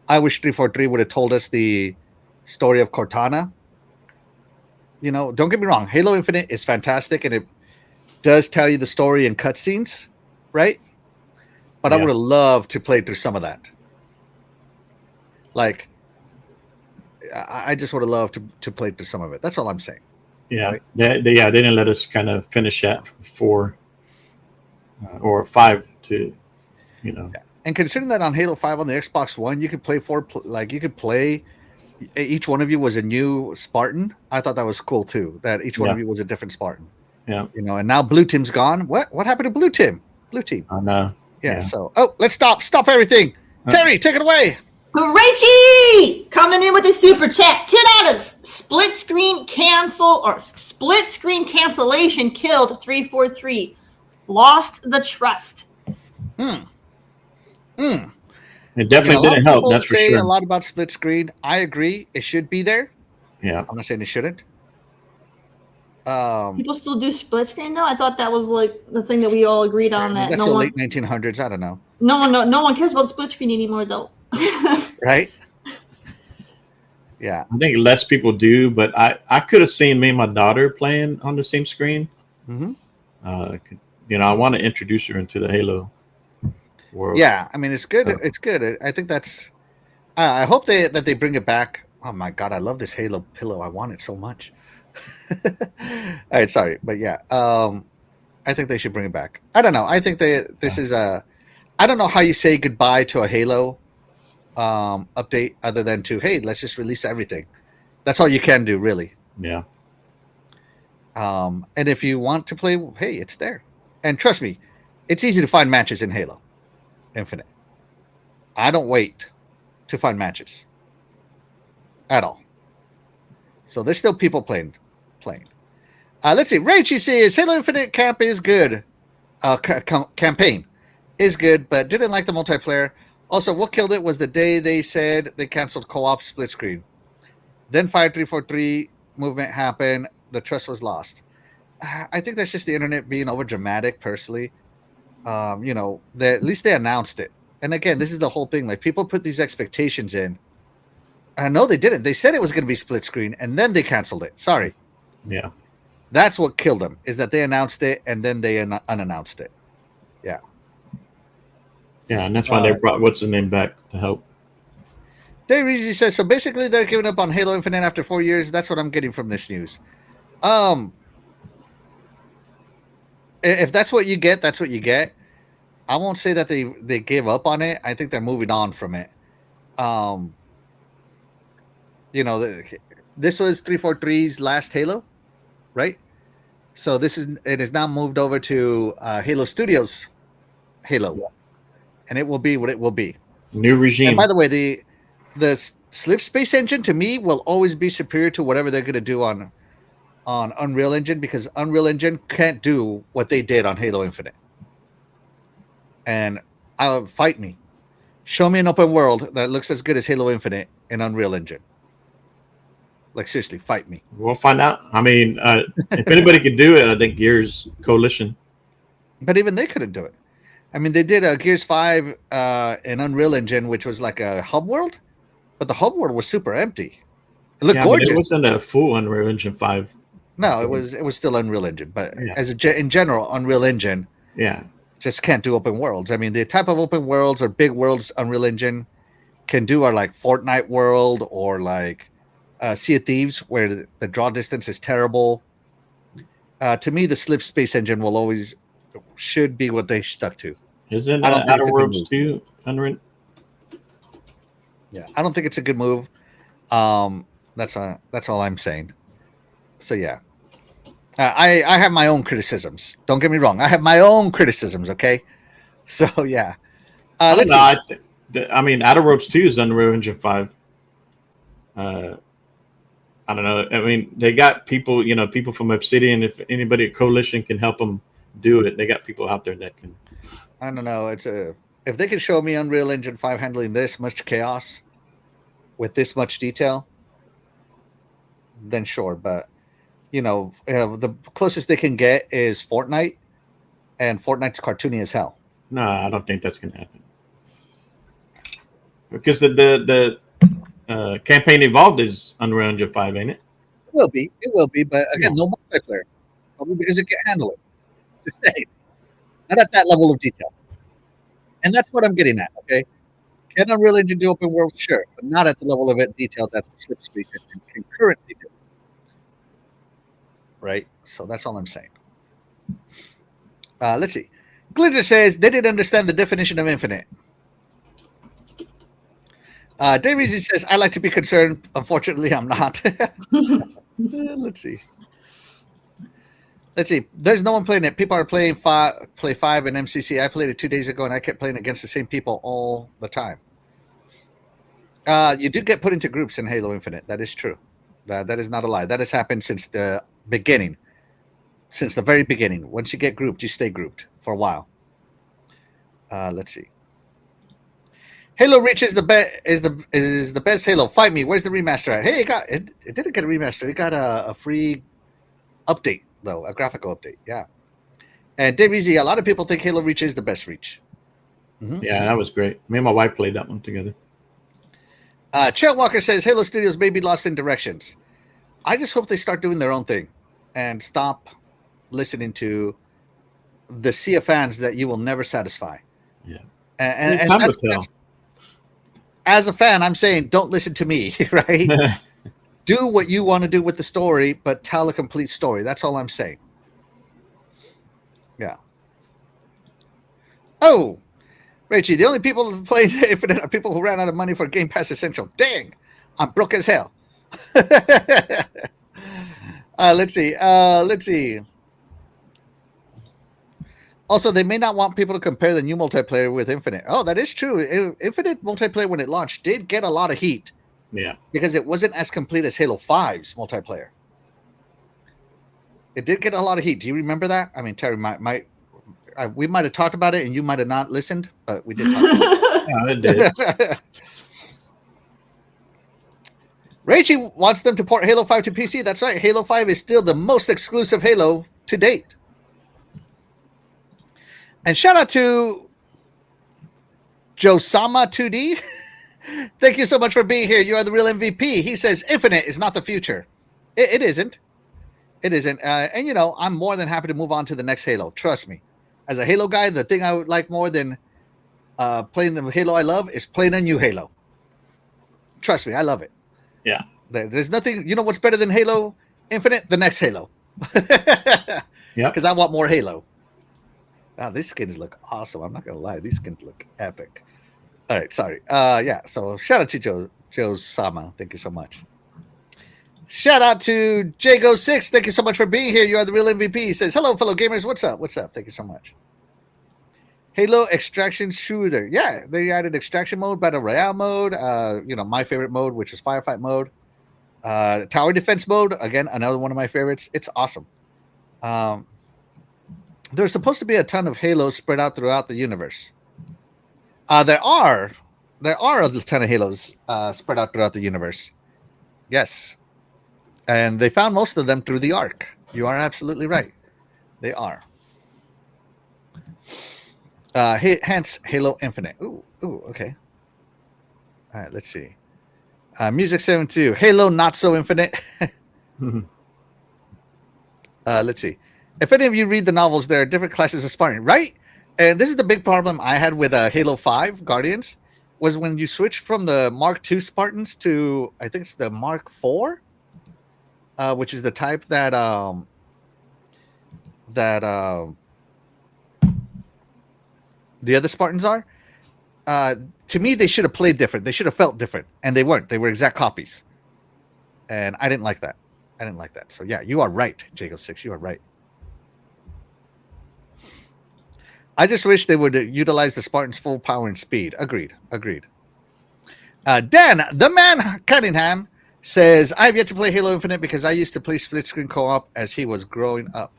I wish 343 would have told us the story of Cortana. Don't get me wrong, Halo Infinite is fantastic and it does tell you the story in cutscenes, right? But I would have loved to play through some of that. Like, I just would have loved to play through some of it. That's all I'm saying. Yeah, Right. they didn't let us kind of finish that 4 or 5 to, Yeah. And considering that on Halo 5 on the Xbox One, you could play each one of you was a new Spartan. I thought that was cool too, that each one of you was a different Spartan. Yeah. And now Blue Team's gone. What happened to Blue Team? Blue Team. I know. Yeah. So, let's stop everything. Terry, take it away. Rachie coming in with a super chat. $10. Split screen cancellation killed 343. Lost the trust. It definitely didn't help. That's for say sure. a lot about split screen. I agree. It should be there. Yeah. I'm not saying it shouldn't. People still do split screen though. I thought that was like the thing that we all agreed on. That that's no the one, late 1900s. I don't know. no one cares about split screen anymore though. Right? Yeah. I think less people do, but I could have seen me and my daughter playing on the same screen. Mm-hmm. I want to introduce her into the Halo world. Yeah, I mean, it's good. It's good. I think that's. I hope that they bring it back. Oh my god, I love this Halo pillow. I want it so much. All right, sorry, but yeah, I think they should bring it back. I don't know. I think this is a. I don't know how you say goodbye to a Halo update other than to, hey, let's just release everything. That's all you can do, really. Yeah. And if you want to play, hey, it's there. And trust me, it's easy to find matches in Halo Infinite. I don't wait to find matches at all. So there's still people playing. Let's see. Rachie says Halo Infinite camp is good. Campaign is good, but didn't like the multiplayer. Also, what killed it was the day they said they canceled co-op split screen. Then Fire 343 movement happened. The trust was lost. I think that's just the internet being over dramatic. Personally, at least they announced it. And again, this is the whole thing. Like, people put these expectations in. I know they didn't. They said it was going to be split screen, and then they canceled it. Sorry. Yeah. That's what killed them, is that they announced it and then they unannounced it. Yeah. Yeah, and that's why they brought what's the name back to help. Dave Reezy says, so basically they're giving up on Halo Infinite after 4 years. That's what I'm getting from this news. If that's what you get, that's what you get. I won't say that they gave up on it. I think they're moving on from it. This was 343's last Halo, right? So it is now moved over to Halo Studios Halo, and it will be what it will be. New regime. And by the way, the Slip Space engine to me will always be superior to whatever they're going to do on Unreal Engine, because Unreal Engine can't do what they did on Halo Infinite. And fight me. Show me an open world that looks as good as Halo Infinite in Unreal Engine. Like, seriously, fight me. We'll find out. I mean, if anybody could do it, I think Gears Coalition. But even they couldn't do it. I mean, they did a Gears 5 in Unreal Engine, which was like a hub world, but the hub world was super empty. It looked gorgeous. It wasn't a full Unreal Engine 5. No, it was still Unreal Engine, but in general, Unreal Engine, just can't do open worlds. I mean, the type of open worlds or big worlds Unreal Engine can do are like Fortnite World or like Sea of Thieves, where the draw distance is terrible. To me, the Slip Space engine will always should be what they stuck to. Isn't I don't think Outer it's a good Worlds move. 2 unwritten? Yeah, I don't think it's a good move. That's all I'm saying. So yeah, I have my own criticisms. Don't get me wrong. I have my own criticisms. Okay, so yeah. I don't Let's know. see. I mean, Outer Worlds 2 is Unreal Engine 5. I don't know. I mean, they got people, people from Obsidian. If anybody at Coalition can help them do it, they got people out there that can. I don't know. If they can show me Unreal Engine 5 handling this much chaos with this much detail, then sure. But the closest they can get is Fortnite, and Fortnite's cartoony as hell. No, I don't think that's going to happen. Because the Campaign Evolved is Unreal Engine 5, ain't it? It will be. But again, no multiplayer, probably because it can't handle it. Just saying. Not at that level of detail. And that's what I'm getting at, okay? Can Unreal Engine do open world? Sure, but not at the level of detail that the Slipstream can currently do. Right? So that's all I'm saying. Let's see. Glitter says they didn't understand the definition of infinite. Dave Reezy says, I like to be concerned. Unfortunately, I'm not. Let's see. There's no one playing it. People are playing Play 5 and MCC. I played it 2 days ago, and I kept playing against the same people all the time. You do get put into groups in Halo Infinite. That is true. That is not a lie. That has happened since the beginning. Since the very beginning. Once you get grouped, you stay grouped for a while. Let's see. Halo Reach is the best Halo. Fight me. Where's the remaster at? Hey, it didn't get a remaster. It got a free update, though, a graphical update. Yeah. And Dave Easy, a lot of people think Halo Reach is the best Reach. Mm-hmm. Yeah, that was great. Me and my wife played that one together. Chet Walker says Halo Studios may be lost in directions. I just hope they start doing their own thing and stop listening to the sea of fans that you will never satisfy. Yeah. And that's, as a fan, I'm saying don't listen to me, right? Do what you want to do with the story, but tell a complete story. That's all I'm saying. Yeah. Oh, Rachie, the only people who played Infinite are people who ran out of money for Game Pass Essential. Dang, I'm broke as hell. Let's see. Also, they may not want people to compare the new multiplayer with Infinite. Oh, that is true. Infinite multiplayer, when it launched, did get a lot of heat. Yeah. Because it wasn't as complete as Halo 5's multiplayer. It did get a lot of heat. Do you remember that? I mean, Terry, we might have talked about it and you might have not listened, but we did talk about it. Yeah, it did. Rachie wants them to port Halo 5 to PC. That's right. Halo 5 is still the most exclusive Halo to date. And shout out to Josama 2D. Thank you so much for being here. You are the real MVP. He says Infinite is not the future. It isn't. It isn't. And, I'm more than happy to move on to the next Halo. Trust me. As a Halo guy, the thing I would like more than playing the Halo I love is playing a new Halo. Trust me, I love it. Yeah. There's nothing, what's better than Halo Infinite? The next Halo. Yeah. Because I want more Halo. Wow, these skins look awesome. I'm not going to lie. These skins look epic. All right, sorry. Yeah, so shout out to Joe Sama. Thank you so much. Shout out to Jago6. Thank you so much for being here. You are the real MVP. He says, hello, fellow gamers. What's up? What's up? Thank you so much. Halo Extraction Shooter. Yeah, they added Extraction mode, Battle Royale mode, my favorite mode, which is Firefight mode. Tower Defense mode. Again, another one of my favorites. It's awesome. There's supposed to be a ton of Halos spread out throughout the universe. There are a ton of Halos spread out throughout the universe. Yes. And they found most of them through the Ark. You are absolutely right. They are. Hence Halo Infinite. Ooh, okay. All right, let's see. Music 72. Halo Not So Infinite. Let's see. If any of you read the novels, there are different classes of Spartan, right? And this is the big problem I had with Halo 5 Guardians, was when you switch from the Mark II Spartans to, I think it's the Mark IV, which is the type that the other Spartans are. To me, they should have played different. They should have felt different, and they weren't. They were exact copies, and I didn't like that. So yeah, you are right, Jago6. You are right. I just wish they would utilize the Spartans' full power and speed. Agreed. Dan, the man Cunningham, says, I have yet to play Halo Infinite because I used to play split screen co-op as he was growing up.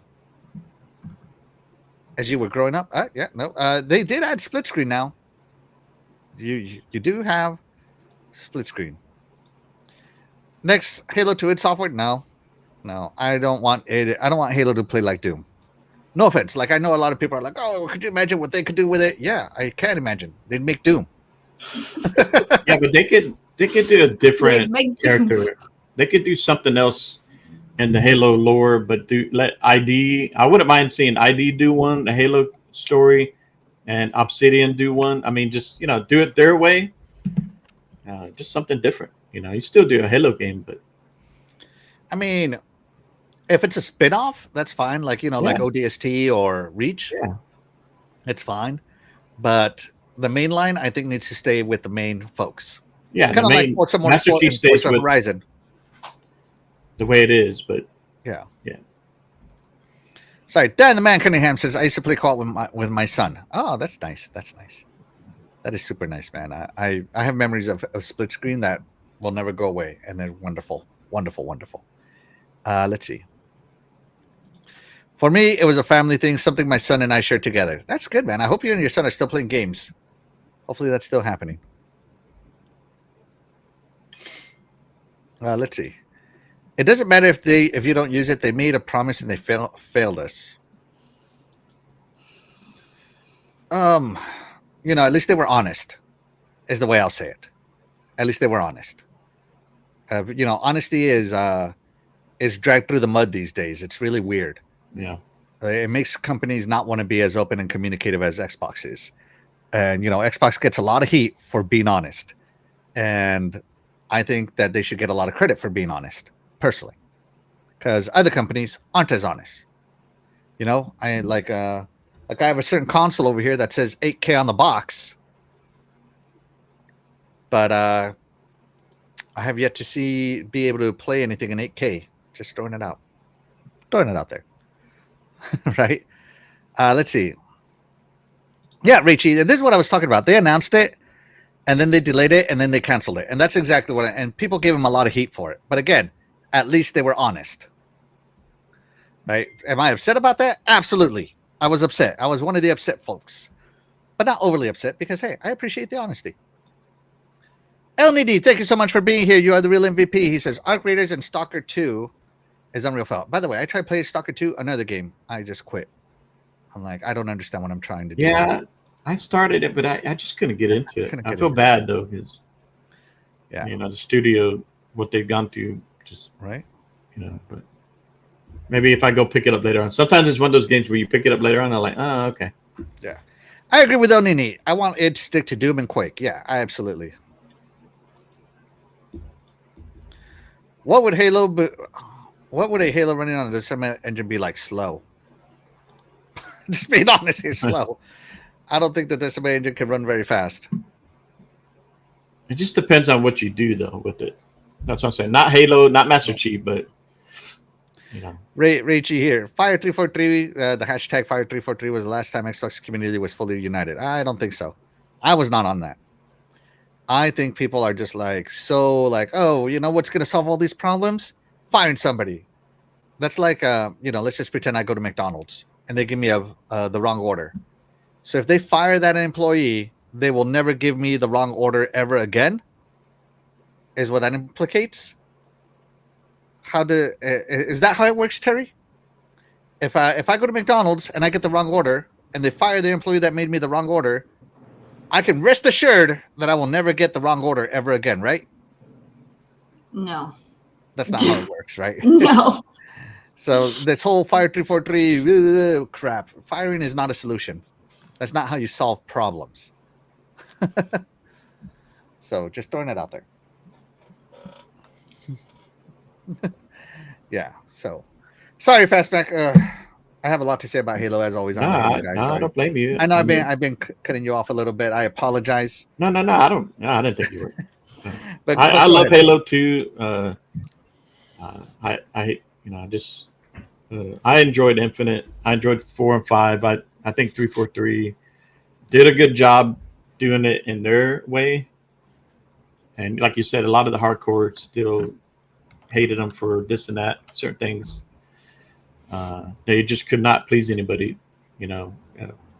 As you were growing up? Yeah, no. They did add split screen now. You do have split screen. Next, Halo 2 id Software? No. I don't want it. I don't want Halo to play like Doom. No offense. Like, I know a lot of people are like, oh, could you imagine what they could do with it? Yeah, I can imagine. They'd make Doom. Yeah, but they could do a different character. They could do something else in the Halo lore, but let ID. I wouldn't mind seeing ID do one, the Halo story, and Obsidian do one. I mean, just do it their way. Just something different. You still do a Halo game, but I mean, if it's a spin-off, that's fine. Like like ODST or Reach. Yeah, it's fine. But the main line, I think, needs to stay with the main folks. Yeah, kind of like Forza Motorsport and Forza Horizon. The way it is, but yeah. Yeah. Sorry, Dan the Man Cunningham says, I used to play co-op with my son. Oh, that's nice. That is super nice, man. I have memories of split screen that will never go away, and they're wonderful. Let's see. For me, it was a family thing, something my son and I shared together. That's good, man. I hope you and your son are still playing games. Hopefully that's still happening. Let's see. It doesn't matter if you don't use it. They made a promise and they failed us. At least they were honest, is the way I'll say it. At least they were honest. Honesty is dragged through the mud these days. It's really weird. Yeah. It makes companies not want to be as open and communicative as Xbox is. And, Xbox gets a lot of heat for being honest. And I think that they should get a lot of credit for being honest, personally. Because other companies aren't as honest. I have a certain console over here that says 8K on the box. But I have yet to be able to play anything in 8K. Just throwing it out. Throwing it out there. Right? Let's see. Yeah, Rachie, this is what I was talking about. They announced it, and then they delayed it, and then they canceled it. And that's exactly and people gave them a lot of heat for it. But again, at least they were honest. Right? Am I upset about that? Absolutely. I was upset. I was one of the upset folks. But not overly upset because, hey, I appreciate the honesty. LND, thank you so much for being here. You are the real MVP. He says, Arc Raiders and Stalker 2 is Unreal Felt. By the way, I tried playing Stalker 2, another game. I just quit. I'm like, I don't understand what I'm trying to do. Yeah, I started it, but I just couldn't get into it. I feel bad, though, because, the studio, what they've gone through, just, right? But maybe if I go pick it up later on. Sometimes it's one of those games where you pick it up later on, I'm like, oh, okay. Yeah. I agree with Onini. I want it to stick to Doom and Quake. Yeah, I absolutely. What would a Halo running on a Decima engine be like? Slow. Just being honest here, slow. I don't think the Decima engine can run very fast. It just depends on what you do, though, with it. That's what I'm saying. Not Halo, not Master Chief, but Raichi here. Fire343. The hashtag Fire343 was the last time Xbox community was fully united. I don't think so. I was not on that. I think people are just oh, what's going to solve all these problems? Firing somebody. That's like, let's just pretend I go to McDonald's and they give me the wrong order. So if they fire that employee, they will never give me the wrong order ever again, is what that implicates. Is that how it works, Terry? If I go to McDonald's and I get the wrong order and they fire the employee that made me the wrong order, I can rest assured that I will never get the wrong order ever again, right? No. That's not how it works, right? No. So this whole Fire343 crap, firing is not a solution. That's not how you solve problems. So just throwing it out there. Yeah. So sorry, Fastback. I have a lot to say about Halo as always. No, I'm the Halo guy. I Sorry. don't blame you. I know I mean, I've been cutting you off a little bit. I apologize. no, I don't. No, I didn't think you were. But I go love ahead. Halo 2. I I enjoyed Infinite. I enjoyed 4 and 5. I think 343 did a good job doing it in their way. And like you said, a lot of the hardcore still hated them for this and that, certain things. They just could not please anybody,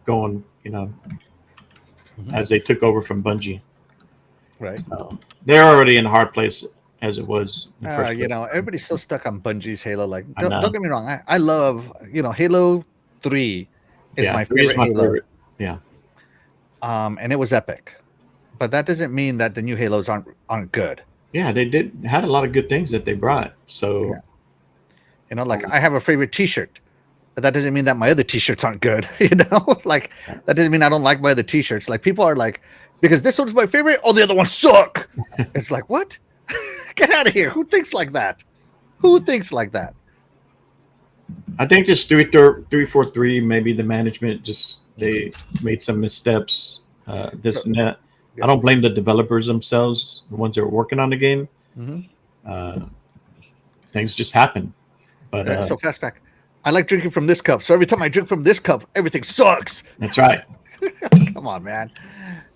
going, as they took over from Bungie. Right. So they're already in a hard place as it was. In the first place. Everybody's so stuck on Bungie's Halo. Like, I know. don't get me wrong. I love, Halo 3 is my 3 is favorite my Halo. favorite. Yeah. And it was epic. But that doesn't mean that the new Halos aren't good. Yeah, they had a lot of good things that they brought. So, Like I have a favorite T-shirt, but that doesn't mean that my other T-shirts aren't good. Like that doesn't mean I don't like my other T-shirts. Like people are like, because this one's my favorite, all the other ones suck. It's like, what? Get out of here! Who thinks like that? Who thinks like that? I think just 343, maybe the management they made some missteps, and that. I don't blame the developers themselves, the ones that are working on the game. Mm-hmm. Things just happen. But so Fastback, I like drinking from this cup. So every time I drink from this cup, everything sucks. That's right. Come on, man.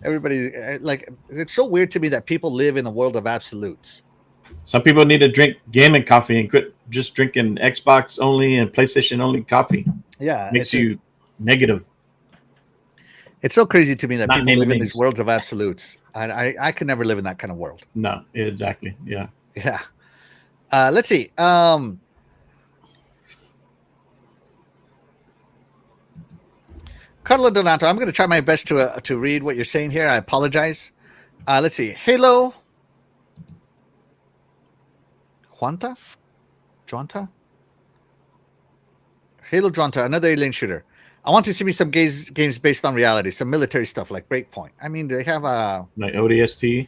Everybody like it's so weird to me that people live in a world of absolutes. Some people need to drink gaming coffee and quit just drinking Xbox only and PlayStation only coffee. Yeah, Makes you negative. It's so crazy to me that Not people live in naming these worlds of absolutes. I could never live in that kind of world. No, exactly. Yeah. Yeah. Let's see. Carlo Donato, I'm going to try my best to read what you're saying here. I apologize. Let's see. Halo. Juanta? Halo Juanta, another alien shooter. I want to see me some games based on reality, some military stuff like Breakpoint. I mean, they have a like ODST.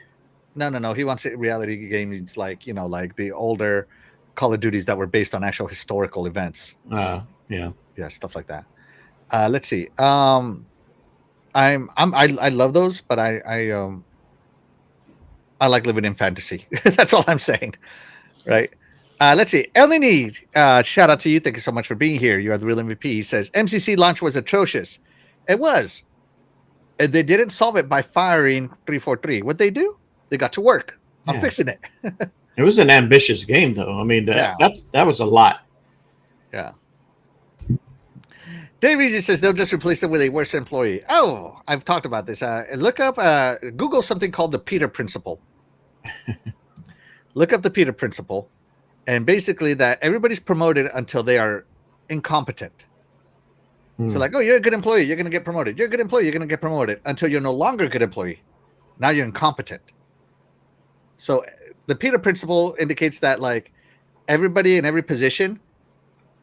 No. He wants reality games like like the older Call of Duties that were based on actual historical events. Yeah, stuff like that. Let's see. I love those, but I like living in fantasy. That's all I'm saying, right? Let's see. El Nini, shout out to you. Thank you so much for being here. You are the real MVP. He says MCC launch was atrocious. It was. And they didn't solve it by firing 343. What they do? They got to work on fixing it. It was an ambitious game, though. I mean, that was a lot. Yeah. Dave Easy says they'll just replace them with a worse employee. Oh, I've talked about this. Look up, Google something called the Peter Principle. Look up the Peter Principle. And basically that everybody's promoted until they are incompetent. So like, oh, you're a good employee. You're going to get promoted. You're a good employee. You're going to get promoted until you're no longer a good employee. Now you're incompetent. So the Peter Principle indicates that like everybody in every position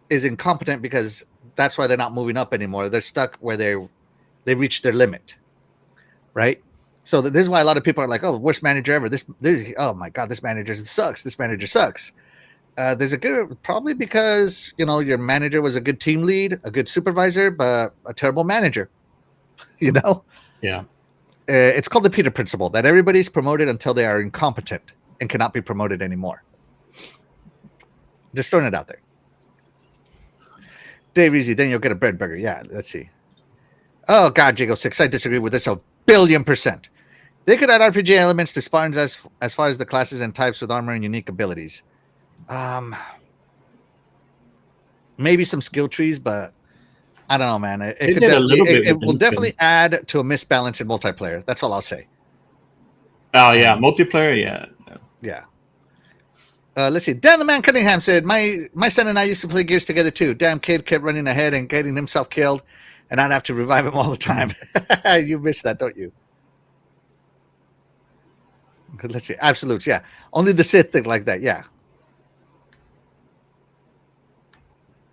is incompetent because that's why they're not moving up anymore. They're stuck where they reached their limit, right? So this is why a lot of people are like, "Oh, worst manager ever." This oh my god, this manager sucks. This manager sucks. There's a good probably because your manager was a good team lead, a good supervisor, but a terrible manager. Yeah. It's called the Peter Principle that everybody's promoted until they are incompetent and cannot be promoted anymore. Just throwing it out there. Dave Easy, then you'll get a bread burger. Yeah, let's see. Oh, God, Jago 6. I disagree with this 1,000,000,000%. They could add RPG elements to Spartans as far as the classes and types with armor and unique abilities. Maybe some skill trees, but I don't know, man. It will definitely add to a misbalance in multiplayer. That's all I'll say. Oh, yeah. Multiplayer, yeah. Let's see. Dan the Man Cunningham said, my son and I used to play Gears together too. Damn kid kept running ahead and getting himself killed, and I'd have to revive him all the time. You miss that, don't you? Let's see. Absolutes, yeah. Only the Sith think like that, yeah.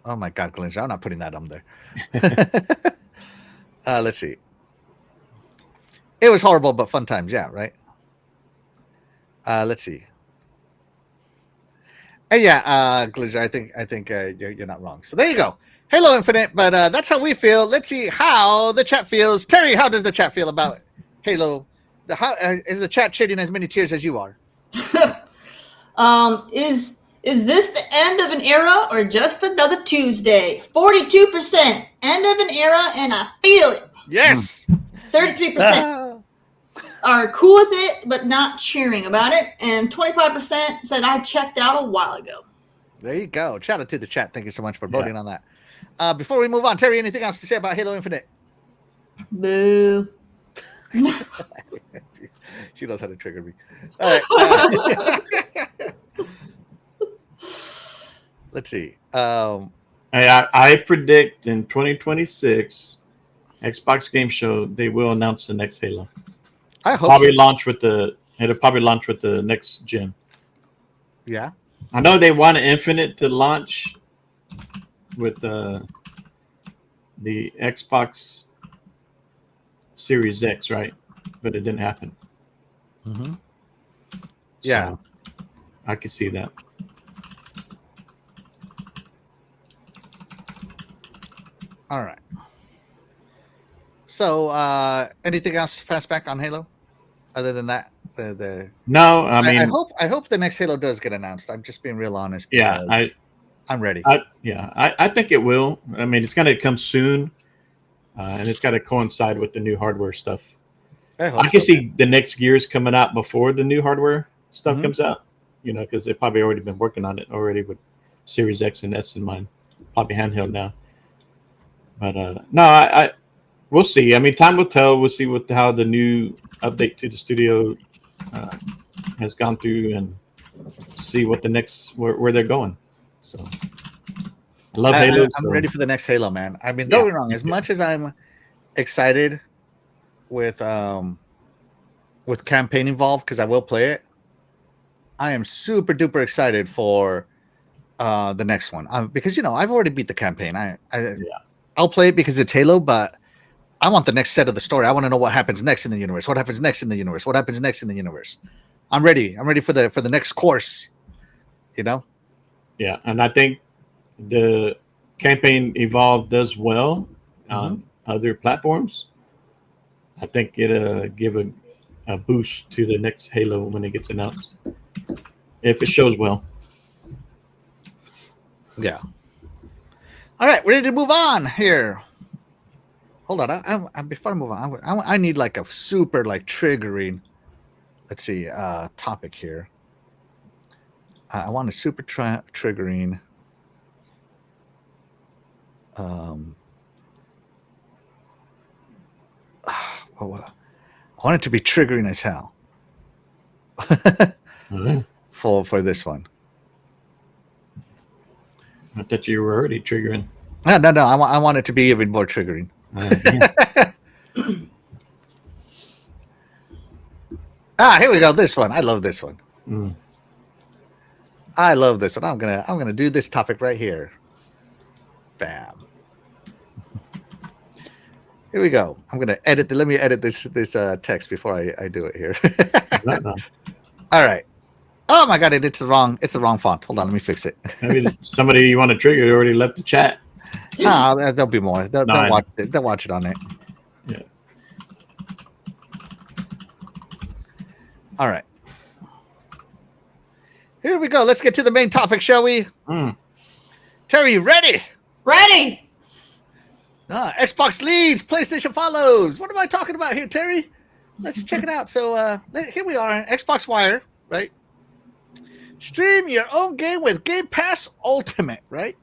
Oh my God, Glenn, I'm not putting that on there. Let's see. It was horrible, but fun times, yeah, right? Let's see. Yeah, Glitcher, I think you're not wrong. So there you go. Halo Infinite, but that's how we feel. Let's see how the chat feels. Terry, how does the chat feel about Halo? How is the chat shedding as many tears as you are? Is this the end of an era or just another Tuesday? 42% end of an era, and I feel it. Yes. 33% are cool with it, but not cheering about it, and 25% said I checked out a while ago. There you go. Shout out to the chat. Thank you so much for voting on that. Before we move on, Terry, anything else to say about Halo Infinite? Boo. She knows how to trigger me. All right. Let's see. I predict in 2026, Xbox Game Show, they will announce the next Halo. I hope It'll probably launch with the next gen. Yeah. I know they want Infinite to launch with the Xbox Series X, right? But it didn't happen. Mm-hmm. Yeah. So I could see that. All right. So, anything else fastback on Halo? Other than that, No, I mean, I hope the next Halo does get announced. I'm just being real honest. Yeah, I'm ready. I think it will. I mean, it's going to come soon, and it's got to coincide with the new hardware stuff. I can see the next Gears coming out before the new hardware stuff comes out. You know, because they've probably already been working on it already with Series X and S in mind. Probably handheld now. But no, we'll see. I mean, time will tell. We'll see how the new update to the studio has gone through, and see what the next where they're going. So, I love Halo. I'm ready for the next Halo, man. I mean, don't get me wrong. As much as I'm excited with campaign involved, because I will play it, I am super duper excited for the next one. Because I've already beat the campaign. I'll play it because it's Halo, but I want the next set of the story. I want to know what happens next in the universe. What happens next in the universe? What happens next in the universe? I'm ready. I'm ready for the next course. Yeah, and I think the campaign Evolve does well on other platforms. I think it'll give a boost to the next Halo when it gets announced, if it shows well. Yeah. All right, we're ready to move on here. Hold on, before I move on, I need like a super triggering. Let's see, topic here. I want a super triggering. I want it to be triggering as hell. For this one. I thought you were already triggering. No. I want it to be even more triggering. Here we go. This one. I love this one. I love this one. I'm gonna do this topic right here. Bam. Here we go. I'm gonna edit. Let me edit this text before I do it here. All right. Oh my God! It's the wrong font. Hold on. Let me fix it. Maybe somebody you want to trigger already left the chat. No, there'll be more. They'll watch it. They'll watch it on it. Yeah. All right. Here we go. Let's get to the main topic, shall we? Terry, you ready? Ready. Xbox leads, PlayStation follows. What am I talking about here, Terry? Let's check it out. So here we are, Xbox Wire, right? Stream your own game with Game Pass Ultimate, right?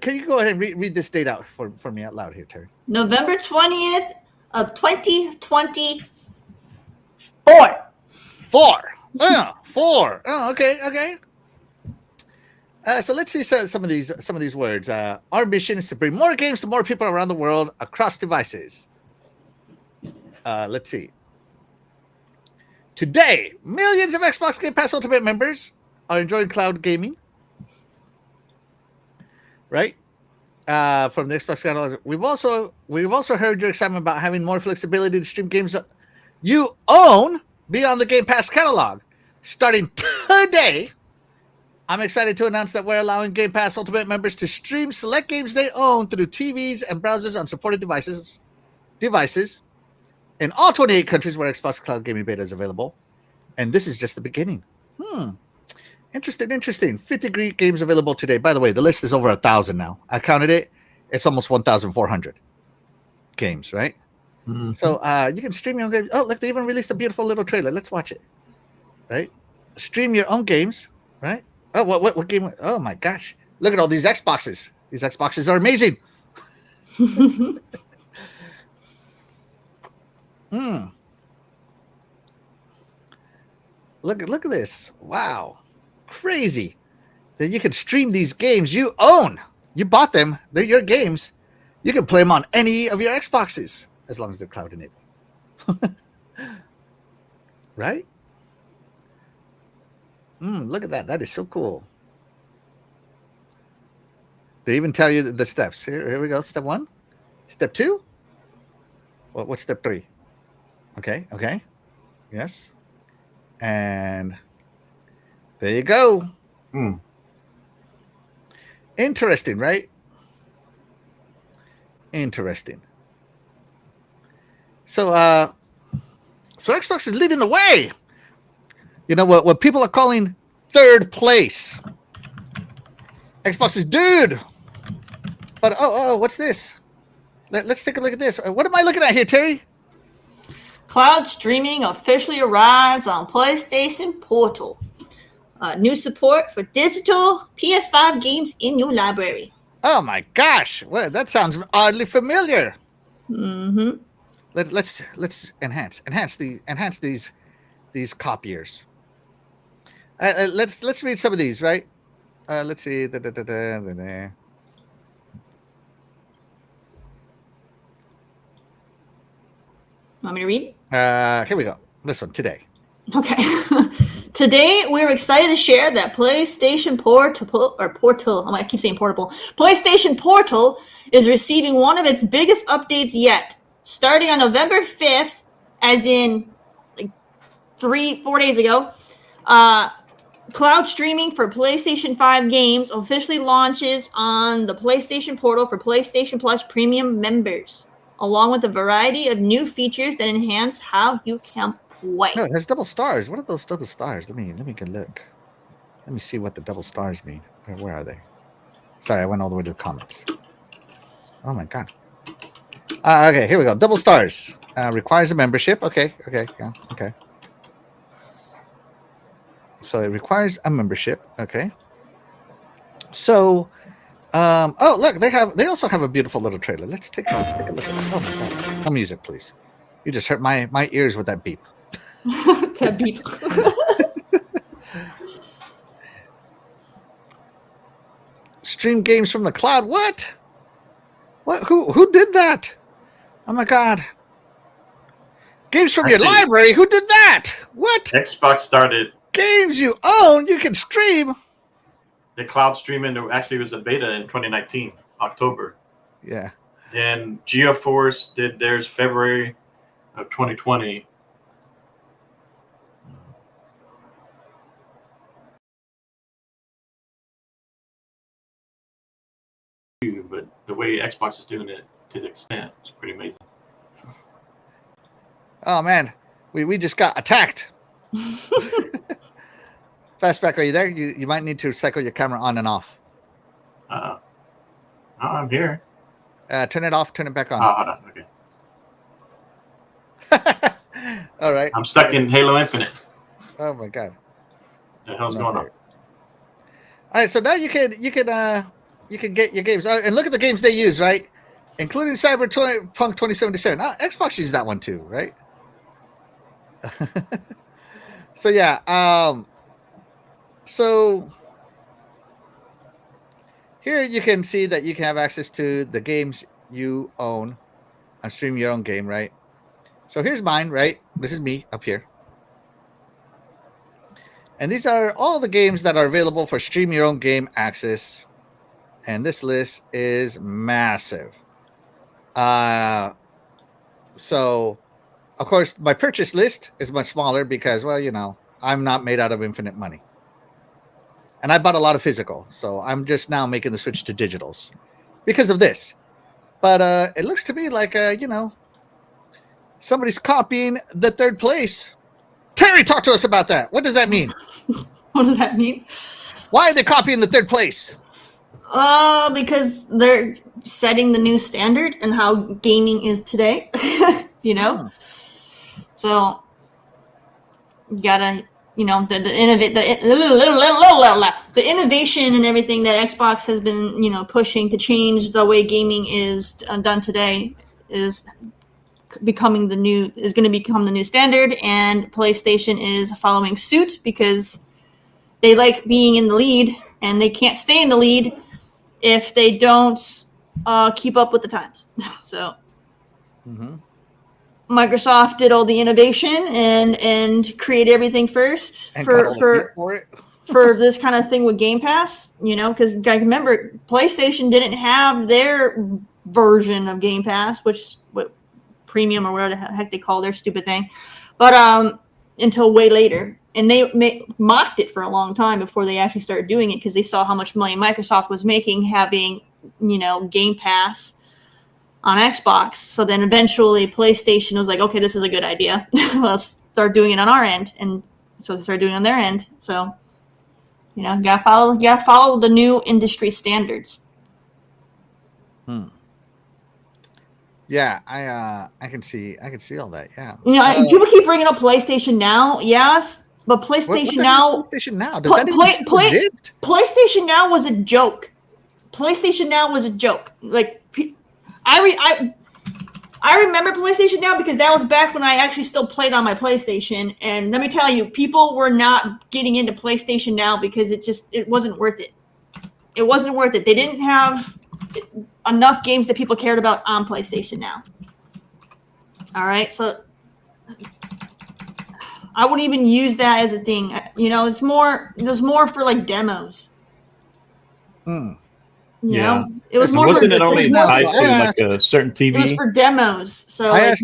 Can you go ahead and read this date out for me out loud here, Terry? November 20th of 2024. 4. Oh, okay. So let's see some of these words. Our mission is to bring more games to more people around the world across devices. Let's see. Today, millions of Xbox Game Pass Ultimate members are enjoying cloud gaming. Right? From the Xbox catalog. We've also heard your excitement about having more flexibility to stream games you own beyond the Game Pass catalog. Starting today, I'm excited to announce that we're allowing Game Pass Ultimate members to stream select games they own through TVs and browsers on supported devices in all 28 countries where Xbox Cloud Gaming Beta is available. And this is just the beginning. Interesting. 50 games available today. By the way, the list is over 1,000 now. I counted it. It's almost 1,400 games, right? Mm-hmm. So you can stream your own games. Oh, look, they even released a beautiful little trailer. Let's watch it. Right? Stream your own games, right? Oh, what game? Oh my gosh! Look at all these Xboxes. These Xboxes are amazing. Look at this! Wow, crazy that you can stream these games you own. You bought them; they're your games. You can play them on any of your Xboxes as long as they're cloud enabled. Right? Look at that. That is so cool. They even tell you the steps. Here we go. Step 1. Step 2. What's step 3? Okay. Yes. And there you go. Interesting, right? Interesting. So Xbox is leading the way. You know what people are calling third place. Xbox is dude. But what's this? Let's take a look at this. What am I looking at here, Terry? Cloud streaming officially arrives on PlayStation Portal. New support for digital PS5 games in your library. Oh my gosh! Well, that sounds oddly familiar. Mm-hmm. Let's enhance these copiers. Let's read some of these, right? Let's see. Want me to read? Here we go. This one today. Okay. Today, we're excited to share that PlayStation Portal. I keep saying portable. PlayStation Portal is receiving one of its biggest updates yet. Starting on November 5th, as in like 3-4 days ago, cloud streaming for PlayStation 5 games officially launches on the PlayStation Portal for PlayStation Plus Premium members, along with a variety of new features that enhance how you can play. No, it has double stars. What are those double stars? Let me get a look. Let me see what the double stars mean. Where are they? Sorry, I went all the way to the comments. Oh my god. Okay, here we go. Double stars. Requires a membership. Okay. So it requires a membership. Okay. So, oh look, they also have a beautiful little trailer. Let's take a look at it. Oh my god. No music, please. You just hurt my ears with that beep. That beep. Stream games from the cloud. What? Who did that? Oh my god. Games from your library? Who did that? What? Xbox started games you own, you can stream. The cloud streaming actually was a beta in 2019, October. Yeah. Then GeoForce did theirs February of 2020. But the way Xbox is doing it to the extent is pretty amazing. Oh man, we just got attacked. Fastback, are you there? You might need to cycle your camera on and off. Oh, I'm here. Turn it off, turn it back on. Oh, hold on. Okay. All right. I'm stuck in Halo Infinite. Oh my god. What the hell's going on? All right, so now you can get your games. And look at the games they use, right? Including Cyberpunk 2077. Xbox uses that one too, right? So yeah, so here you can see that you can have access to the games you own and stream your own game, right? So here's mine, right? This is me up here. And these are all the games that are available for stream your own game access. And this list is massive. So of course, my purchase list is much smaller because, well, you know, I'm not made out of infinite money. and I bought a lot of physical, so I'm just now making the switch to digitals because of this. But it looks to me like somebody's copying the third place. Terry, talk to us about that. What does that mean? What does that mean? Why are they copying the third place? Because they're setting the new standard and how gaming is today. So you gotta, the innovation and everything that Xbox has been, pushing to change the way gaming is done today is going to become the new standard, and PlayStation is following suit because they like being in the lead, and they can't stay in the lead if they don't keep up with the times. So Microsoft did all the innovation and create everything first And for this kind of thing with Game Pass, because remember, PlayStation didn't have their version of Game Pass, which is what premium or whatever the heck they call their stupid thing, but until way later. And they mocked it for a long time before they actually started doing it, because they saw how much money Microsoft was making having, Game Pass on Xbox. So then eventually PlayStation was like, okay, this is a good idea. Let's start doing it on our end. And so they started doing it on their end. So, you gotta follow the new industry standards. Yeah, I can see all that. Yeah. People keep bringing up PlayStation Now. Yes. But PlayStation Now. PlayStation Now, does that even still exist? PlayStation Now was a joke. PlayStation Now was a joke. Like, I remember PlayStation Now because that was back when I actually still played on my PlayStation. And let me tell you, people were not getting into PlayStation Now because it wasn't worth it. It wasn't worth it. They didn't have enough games that people cared about on PlayStation Now. All right, so I wouldn't even use that as a thing. It was more for like demos. It was more. Wasn't it only tied to like a certain TV? It was for demos. So I asked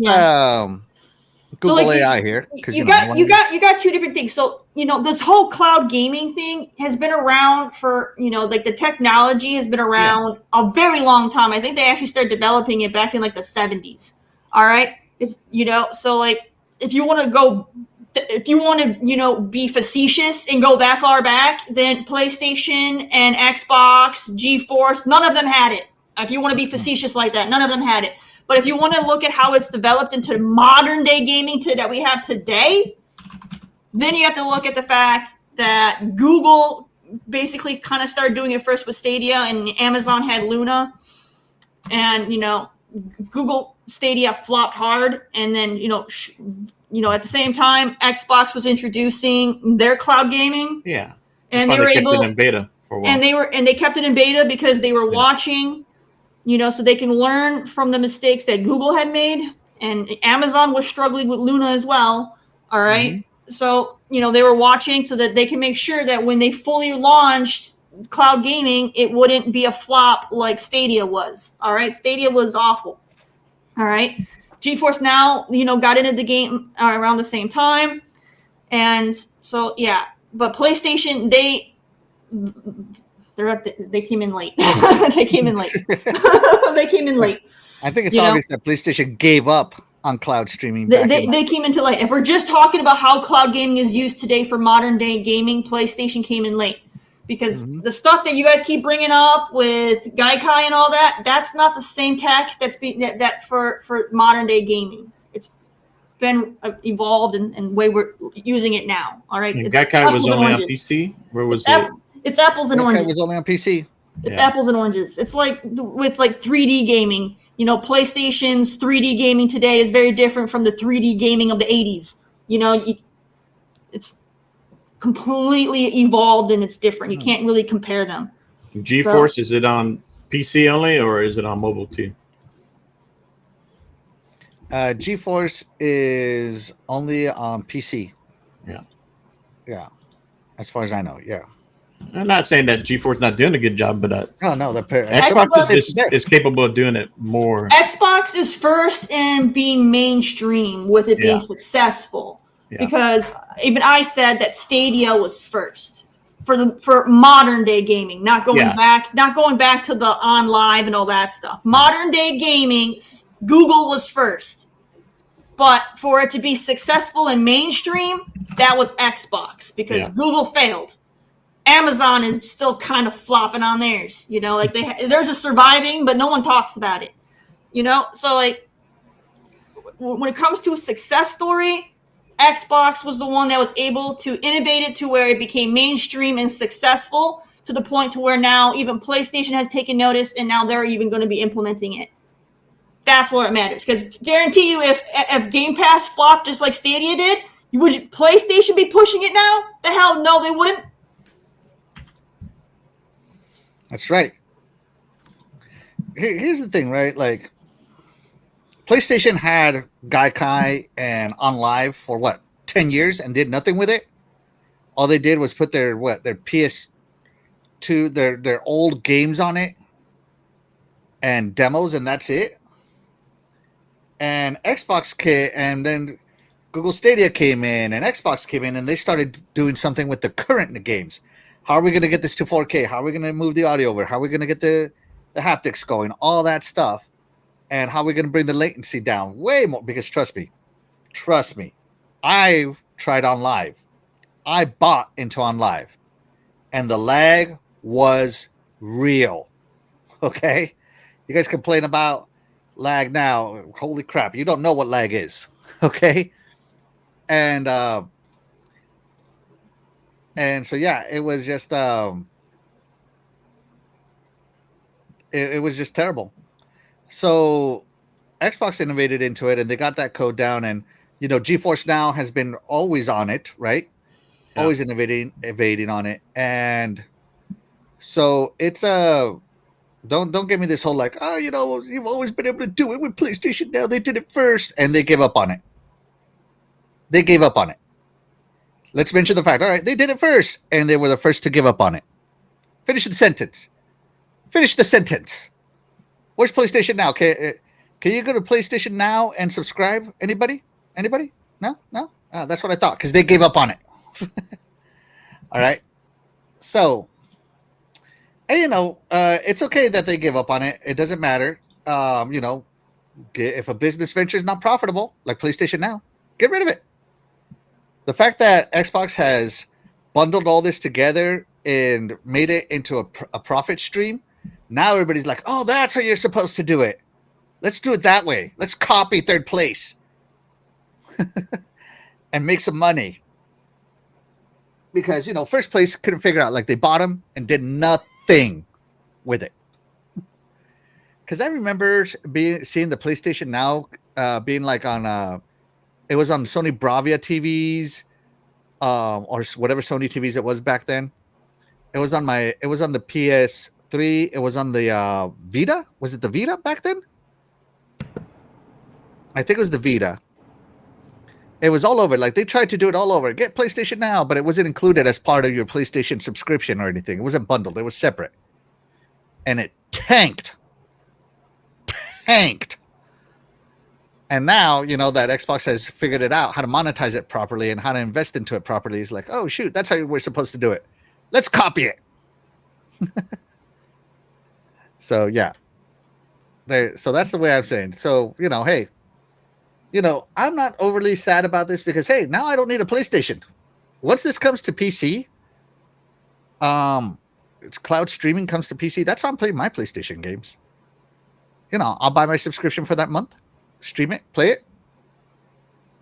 Google AI here. You got two different things. So this whole cloud gaming thing has been around for like the technology has been around a very long time. I think they actually started developing it back in like the 70s. All right, if you want to be facetious and go that far back, then PlayStation and Xbox, GeForce, none of them had it. If you want to be facetious like that, none of them had it. But if you want to look at how it's developed into modern day gaming that we have today, then you have to look at the fact that Google basically kind of started doing it first with Stadia, and Amazon had Luna, and Google Stadia flopped hard, and then at the same time, Xbox was introducing their cloud gaming. Yeah, and they were kept it in beta for a while. And they kept it in beta because they were watching, so they can learn from the mistakes that Google had made, and Amazon was struggling with Luna as well. All right, so they were watching so that they can make sure that when they fully launched cloud gaming, it wouldn't be a flop like Stadia was. All right, Stadia was awful. All right. GeForce Now, got into the game around the same time. And so, yeah. But PlayStation, they came in late. They came in late. They came in late. I think it's obvious that PlayStation gave up on cloud streaming. They came in too late. If we're just talking about how cloud gaming is used today for modern day gaming, PlayStation came in late. Because the stuff that you guys keep bringing up with Gaikai and all that, that's not the same tech that for modern day gaming. It's been evolved and way we're using it now. All right. Gaikai was only on PC. Where was it? It's apples and oranges. It was only on PC. It's apples and oranges. It's like with 3D gaming. PlayStation's 3D gaming today is very different from the 3D gaming of the 80s. It's completely evolved and it's different. You can't really compare them. GeForce, is it on PC only or is it on mobile too? GeForce is only on PC. Yeah. As far as I know, yeah. I'm not saying that GeForce not doing a good job, but Xbox is capable of doing it more. Xbox is first in being mainstream with it being successful. Yeah. Because even I said that Stadia was first. for modern day gaming, not going Yeah. back to the on live and all that stuff. Modern day gaming, Google was first. But for it to be successful in mainstream, that was Xbox, because Google failed. Amazon is still kind of flopping on theirs, you know, like theirs is surviving, but no one talks about it, you know? So like when it comes to a success story, Xbox was the one that was able to innovate it to where it became mainstream and successful, to the point to where now even PlayStation has taken notice, and now they're even going to be implementing it. That's where it matters. Because guarantee you, if Game Pass flopped just like Stadia did, would PlayStation be pushing it now? The hell no, they wouldn't. That's right. Here's the thing, right? Like, PlayStation had Gaikai and OnLive for what, 10 years and did nothing with it? All they did was put their PS2, their old games on it and demos, and that's it. And Xbox and then Google Stadia came in, and Xbox came in, and they started doing something with the current games. How are we going to get this to 4K? How are we going to move the audio over? How are we going to get the haptics going? All that stuff. And how are we going to bring the latency down? Way more, because trust me, I tried OnLive. I bought into OnLive, and the lag was real. Okay? You guys complain about lag now. Holy crap, you don't know what lag is. Okay? And so yeah, it was just it was just terrible. So Xbox innovated into it, and they got that code down, and you know, GeForce Now has been always on it, right? Yeah. Always innovating on it. And so it's don't give me this whole like, oh, you know, you've always been able to do it with PlayStation Now. They did it first, and they gave up on it. Let's mention the fact. All right, they did it first, and they were the first to give up on it. Finish the sentence. Where's PlayStation Now? Can you go to PlayStation Now and subscribe? Anybody? No? That's what I thought, because they gave up on it. All right. So, and you know, it's okay that they give up on it. It doesn't matter. You know, if a business venture is not profitable, like PlayStation Now, get rid of it. The fact that Xbox has bundled all this together and made it into a profit stream, now everybody's like, oh, that's how you're supposed to do it. Let's do it that way. Let's copy third place and make some money. Because, you know, first place couldn't figure out, like, they bought them and did nothing with it. Because I remember seeing the PlayStation Now being like on, it was on Sony Bravia TVs, or whatever Sony TVs it was back then. It was on the PS3. It was on the Vita. Was it the Vita back then? I think it was the Vita. It was all over. Like, they tried to do it all over. Get PlayStation Now, but it wasn't included as part of your PlayStation subscription or anything. It wasn't bundled. It was separate. And it tanked. And now, you know, that Xbox has figured it out, how to monetize it properly and how to invest into it properly. It's like, oh, shoot, that's how we're supposed to do it. Let's copy it. So, yeah. So that's the way I'm saying. So, you know, hey, you know, I'm not overly sad about this because, hey, now I don't need a PlayStation. Once this comes to PC, cloud streaming comes to PC, that's how I'm playing my PlayStation games. You know, I'll buy my subscription for that month, stream it, play it,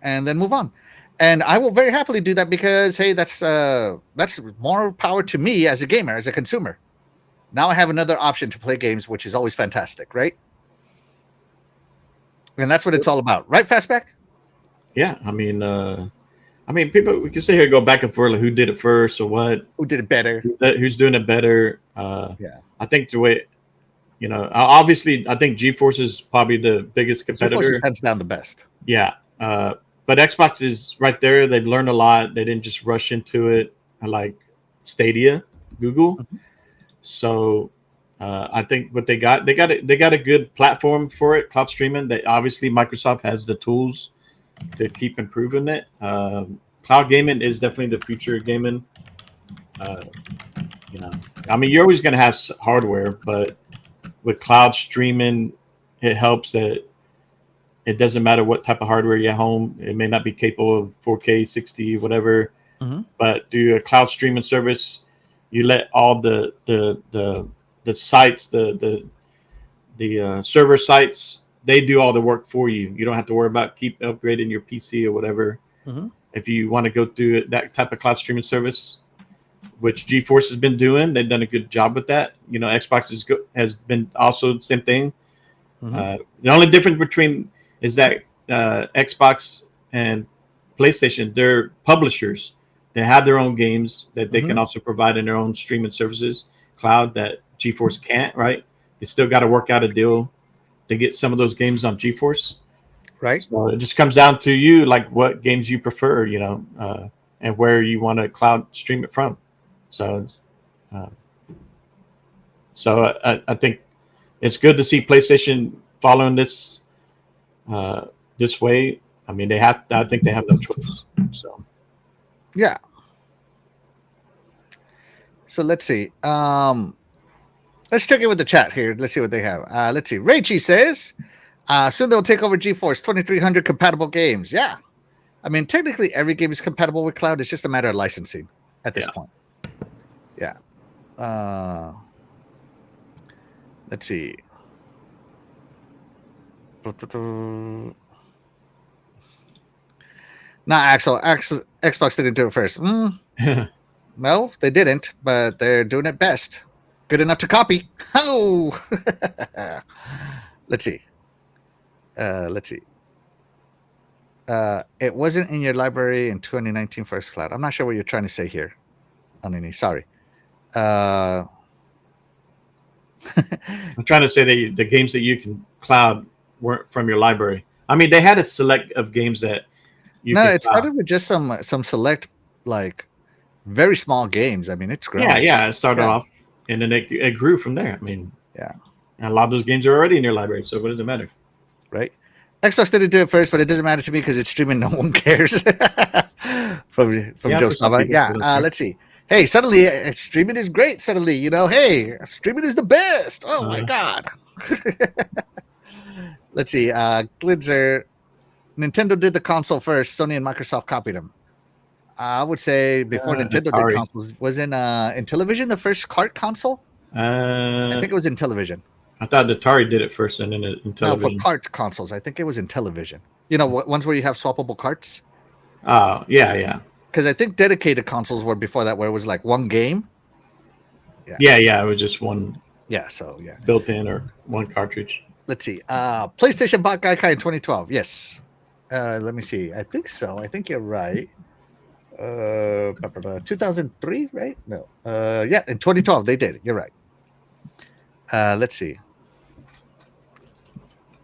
and then move on. And I will very happily do that because, hey, that's more power to me as a gamer, as a consumer. Now I have another option to play games, which is always fantastic, right? And that's what it's all about, right, Fastback? Yeah, I mean, people, we can sit here and go back and forth, like who did it first or what, who did it better, who's doing it better. Yeah, I think the way, you know, obviously, I think GeForce is probably the biggest competitor. GeForce is hands down the best. Yeah, but Xbox is right there. They've learned a lot. They didn't just rush into it like Stadia, Google. Mm-hmm. So. I think what they got a good platform for it, cloud streaming. That obviously Microsoft has the tools to keep improving it. Cloud gaming is definitely the future of gaming. You know, I mean, you're always going to have hardware, but with cloud streaming, it helps that it doesn't matter what type of hardware you have home. It may not be capable of 4K, 60, whatever, but through a cloud streaming service, you let all the sites, the server sites, they do all the work for you. You don't have to worry about keep upgrading your PC or whatever. If you want to go through that type of cloud streaming service, which GeForce has been doing, they've done a good job with that. You know, Xbox has been also the same thing. The only difference between is that Xbox and PlayStation, they're publishers. They have their own games that they can also provide in their own streaming services, cloud, that GeForce can't, right? They still got to work out a deal to get some of those games on GeForce. Right. So it just comes down to you, like what games you prefer, you know, and where you want to cloud stream it from. So, I think it's good to see PlayStation following this this way. I mean, I think they have no choice. So, yeah. So let's see. Let's check in with the chat here. Let's see what they have. Let's see. Raichi says, soon they'll take over GeForce 2300 compatible games. Yeah. I mean, technically every game is compatible with cloud. It's just a matter of licensing at this point. Yeah. Let's see. Not Axel. Xbox didn't do it first. No, they didn't, but they're doing it best. Good enough to copy. Oh, let's see. It wasn't in your library in 2019 First Cloud. I'm not sure what you're trying to say here, Anini. Sorry. I'm trying to say that the games that you can cloud weren't from your library. I mean, they had a select of games that you No, can it cloud. started with just some select, like, very small games. I mean, it's grown. Yeah. It started off, and then it grew from there. I mean, yeah. And a lot of those games are already in your library, so what does it matter? Right. Xbox didn't do it first, but it doesn't matter to me because it's streaming. No one cares. from Joe Saba. Yeah. Let's see. Hey, suddenly streaming is great. Suddenly, you know, hey, streaming is the best. Oh my god. Let's see. Glitzer. Nintendo did the console first. Sony and Microsoft copied them. I would say before Nintendo Atari. did consoles, was in Intellivision the first cart console? I think it was Intellivision. I thought Atari did it first, and then Intellivision. No, for cart consoles, I think it was Intellivision. You know, ones where you have swappable carts. Oh, yeah. Because I think dedicated consoles were before that, where it was like one game. Yeah. It was just one. Yeah. So yeah, built in or one cartridge. Let's see. PlayStation bought Gaikai in 2012. Yes. Let me see. I think so. I think you're right. 2003, right? No. Yeah, in 2012 they did. You're right. Let's see.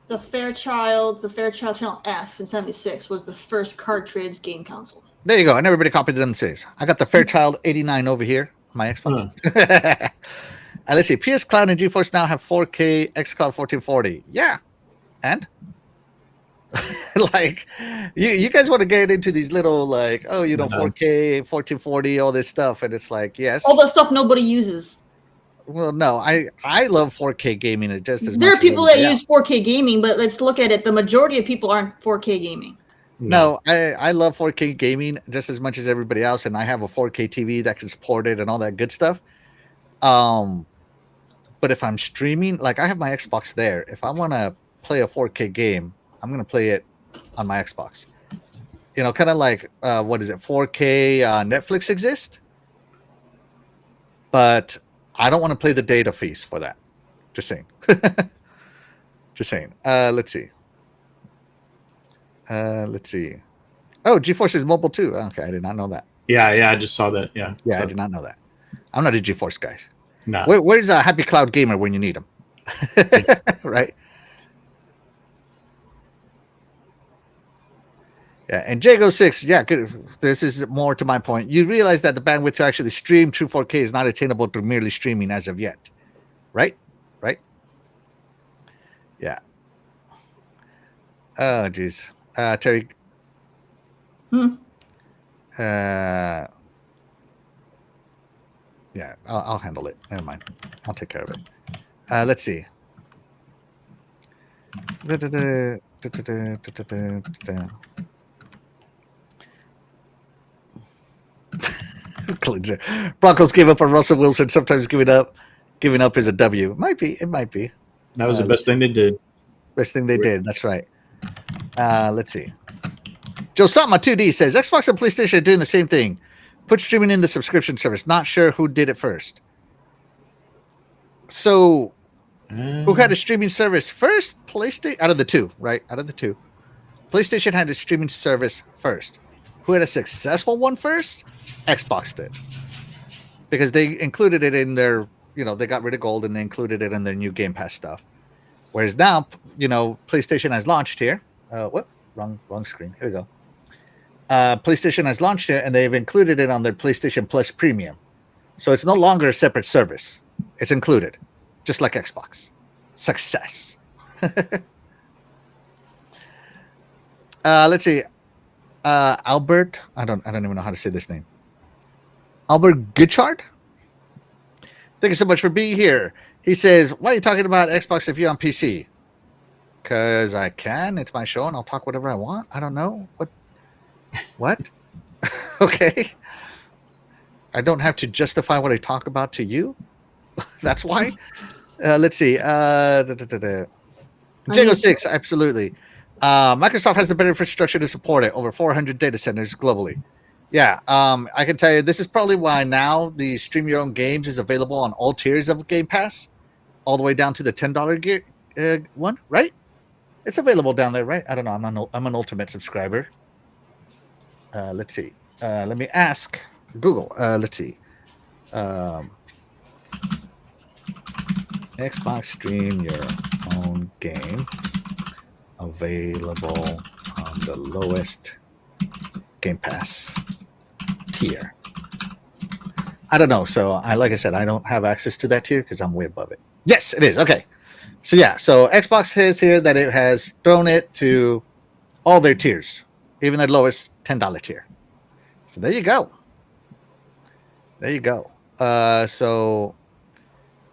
The Fairchild Channel F in '76 was the first cartridge game console. There you go. And everybody copied them. Says I got the Fairchild 89 over here. My Xbox. Let's see. PS Cloud and GeForce now have 4K xCloud 1440. Yeah, and like you guys want to get into these little like 4K 1440 all this stuff, and it's like yes, all the stuff nobody uses. Well, no, I love 4K gaming just as much. There are people that use 4K gaming, but let's look at it. The majority of people aren't 4K gaming. No, I love 4K gaming just as much as everybody else, and I have a 4K TV that can support it and all that good stuff. But if I'm streaming, like I have my Xbox there. If I want to play a 4K game, I'm going to play it on my Xbox. You know, kind of like, what is it, 4K Netflix exists? But I don't want to play the data fees for that. Just saying. Just saying. Let's see. Oh, GeForce is mobile too. Okay, I did not know that. Yeah, I just saw that. Yeah, I did not know that. I'm not a GeForce guy. No. Where's a Happy Cloud Gamer when you need him? Right? Yeah, and Jago6, yeah, good. This is more to my point. You realize that the bandwidth to actually stream true 4K is not attainable through merely streaming as of yet. Right? Yeah. Oh, geez. Terry. Yeah, I'll handle it. Never mind. I'll take care of it. Let's see. Broncos gave up on Russell Wilson. Sometimes giving up is a W. Might be. It might be. That was the best thing they did. Best thing they did. That's right. Let's see. Josama 2D says Xbox and PlayStation are doing the same thing. Put streaming in the subscription service. Not sure who did it first. So, who had a streaming service first? PlayStation. Out of the two, right? Out of the two, PlayStation had a streaming service first. Who had a successful one first? Xbox did, because they included it in their. They got rid of Gold and they included it in their new Game Pass stuff. Whereas now, PlayStation has launched here. What? Wrong screen. Here we go. PlayStation has launched here, and they've included it on their PlayStation Plus Premium. So it's no longer a separate service. It's included, just like Xbox. Success. Let's see. Albert. I don't even know how to say this name. Albert Gichard. Thank you so much for being here. He says, "Why are you talking about Xbox if you're on PC?" Because I can. It's my show, and I'll talk whatever I want. I don't know what. Okay. I don't have to justify what I talk about to you. That's why. Let's see. Django 6, absolutely. Microsoft has the better infrastructure to support it. Over 400 data centers globally. Yeah, I can tell you this is probably why now the stream your own games is available on all tiers of Game Pass, all the way down to the $10 gear one, right? It's available down there, right? I don't know. I'm an Ultimate subscriber. Let's see. Let me ask Google. Let's see. Xbox stream your own game available on the lowest Game Pass tier. I don't know. So like I said, I don't have access to that tier because I'm way above it. Yes, it is. Okay. So yeah. So Xbox says here that it has thrown it to all their tiers, even their lowest $10 tier. So there you go. There you go. So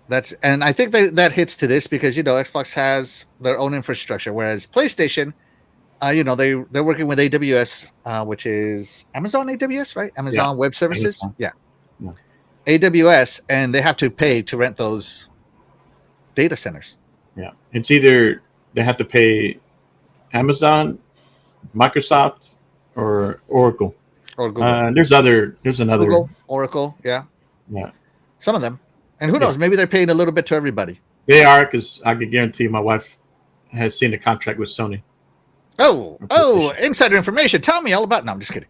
that's, and I think that hits to this because Xbox has their own infrastructure, whereas PlayStation, they're working with AWS, which is Amazon AWS, right? Amazon Web Services. Yeah. AWS, and they have to pay to rent those data centers. Yeah, it's either they have to pay Amazon, Microsoft, or Oracle. Or Google. There's another Google, Oracle. Yeah. Some of them, and who knows? Maybe they're paying a little bit to everybody. They are, because I can guarantee my wife has seen a contract with Sony. Oh, insider information. Tell me all about. No, I'm just kidding.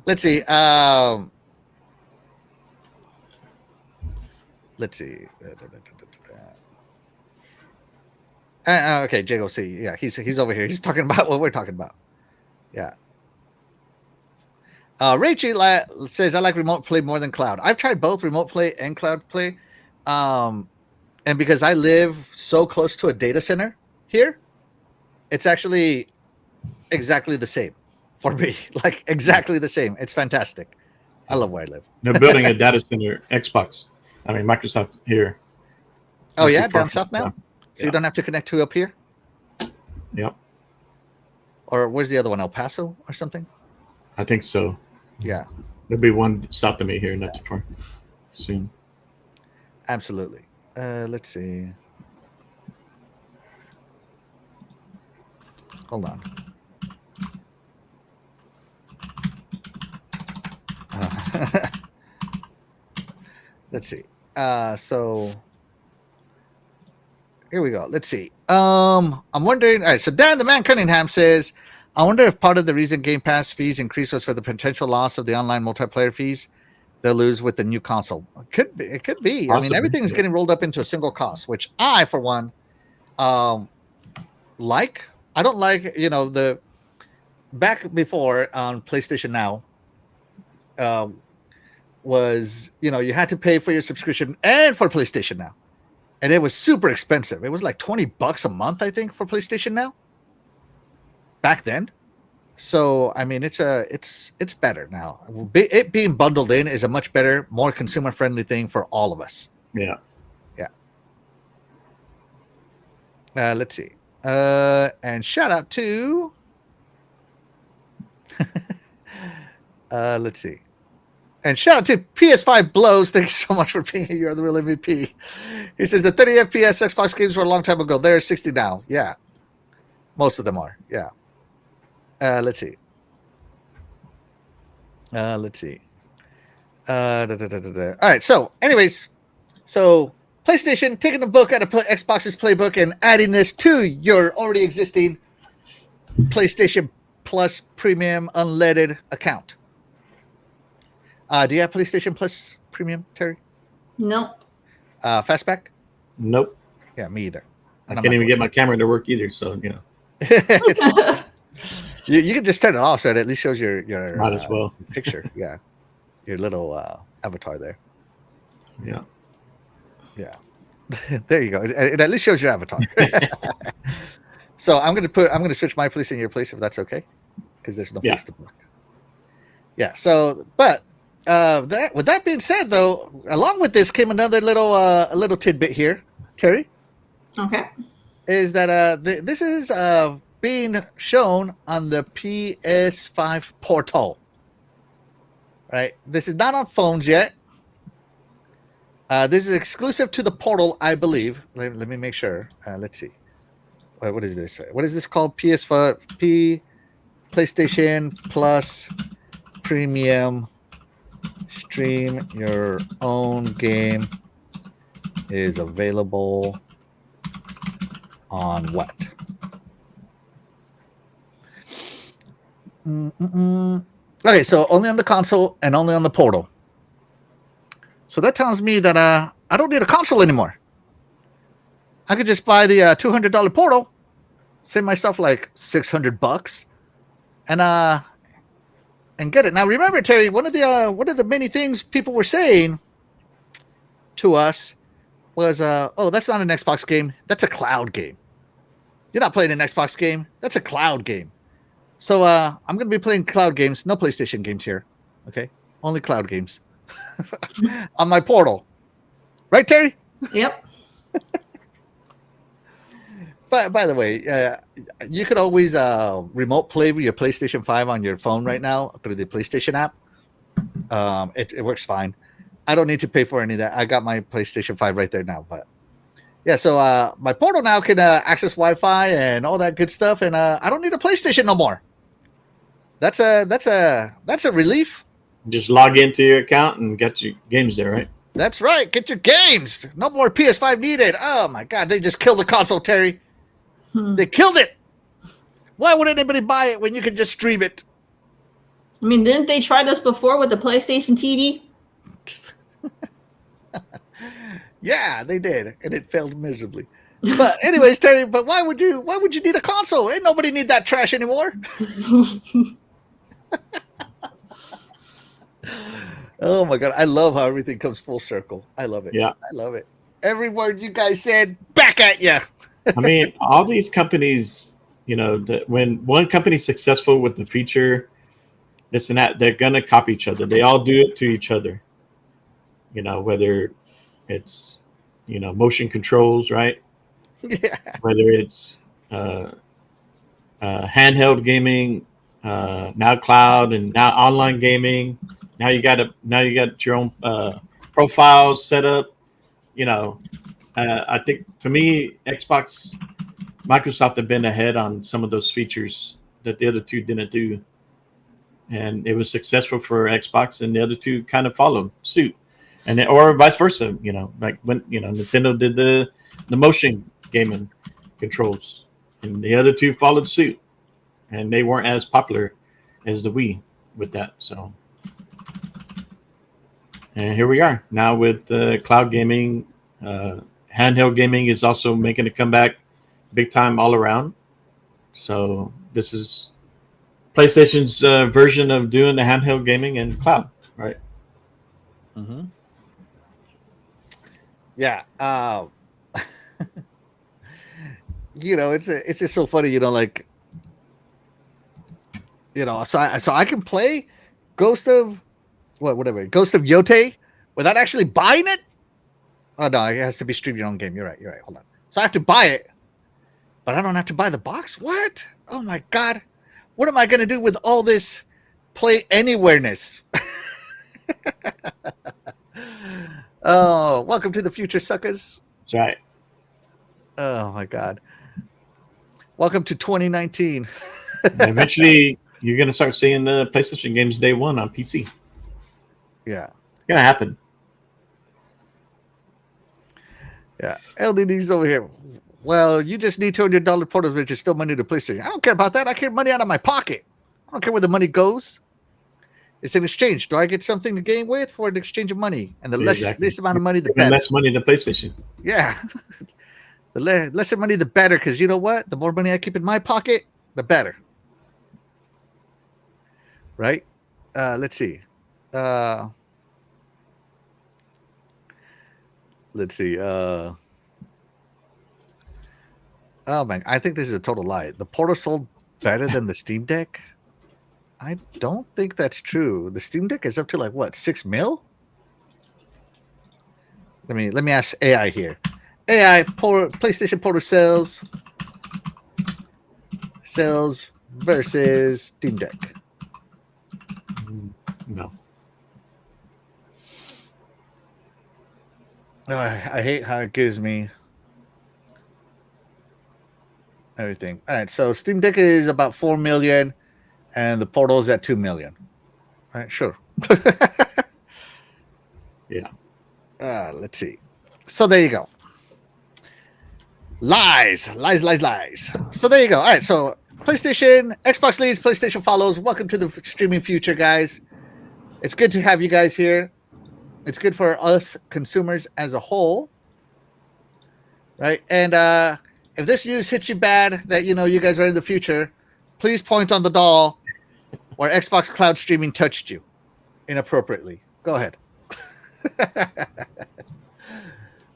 Let's see. Let's see. Okay, Jago C. Yeah, he's over here. He's talking about what we're talking about. Yeah. Rachel says, I like remote play more than cloud. I've tried both remote play and cloud play. And because I live so close to a data center here, it's actually exactly the same for me. Like exactly the same. It's fantastic. I love where I live. They're building a data center, Microsoft here. Oh, yeah? Down south now? So you don't have to connect to up here? Yep. Or where's the other one? El Paso or something? I think so. Yeah. There'll be one south of me here, not too far soon. Absolutely. Let's see. Hold on. Let's see. So here we go. Let's see. I'm wondering. All right. So Dan the Man Cunningham says, I wonder if part of the reason Game Pass fees increase was for the potential loss of the online multiplayer fees they'll lose with the new console. It could be. Possibly. I mean, everything's getting rolled up into a single cost, which I, for one, like. I don't like, the back before on PlayStation Now was, you had to pay for your subscription and for PlayStation Now. And it was super expensive. It was like $20 a month, I think, for PlayStation Now. Back then. So I mean, it's better now. It being bundled in is a much better, more consumer friendly thing for all of us. Yeah. Let's see. And shout out to. Let's see. And shout out to PS5 Blows. Thank you so much for being here. You're the real MVP. He says the 30 FPS Xbox games were a long time ago. They're 60 now. Yeah. Most of them are. Yeah. Let's see. Let's see. All right. So, anyways, PlayStation taking the book out of Xbox's playbook and adding this to your already existing PlayStation Plus Premium Unleaded account. Do you have PlayStation Plus Premium, Terry? No. Fastback? Nope. Yeah, me either. I can't even get my camera to work either. So you can just turn it off so it at least shows your might as well picture. Yeah, your little avatar there. Yeah. There you go. It at least shows your avatar. So I'm gonna switch my place in your place if that's okay, because there's no place to book. Yeah. So, but with that being said, though, along with this came another little tidbit here, Terry. Okay. Is that this is being shown on the PS5 portal, right? This is not on phones yet. This is exclusive to the portal, I believe. Let me make sure. Let's see. What is this? What is this called? PS5 PlayStation Plus Premium. Stream your own game is available on what? Okay, so only on the console and only on the portal. So that tells me that I don't need a console anymore. I could just buy the $200 portal, save myself like $600, and get it. Now remember, Terry, one of the many things people were saying to us was, "Oh, that's not an Xbox game. That's a cloud game. You're not playing an Xbox game. That's a cloud game." So I'm going to be playing cloud games. No PlayStation games here. Okay, only cloud games on my portal. Right, Terry? Yep. But by the way, you could always remote play with your PlayStation 5 on your phone right now through the PlayStation app. It works fine. I don't need to pay for any of that. I got my PlayStation 5 right there now. But yeah, so my portal now can access Wi-Fi and all that good stuff, and I don't need a PlayStation no more. That's a relief. Just log into your account and get your games there, right? That's right. Get your games. No more PS5 needed. Oh my God, they just killed the console, Terry. They killed it. Why would anybody buy it when you can just stream it? I mean, didn't they try this before with the PlayStation TV? Yeah, they did, and it failed miserably. But anyways, Terry, but why would you need a console? Ain't nobody need that trash anymore. Oh my God, I love how everything comes full circle. I love it. Yeah, I love it. Every word you guys said, back at you. I mean, all these companies, that when one company's successful with the feature, this and that, they're gonna copy each other. They all do it to each other. Whether it's motion controls, right? Yeah. Whether it's handheld gaming, now cloud, and now online gaming. Now you got your own profile set up. I think to me, Microsoft have been ahead on some of those features that the other two didn't do, and it was successful for Xbox, and the other two kind of followed suit, or vice versa. Like when Nintendo did the motion gaming controls, and the other two followed suit, and they weren't as popular as the Wii with that. So, and here we are now with cloud gaming. Handheld gaming is also making a comeback big time all around. So this is PlayStation's version of doing the handheld gaming and cloud, right? Mm-hmm. Yeah. It's just so funny, like So I can play Ghost of Yote without actually buying it. Oh no, it has to be stream your own game. You're right. Hold on. So I have to buy it, but I don't have to buy the box. What? Oh my god! What am I gonna do with all this play anywhere-ness? Oh, welcome to the future, suckers. That's right. Oh my god. Welcome to 2019. Eventually, you're gonna start seeing the PlayStation games day one on PC. Yeah. It's gonna happen. Yeah. LDD's over here. Well, you just need $200 portals, which is still money to PlayStation. I don't care about that. I care money out of my pocket. I don't care where the money goes. It's an exchange. Do I get something to game with for an exchange of money? And the less amount of money, the better. Less money than PlayStation. Yeah. The less money, the better. Because you know what? The more money I keep in my pocket, the better. Right? Let's see. Let's see. Oh man, I think this is a total lie. The Portal sold better than the Steam Deck. I don't think that's true. The Steam Deck is up to like what, 6 mil? Let me ask AI here. AI PlayStation Portal sales versus Steam Deck. No. Oh, I hate how it gives me everything. All right, so Steam Deck is about 4 million, and the Portal is at 2 million. All right, sure. Yeah. Let's see. So there you go. Lies. So there you go. All right, so PlayStation, Xbox leads, PlayStation follows. Welcome to the streaming future, guys. It's good to have you guys here. It's good for us consumers as a whole, right? And if this news hits you bad that you guys are in the future, please point on the doll where Xbox Cloud streaming touched you inappropriately. Go ahead.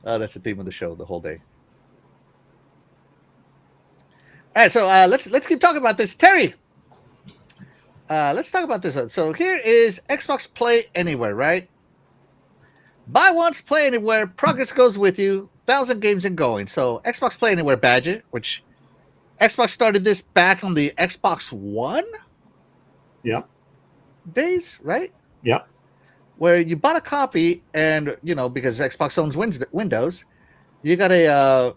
That's the theme of the show the whole day. All right, so let's keep talking about this, Terry. Let's talk about this one. So here is Xbox Play Anywhere, right? Buy once, play anywhere. Progress goes with you. 1,000 games and going. So Xbox Play Anywhere badge, which Xbox started this back on the Xbox One. Yep. Days, right? Yep. Where you bought a copy, and because Xbox owns Windows, you got a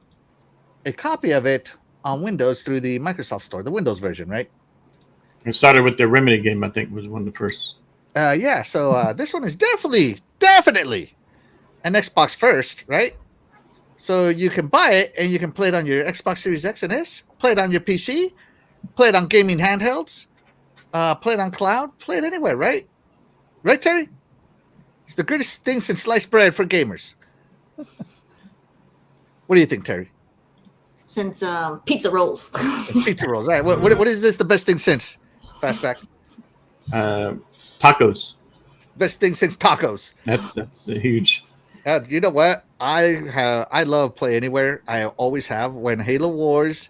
copy of it on Windows through the Microsoft Store, the Windows version, right? It started with the Remedy game. I think was one of the first. Yeah. So this one is definitely an Xbox first, right? So you can buy it and you can play it on your Xbox Series X and S, play it on your PC, play it on gaming handhelds, play it on cloud, play it anywhere, right? Right, Terry? It's the greatest thing since sliced bread for gamers. What do you think, Terry? Since pizza rolls. It's pizza rolls. All right. What is this the best thing since? Fastback. Tacos. Best thing since tacos. That's a huge. You know what? I love Play Anywhere. I always have. When Halo Wars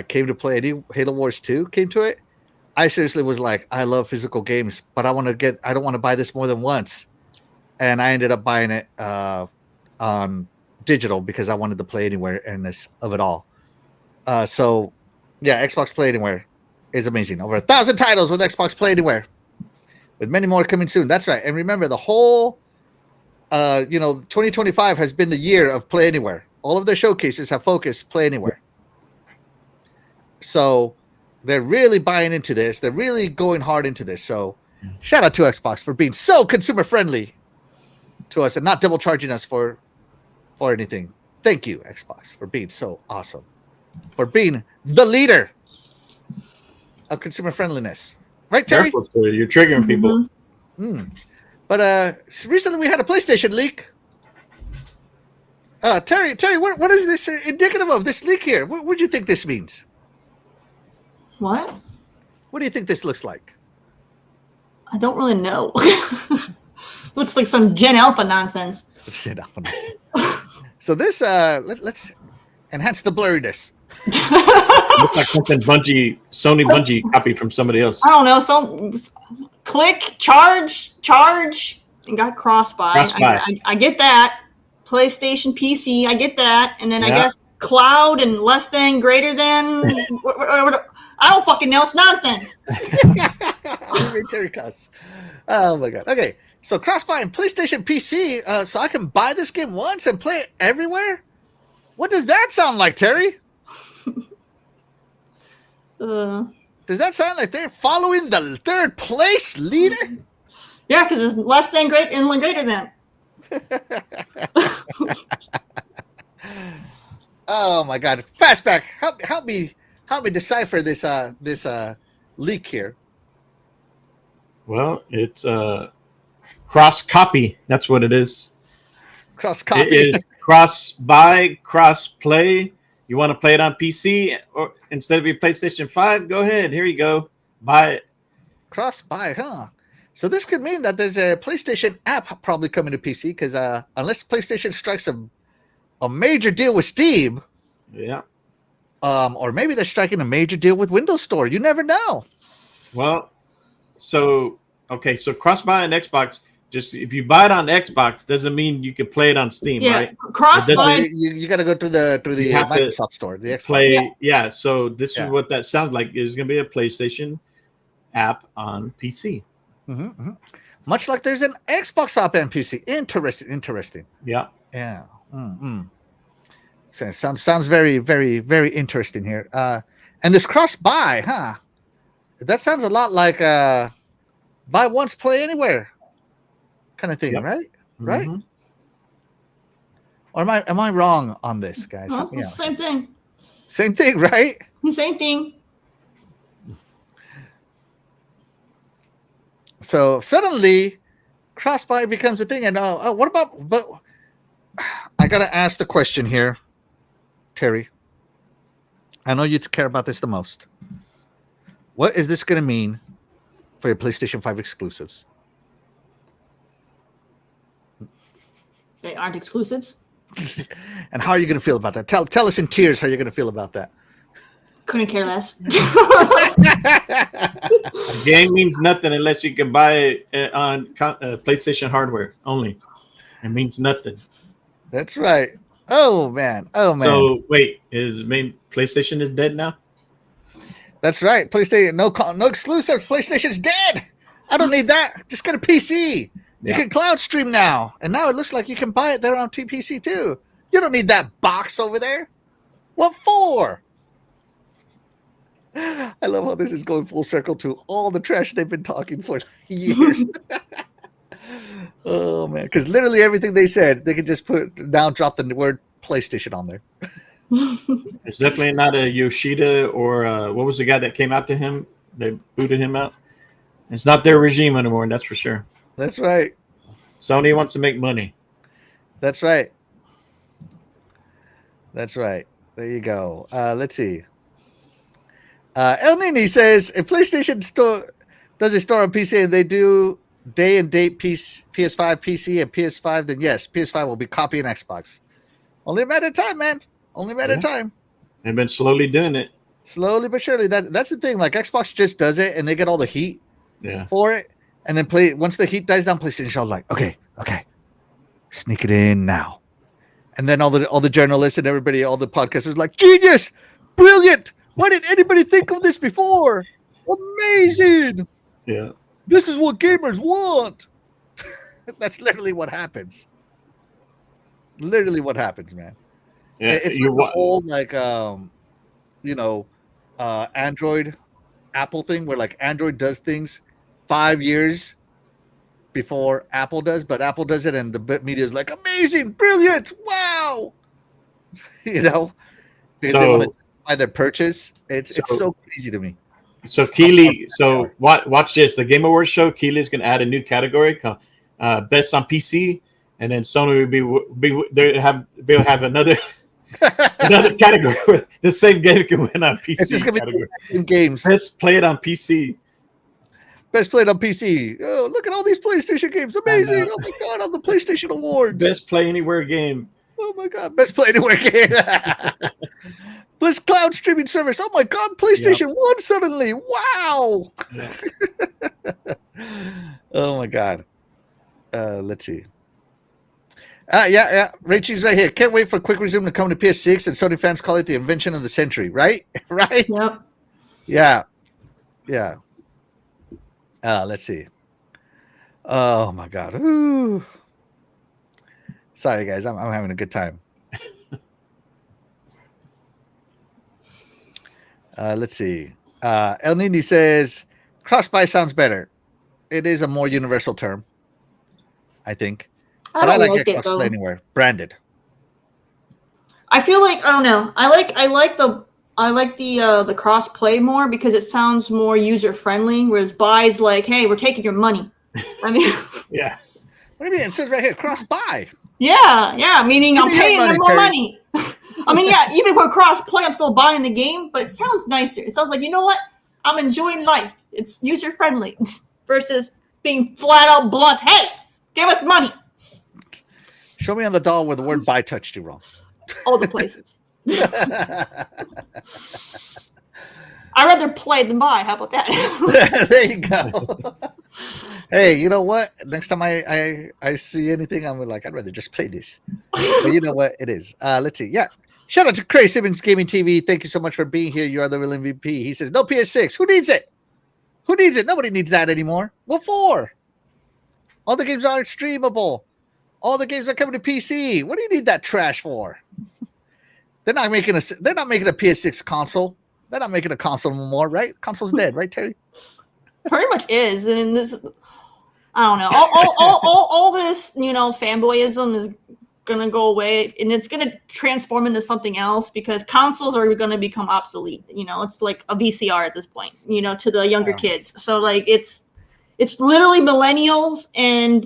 came to play, Halo Wars 2 came to it, I seriously was like, I love physical games, but I don't want to buy this more than once. And I ended up buying it on digital because I wanted to Play Anywhere-ness of it all. So yeah, Xbox Play Anywhere is amazing. Over 1,000 titles with Xbox Play Anywhere, with many more coming soon. That's right. And remember, the whole 2025 has been the year of Play Anywhere. All of their showcases have focused Play Anywhere. So they're really buying into this. They're really going hard into this. So shout out to Xbox for being so consumer friendly to us and not double charging us for anything. Thank you, Xbox, for being so awesome, for being the leader of consumer friendliness. Right, Terry? You're triggering people. Mm-hmm. But recently we had a PlayStation leak. Terry, what is this indicative of, this leak here? What do you think this means? What? What do you think this looks like? I don't really know. Looks like some Gen Alpha nonsense. So this, let's enhance the blurriness. Looks like something Sony Bungie copied from somebody else. I don't know. So click, charge, and got cross-buy. I get that. PlayStation, PC, I get that. And then I guess cloud and less than, greater than. I don't fucking know. It's nonsense. Terry cuss. Oh my god. Okay, so cross-buy and PlayStation PC. So I can buy this game once and play it everywhere. What does that sound like, Terry? Does that sound like they're following the third place leader? Yeah, because there's less than, greater than. Oh my god. Fastback, help me decipher this leak here. Well, it's cross copy. That's what it is. Cross copy. It is cross buy, cross play. You want to play it on PC or instead of your PlayStation 5? Go ahead. Here you go. Buy it. Cross buy, huh? So this could mean that there's a PlayStation app probably coming to PC because unless PlayStation strikes a major deal with Steam, or maybe they're striking a major deal with Windows Store. You never know. Well, so cross-buy on Xbox. Just if you buy it on Xbox, doesn't mean you can play it on Steam, right? Cross-buy. You got to go through the Microsoft Store, the Xbox. Play, So this is what that sounds like. Is going to be a PlayStation app on PC. Mm-hmm, mm-hmm. Much like there's an Xbox app on PC. Interesting. Yeah. Mm-hmm. So sounds very, very, very interesting here. And this cross-buy, huh? That sounds a lot like buy once, play anywhere kind of thing, right? Mm-hmm. Right? Or am I wrong on this, guys? No, it's the same thing. Same thing, right? Same thing. So suddenly, cross-buy becomes a thing, and what about? But I gotta ask the question here, Terry. I know you care about this the most. What is this gonna mean for your PlayStation 5 exclusives? They aren't exclusives. And how are you gonna feel about that? Tell us in tears how you're gonna feel about that. Couldn't care less. A game means nothing unless you can buy it on PlayStation hardware only. It means nothing. That's right. Oh man. So wait, PlayStation is dead now? That's right. PlayStation, no exclusive. PlayStation's dead. I don't need that. Just get a PC. You can cloud stream now, and now it looks like you can buy it there on TPC too. You don't need that box over there. What for? I love how this is going full circle to all the trash they've been talking for years. Oh man, because literally everything they said, they could just drop the word PlayStation on there. It's definitely not a Yoshida or what was the guy that came out to him? They booted him out. It's not their regime anymore, that's for sure. That's right. Sony wants to make money. That's right. That's right. There you go. Let's see. El Nini says if PlayStation Store does a store on PC and they do day and date PS5, PC, and PS5, then yes, PS5 will be copying Xbox. Only a matter of time, man. Only a matter of time. They've been slowly doing it. Slowly but surely. That's the thing. Like Xbox just does it, and they get all the heat for it, and then once the heat dies down, PlayStation's like, okay, sneak it in now, and then all the journalists and everybody, all the podcasters, like genius, brilliant. Why didn't anybody think of this before? Amazing. Yeah. This is what gamers want. That's literally what happens. Literally what happens, man. Yeah, it's like the whole Android Apple thing where like Android does things 5 years before Apple does, but Apple does it and the media is like amazing, brilliant, wow. Because they want to buy their purchase. It's so crazy to me. So Keeley, watch this. The Game Awards show, Keeley's gonna add a new category called Best on PC, and then Sony they'll have another another category where the same game can win on PC. It's just gonna be games. Best played on PC. Best played on PC. Oh, look at all these PlayStation games. Amazing. Oh my god, on the PlayStation Awards. Best play anywhere game. Oh my god, best play anywhere game. Plus cloud streaming service. Oh my god, PlayStation 1 suddenly. Wow. Yeah. Oh my god. Let's see. Yeah. Rachel's right here. Can't wait for Quick Resume to come to PS6, and Sony fans call it the invention of the century, right? Right? Yep. Yeah. Let's see. Oh my god. Ooh. Sorry guys, I'm having a good time. Let's see. El Nini says cross-buy sounds better. It is a more universal term, I think. But I like Xbox Play Anywhere. Branded. I feel like I don't know. I like the cross play more because it sounds more user friendly. Whereas buys like, hey, we're taking your money. I mean, Yeah. What do you mean? It says right here, cross buy. Yeah. Meaning I'm paying them more Terry. money. I mean, yeah. Even for cross play, I'm still buying the game, but it sounds nicer. It sounds like, you know what? I'm enjoying life. It's user friendly versus being flat out blunt. Hey, give us money. Show me on the doll where the word buy touched you wrong. All the places. I'd rather play than buy. How about that? There you go. Hey, you know what? Next time I see anything, I'm like, I'd rather just play this. But you know what? It is. Let's see. Yeah. Shout out to Craig Simmons Gaming TV. Thank you so much for being here. You are the real MVP. He says, no PS6. Who needs it? Who needs it? Nobody needs that anymore. What for? All the games aren't streamable. All the games are coming to PC. What do you need that trash for? They're not making a PS6 console. They're not making a console anymore, right? Console's dead, right, Terry? Pretty much is. I mean, this. I don't know. All this, fanboyism is gonna go away, and it's gonna transform into something else because consoles are gonna become obsolete. It's like a VCR at this point. To the younger kids. So like it's literally millennials and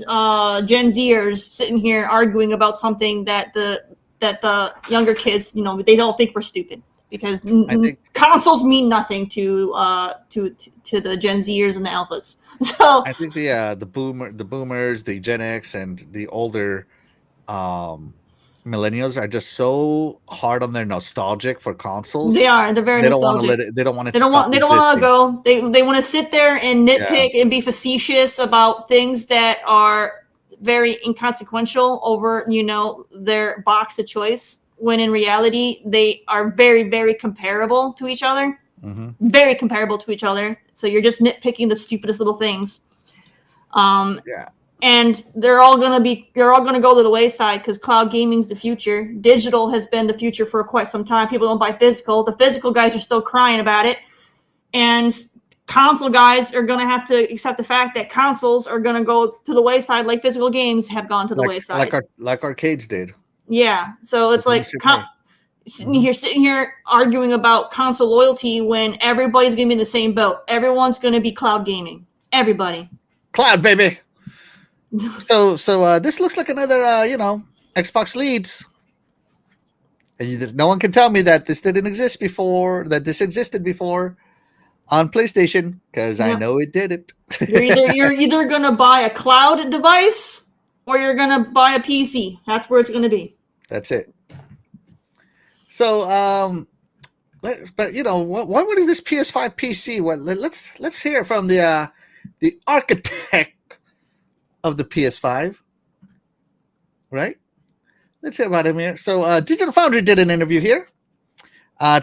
Gen Zers sitting here arguing about something that the younger kids, they don't think we're stupid because consoles mean nothing to the Gen Zers and the alphas. So I think the boomers, the Gen X, and the older millennials are just so hard on their nostalgic for consoles. They are. They're very nostalgic. They don't want to go. They want to sit there and nitpick and be facetious about things that are very inconsequential over, their box of choice. When in reality, they are very, very comparable to each other. Mm-hmm. Very comparable to each other. So you're just nitpicking the stupidest little things. And they're all gonna go to the wayside because cloud gaming's the future. Digital has been the future for quite some time. People don't buy physical. The physical guys are still crying about it, and console guys are gonna have to accept the fact that consoles are gonna go to the wayside, like physical games have gone to the wayside, like arcades did. Yeah, so it's like sitting here arguing about console loyalty when everybody's gonna be in the same boat. Everyone's gonna be cloud gaming. Everybody. Cloud, baby. So this looks like another Xbox leads, and no one can tell me that this didn't exist before, that this existed before on PlayStation, because I know it didn't. You're either gonna buy a cloud device or you're gonna buy a PC. That's where it's gonna be. That's it. So but what is this PS5 PC? Well, let's hear from the architect of the PS5, right? Let's hear about him here. So Digital Foundry did an interview here.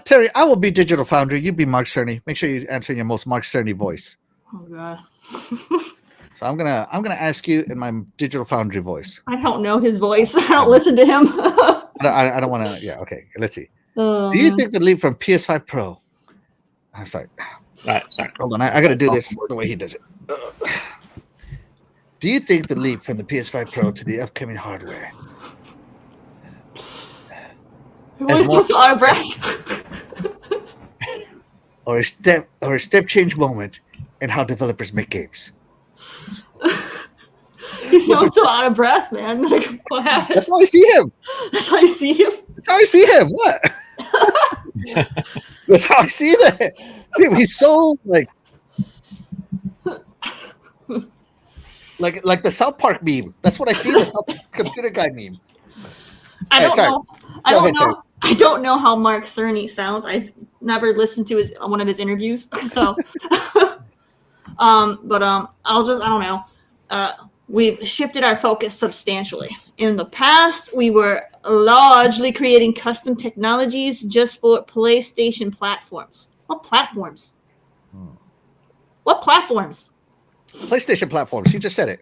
Terry, I will be Digital Foundry. You be Mark Cerny. Make sure you answer in your most Mark Cerny voice. Oh God. So I'm gonna ask you in my Digital Foundry voice. I don't know his voice. I don't listen to him. I don't want to. Yeah. Okay. Let's see. Do you think the leap from PS5 Pro? I'm sorry. Right. Sorry. Hold on. I got to do this the way he does it. Do you think the leap from the PS5 Pro to the upcoming hardware? Voice is out of breath. or a step change moment in how developers make games? He sounds so out of breath, man. Like, what happened? That's how I see him. That's how I see him. That's how I see him. What? That's how I see that. See him. He's so like the South Park meme. That's what I see. The South Park computer guy meme. I don't know. I don't know how Mark Cerny sounds. I've never listened to one of his interviews, so. I don't know. We've shifted our focus substantially. In the past, we were largely creating custom technologies just for PlayStation platforms. What platforms? What platforms? PlayStation platforms. He just said it.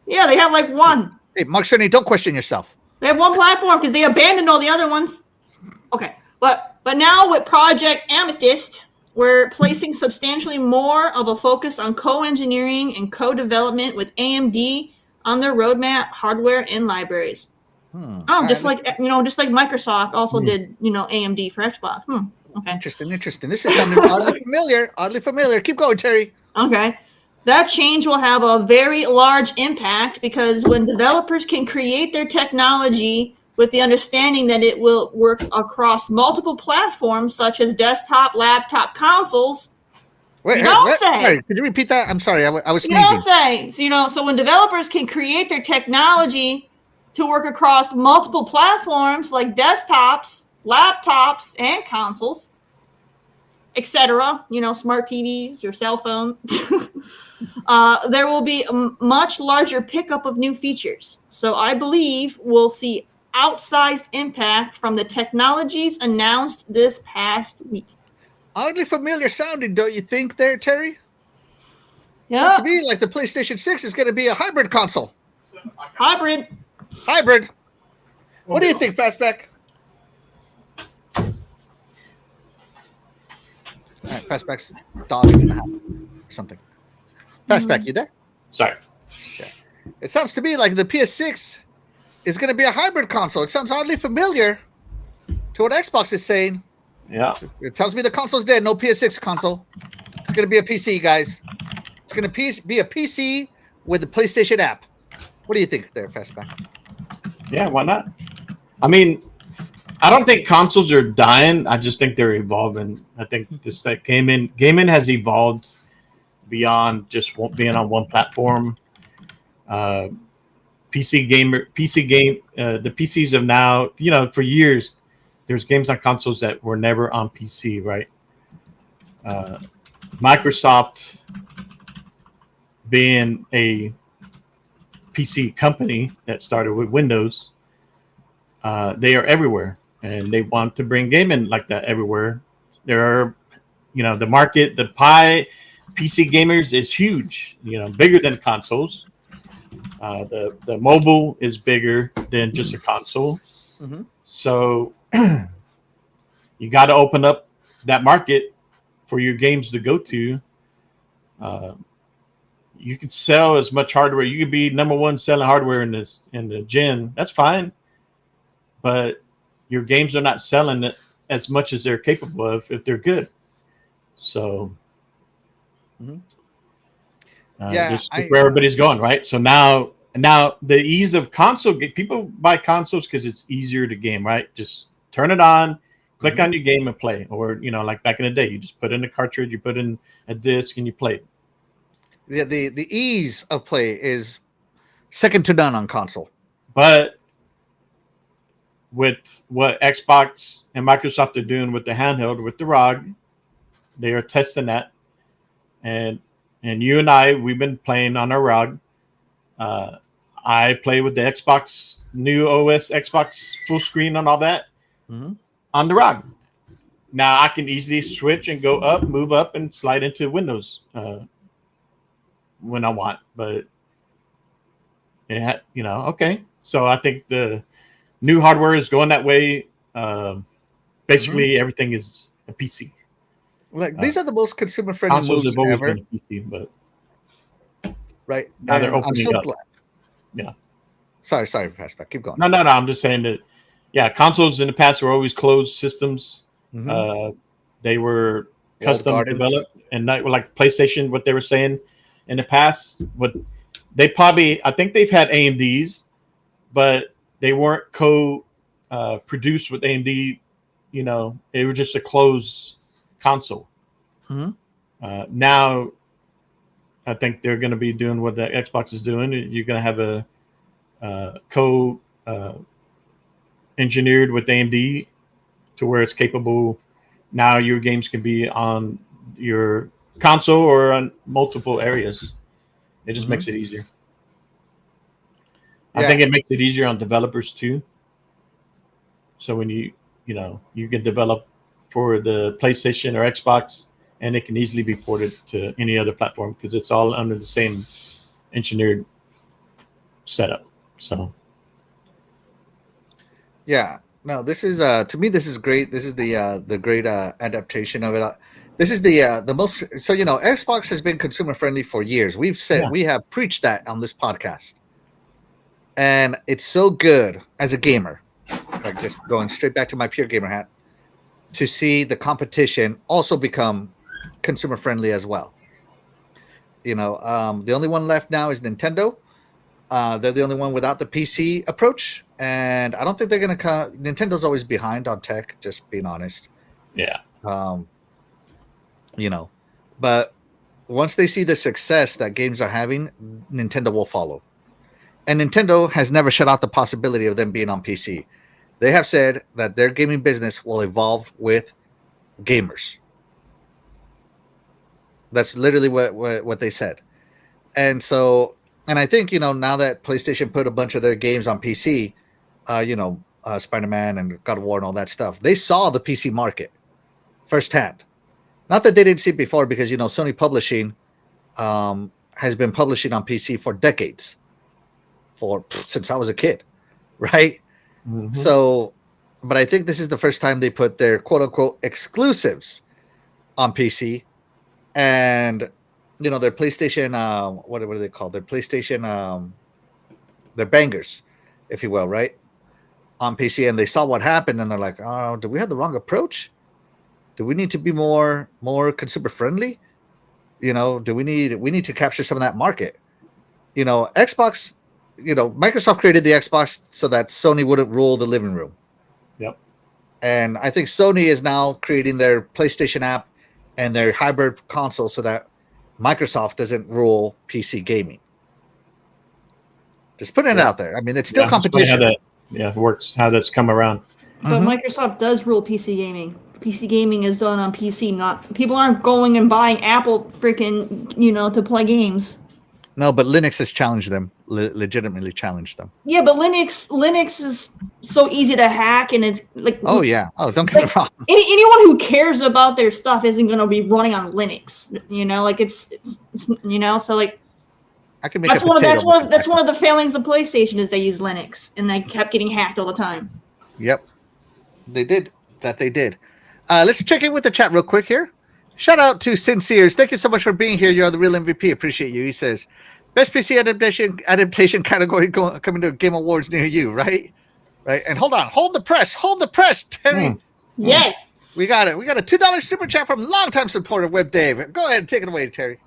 Yeah, they have like one. Hey, Mark Cerny, don't question yourself. They have one platform because they abandoned all the other ones. Okay, but now with Project Amethyst, we're placing substantially more of a focus on co-engineering and co-development with AMD on their roadmap, hardware, and libraries. Just like Microsoft also did, AMD for Xbox. Okay. Interesting. This is sounding oddly familiar. Keep going, Terry. Okay. That change will have a very large impact because when developers can create their technology with the understanding that it will work across multiple platforms such as desktop, laptop, consoles. Sorry, could you repeat that? I'm sorry, I was sneezing. You don't say. So when developers can create their technology to work across multiple platforms like desktops, laptops, and consoles, etc., smart TVs, your cell phone, there will be a much larger pickup of new features. So I believe we'll see outsized impact from the technologies announced this past week. Oddly familiar sounding, don't you think there, Terry? Yeah. Seems to me like the PlayStation 6 is going to be a hybrid console. Hybrid. What do you think, Fastback? All right, Fastback's dog is in the house or something. Fastback, you there? Sorry. Yeah. It sounds to me like the PS6 is going to be a hybrid console. It sounds oddly familiar to what Xbox is saying. Yeah. It tells me the console's dead. No PS6 console. It's going to be a PC, guys. It's going to be a PC with the PlayStation app. What do you think there, Fastback? Yeah, why not? I mean, I don't think consoles are dying. I just think they're evolving. I think this like gaming has evolved beyond just being on one platform. The PCs of now, for years, there's games on consoles that were never on PC, right? Microsoft being a PC company that started with Windows, they are everywhere, and they want to bring gaming like that everywhere. There are, the market, the pie, PC gamers is huge, bigger than consoles. The mobile is bigger than just a console. Mm-hmm. So you got to open up that market for your games to go to. You can sell as much hardware. You could be number one selling hardware in the gen. That's fine, but your games are not selling it as much as they're capable of if they're good. So, just where everybody's going, right? So now the ease of console, people buy consoles because it's easier to game, right? Just turn it on, click on your game and play. Or, like back in the day, you just put in a cartridge, you put in a disc and you play. The ease of play is second to none on console. But with what Xbox and Microsoft are doing with the handheld, with the ROG, they are testing that. And you and I, we've been playing on our ROG. I play with the Xbox new OS, Xbox full screen and all that on the ROG. Now I can easily switch and go up, move up, and slide into Windows when I want. But okay. So I think the new hardware is going that way. Basically, everything is a PC. Like these are the most consumer friendly moves ever. PC, but right now they're opening I'm so up. glad. Yeah. Sorry, Fastback. Keep going. No. I'm just saying that. Yeah, consoles in the past were always closed systems. They were custom developed, and not like PlayStation. What they were saying in the past, I think they've had AMDs, but they weren't produced with AMD. They were just a closed console. Now, I think they're going to be doing what the Xbox is doing. You're going to have a engineered with AMD to where it's capable. Now your games can be on your console or on multiple areas. It just makes it easier. I think it makes it easier on developers too. So when you can develop for the PlayStation or Xbox, and it can easily be ported to any other platform because it's all under the same engineered setup. So yeah, no, this is to me this is great. This is the great adaptation of it. This is the most. So Xbox has been consumer friendly for years. We've said we have preached that on this podcast, and it's so good as a gamer, like just going straight back to my pure gamer hat, to see the competition also become consumer friendly as well. The only one left now is Nintendo. They're the only one without the PC approach, and I don't think they're going to come. Nintendo's always behind on tech, just being honest. Yeah. But once they see the success that games are having, Nintendo will follow. And Nintendo has never shut out the possibility of them being on PC. They have said that their gaming business will evolve with gamers. That's literally what they said. And so, and I think, now that PlayStation put a bunch of their games on PC, Spider-Man and God of War and all that stuff, they saw the PC market firsthand. Not that they didn't see it before, because, Sony Publishing has been publishing on PC for decades, since I was a kid, right? Mm-hmm. So, but I think this is the first time they put their quote-unquote exclusives on PC, and their PlayStation, what are they called? Their PlayStation, their bangers, if you will, right? On PC, and they saw what happened, and they're like, "Oh, did we have the wrong approach? Do we need to be more consumer friendly? Do we need to capture some of that market? Xbox, Microsoft created the Xbox so that Sony wouldn't rule the living room. Yep. And I think Sony is now creating their PlayStation app and their hybrid console so that Microsoft doesn't rule PC gaming. Just putting it out there. I mean, it's still competition. How that works, how that's come around. But Microsoft does rule PC gaming. PC gaming is done on PC. Not people aren't going and buying Apple freaking to play games. No, but Linux has challenged them. Legitimately challenged them. Yeah, but Linux is so easy to hack, and it's like. Oh yeah. Oh, don't get me wrong. Anyone who cares about their stuff isn't going to be running on Linux. It's So like. I can make that's one of the failings of PlayStation is they use Linux, and they kept getting hacked all the time. Yep, they did. Let's check in with the chat real quick here. Shout out to Sinceres. Thank you so much for being here. You're the real MVP. Appreciate you. He says, best PC adaptation category coming to Game Awards near you, right? Right. And hold the press, Terry. Yes. We got it. We got a $2 super chat from longtime supporter Web Dave. Go ahead and take it away, Terry.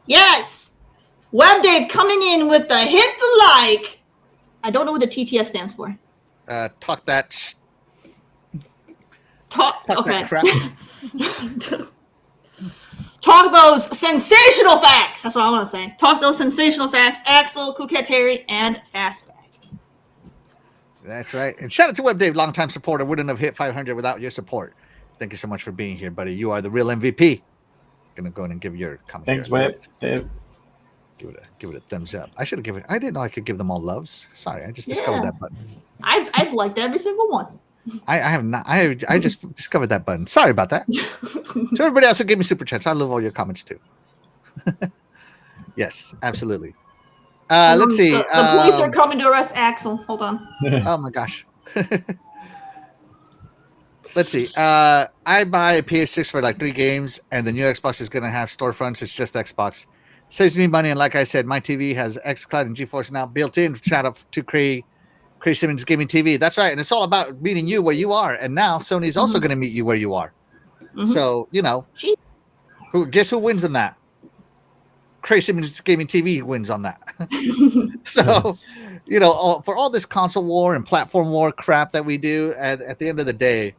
Yes. Web Dave coming in with the hit the like. I don't know what the TTS stands for. Talk that. Talk that crap. Talk those sensational facts. That's what I want to say. Talk those sensational facts. Axel, Kuket, Terry, and Fastback. That's right. And shout out to Web Dave, longtime supporter. Wouldn't have hit 500 without your support. Thank you so much for being here, buddy. You are the real MVP. Gonna go in and give your comment. Thanks, Web Dave. Give it a thumbs up. I should have given. I didn't know I could give them all loves. Sorry, I just discovered that button. I've liked every single one. I have not. I just discovered that button. Sorry about that. To everybody else who gave me super chats, I love all your comments too. Yes, absolutely. Let's see. The police are coming to arrest Axel. Hold on. Oh my gosh. Let's see. I buy a PS6 for like 3 games, and the new Xbox is going to have storefronts. It's just Xbox. Saves me money, and like I said, my TV has xCloud and GeForce Now built in. Shout out to Craig Simmons Gaming TV. That's right, and it's all about meeting you where you are. And now Sony's also going to meet you where you are. So guess who wins in that? Craig Simmons Gaming TV wins on that. So, for all this console war and platform war crap that we do, at the end of the day,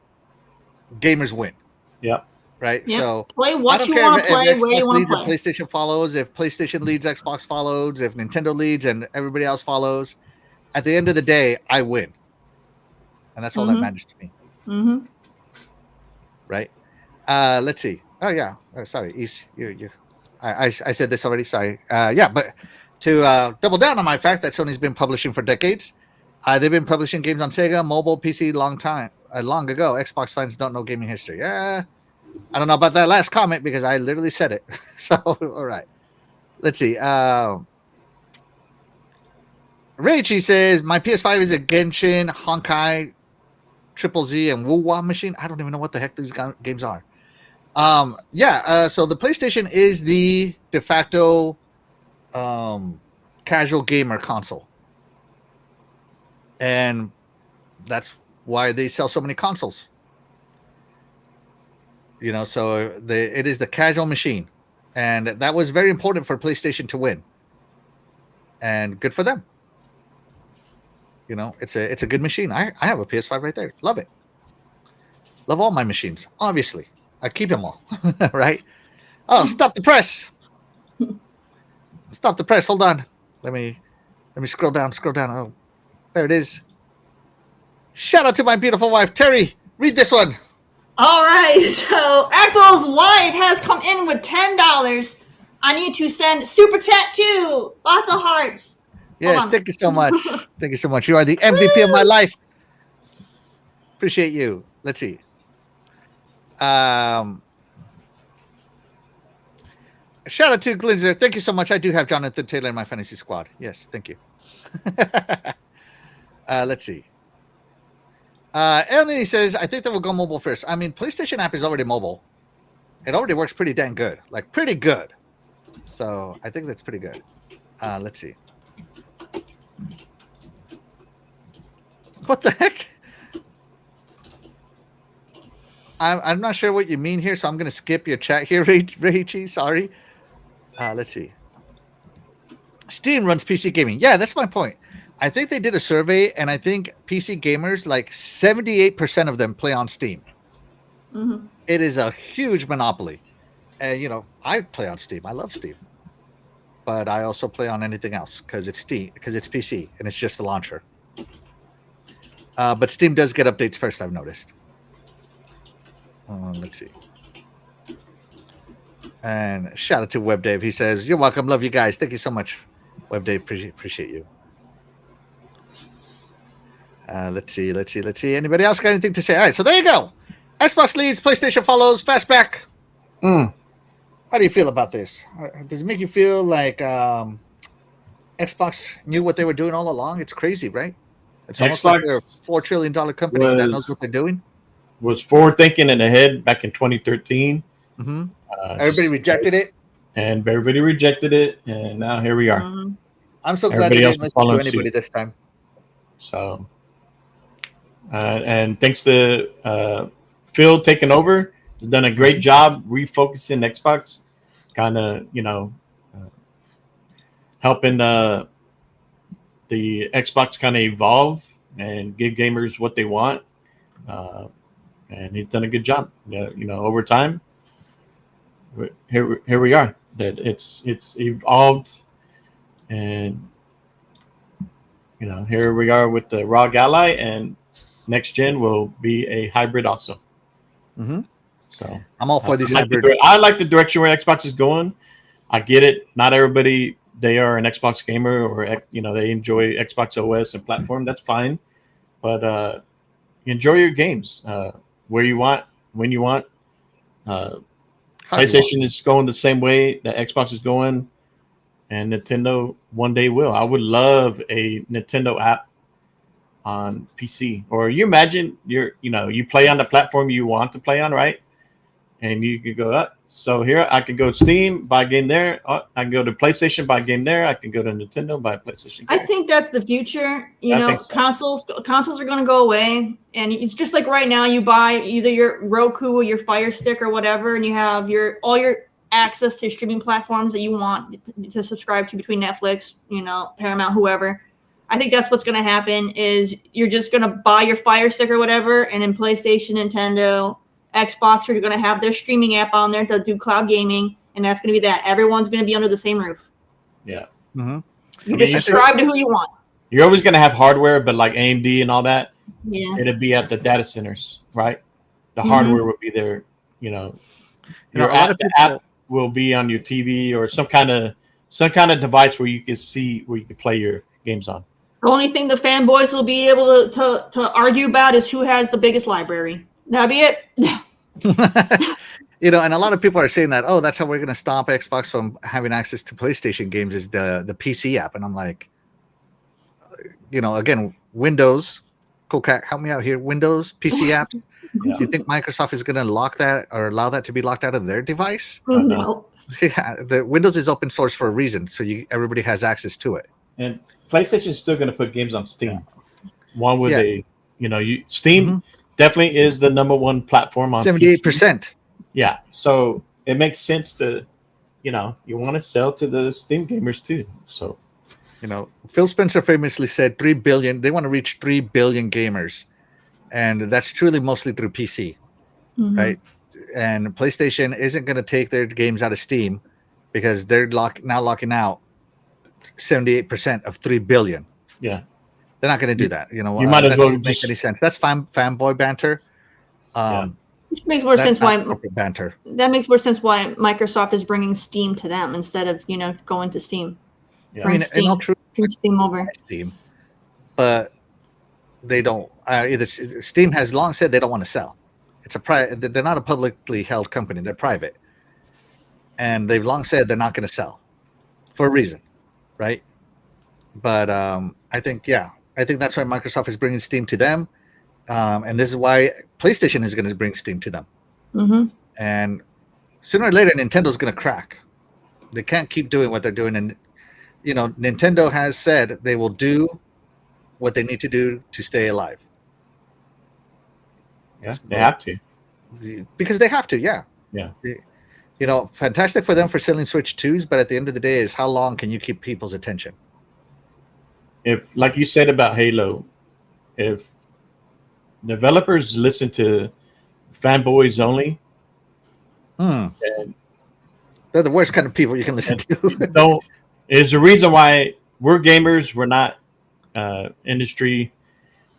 gamers win. Yep. Right. Yep. So play what you want to play, where you want to play. If PlayStation follows, if PlayStation leads, Xbox follows, if Nintendo leads and everybody else follows, at the end of the day, I win. And that's all that matters to me. right? Let's see. Oh yeah. Oh, sorry, East. I said this already. Sorry. Yeah, but to double down on my fact that Sony's been publishing for decades, they've been publishing games on Sega, mobile, PC, long ago. Xbox fans don't know gaming history. Yeah, I don't know about that last comment because I literally said it. So all right, let's see. Reichi says my PS5 is a Genshin, Honkai, Triple Z, and Wuwa machine. I don't even know what the heck these games are. So the PlayStation is the de facto casual gamer console, and that's why they sell so many consoles. So it is the casual machine, and that was very important for PlayStation to win, and good for them. It's a good machine. I have a PS5 right there. Love it. Love all my machines. Obviously, I keep them all. Right? Oh, stop the press. Stop the press. Hold on. Let me scroll down. Oh, there it is. Shout out to my beautiful wife, Terry. Read this one. All right. So Axel's wife has come in with $10. I need to send super chat too. Lots of hearts. Yes, thank you so much. Thank you so much. You are the MVP of my life. Appreciate you. Let's see. Shout out to Glinzer. Thank you so much. I do have Jonathan Taylor in my fantasy squad. Yes, thank you. Let's see. Elneny says, I think that will go mobile first. I mean, PlayStation app is already mobile. It already works pretty dang good. Like, pretty good. So, I think that's pretty good. Let's see. What the heck? I'm not sure what you mean here, so I'm going to skip your chat here, Reichi. Sorry. Let's see. Steam runs PC gaming. Yeah, that's my point. I think they did a survey, and I think PC gamers, like 78% of them play on Steam. Mm-hmm. It is a huge monopoly. And, I play on Steam. I love Steam. But I also play on anything else because it's Steam, because it's PC, and it's just the launcher. But Steam does get updates first, I've noticed. Let's see. And shout out to WebDave. He says, you're welcome. Love you guys. Thank you so much, WebDave. Appreciate you. Let's see. Anybody else got anything to say? All right, so there you go. Xbox leads, PlayStation follows, fastback. How do you feel about this? Does it make you feel like Xbox knew what they were doing all along? It's crazy, right? It's almost like they're a $4 trillion company that knows what they're doing. Was forward thinking and ahead back in 2013. Mm-hmm. Everybody rejected it. And everybody rejected it. And now here we are. Mm-hmm. I'm so glad they didn't listen to anybody this time. So, and thanks to Phil taking over, he's done a great job refocusing Xbox, kind of, helping the Xbox kind of evolve and give gamers what they want. And he's done a good job. Over time, here we are. That it's evolved, and here we are with the ROG Ally, and next gen will be a hybrid also. Mm-hmm. So I'm all for these hybrid. I like the direction where Xbox is going. I get it. Not everybody, they are an Xbox gamer, or they enjoy Xbox OS and platform. That's fine, but enjoy your games where you want, when you want. PlayStation is going the same way that Xbox is going, and Nintendo one day will. I would love a Nintendo app on PC. Or you imagine you play on the platform you want to play on, right? And you could go up. So here I could go to Steam, buy a game there. I can go to PlayStation, buy a game there. I can go to Nintendo, buy a PlayStation game. I think that's the future. So. Consoles are going to go away, and it's just like right now you buy either your Roku or your Fire Stick or whatever, and you have all your access to streaming platforms that you want to subscribe to between Netflix, Paramount, whoever. I think that's what's going to happen is you're just going to buy your Fire Stick or whatever, and then PlayStation, Nintendo, Xbox are going to have their streaming app on there to do cloud gaming, and that's going to be that. Everyone's going to be under the same roof. Yeah. Mm-hmm. You just subscribe to who you want. You're always going to have hardware, but like AMD and all that, yeah, it'd be at the data centers, right? the Mhm. hardware will be there. You know, You know, your a lot app, of the people- app will be on your TV or some kind of device where you can see where you can play your games on. The only thing the fanboys will be able to argue about is who has the biggest library. That'll be it. You know, and a lot of people are saying that, oh, that's how we're going to stop Xbox from having access to PlayStation games is the PC app. And I'm like, you know, again, Windows, Cocac, help me out here. Windows, PC apps. Yeah. Do you think Microsoft is going to lock that or allow that to be locked out of their device? No. Yeah, the Windows is open source for a reason, so everybody has access to it. And PlayStation is still going to put games on Steam. One with Yeah. Steam Mhm. definitely is the number one platform on 78%. PC. Yeah, so it makes sense to, you want to sell to the Steam gamers too. So, You know, Phil Spencer famously said 3 billion. They want to reach 3 billion gamers, and that's truly mostly through PC, Mhm. right? And PlayStation isn't going to take their games out of Steam because they're now locking out 78% of 3 billion. yeah, They're not going to do that. You know, you might as that well doesn't make just any sense. That's fanboy banter. Which makes more That's sense not why corporate banter. that makes more sense why Microsoft is bringing Steam to them instead of going to Steam. Yeah. I Bring mean, in all Steam, truth, bring Steam over. Steam, but they don't. Steam has long said they don't want to sell. It's a They're not a publicly held company. They're private, and they've long said they're not going to sell for a reason, right? But I think that's why Microsoft is bringing Steam to them, and this is why PlayStation is going to bring Steam to them. Mm-hmm. And sooner or later, Nintendo's going to crack. They can't keep doing what they're doing, and Nintendo has said they will do what they need to do to stay alive. Yeah, they have to. Because they have to, yeah. Yeah. Fantastic for them for selling Switch 2s, but at the end of the day is how long can you keep people's attention? If, like you said about Halo, if developers listen to fanboys only, and they're the worst kind of people you can listen to. Is the reason why we're gamers, we're not industry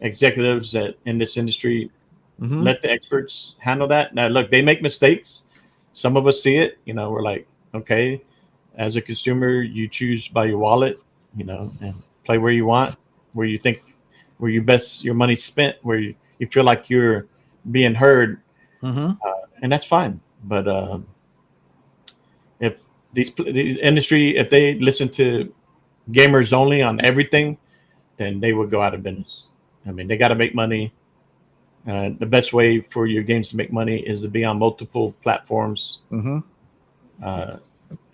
executives that in this industry. Let the experts handle that. Now, look, they make mistakes. Some of us see it. We're like, okay, as a consumer, you choose by your wallet, and play where you want, where you think, where your money's spent, where you feel like you're being heard, and that's fine. But if the industry, if they listen to gamers only on everything, then they would go out of business. I mean, they got to make money. The best way for your games to make money is to be on multiple platforms.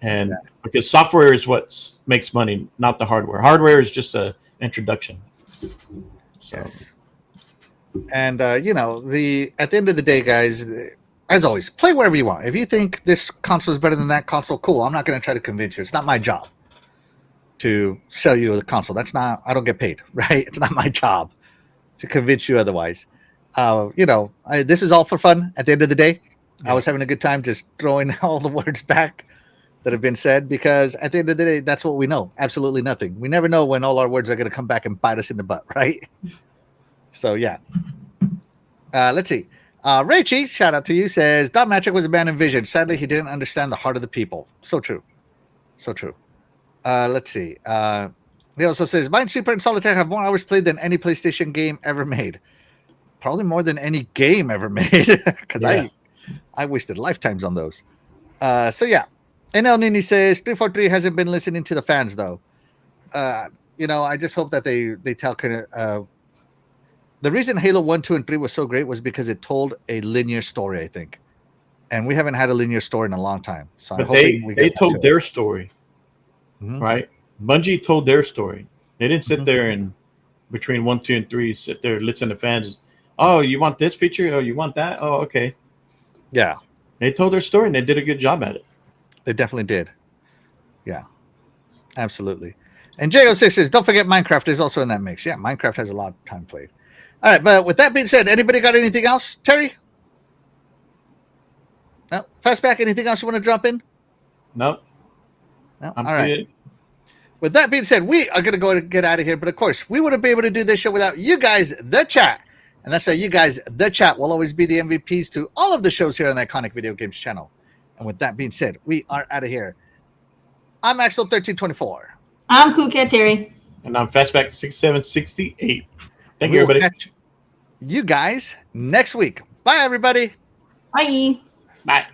And because software is what makes money, not the hardware. Hardware is just an introduction. So. Yes. And at the end of the day, guys, as always, play wherever you want. If you think this console is better than that console, cool. I'm not going to try to convince you. It's not my job to sell you the console. I don't get paid, right? It's not my job to convince you otherwise. This is all for fun at the end of the day. I was having a good time just throwing all the words back that have been said, because at the end of the day, that's what we know. Absolutely nothing. We never know when all our words are going to come back and bite us in the butt, right? So, yeah. Let's see. Rachie, shout out to you, says, Don Matrick was a man in vision. Sadly, he didn't understand the heart of the people. So true. So true. Let's see. He also says, Minesweeper and Solitaire have more hours played than any PlayStation game ever made. Probably more than any game ever made, because I wasted lifetimes on those. So yeah, and El Nini says 343 hasn't been listening to the fans though. I just hope that they tell the reason Halo 1, 2, and 3 was so great was because it told a linear story, I think, and we haven't had a linear story in a long time. So but they told their story, right? Bungie told their story. They didn't sit there and between 1, 2, and 3 sit there listen to fans. Oh, you want this feature? Oh, you want that? Oh, okay. Yeah. They told their story and they did a good job at it. They definitely did. Yeah, absolutely. And J06 says, don't forget Minecraft is also in that mix. Yeah, Minecraft has a lot of time played. All right, but with that being said, anybody got anything else? Terry? No? Fastback, anything else you want to drop in? Nope. No? All right. With that being said, we are going to go and get out of here. But of course, we wouldn't be able to do this show without you guys, the chat. And that's how you guys, the chat, will always be the MVPs to all of the shows here on the Iconic Video Games channel. And with that being said, we are out of here. I'm Axel1324. I'm Cool Cat Terry. And I'm Fastback6768. Thank We you, will everybody. catch you guys next week. Bye, everybody. Bye. Bye.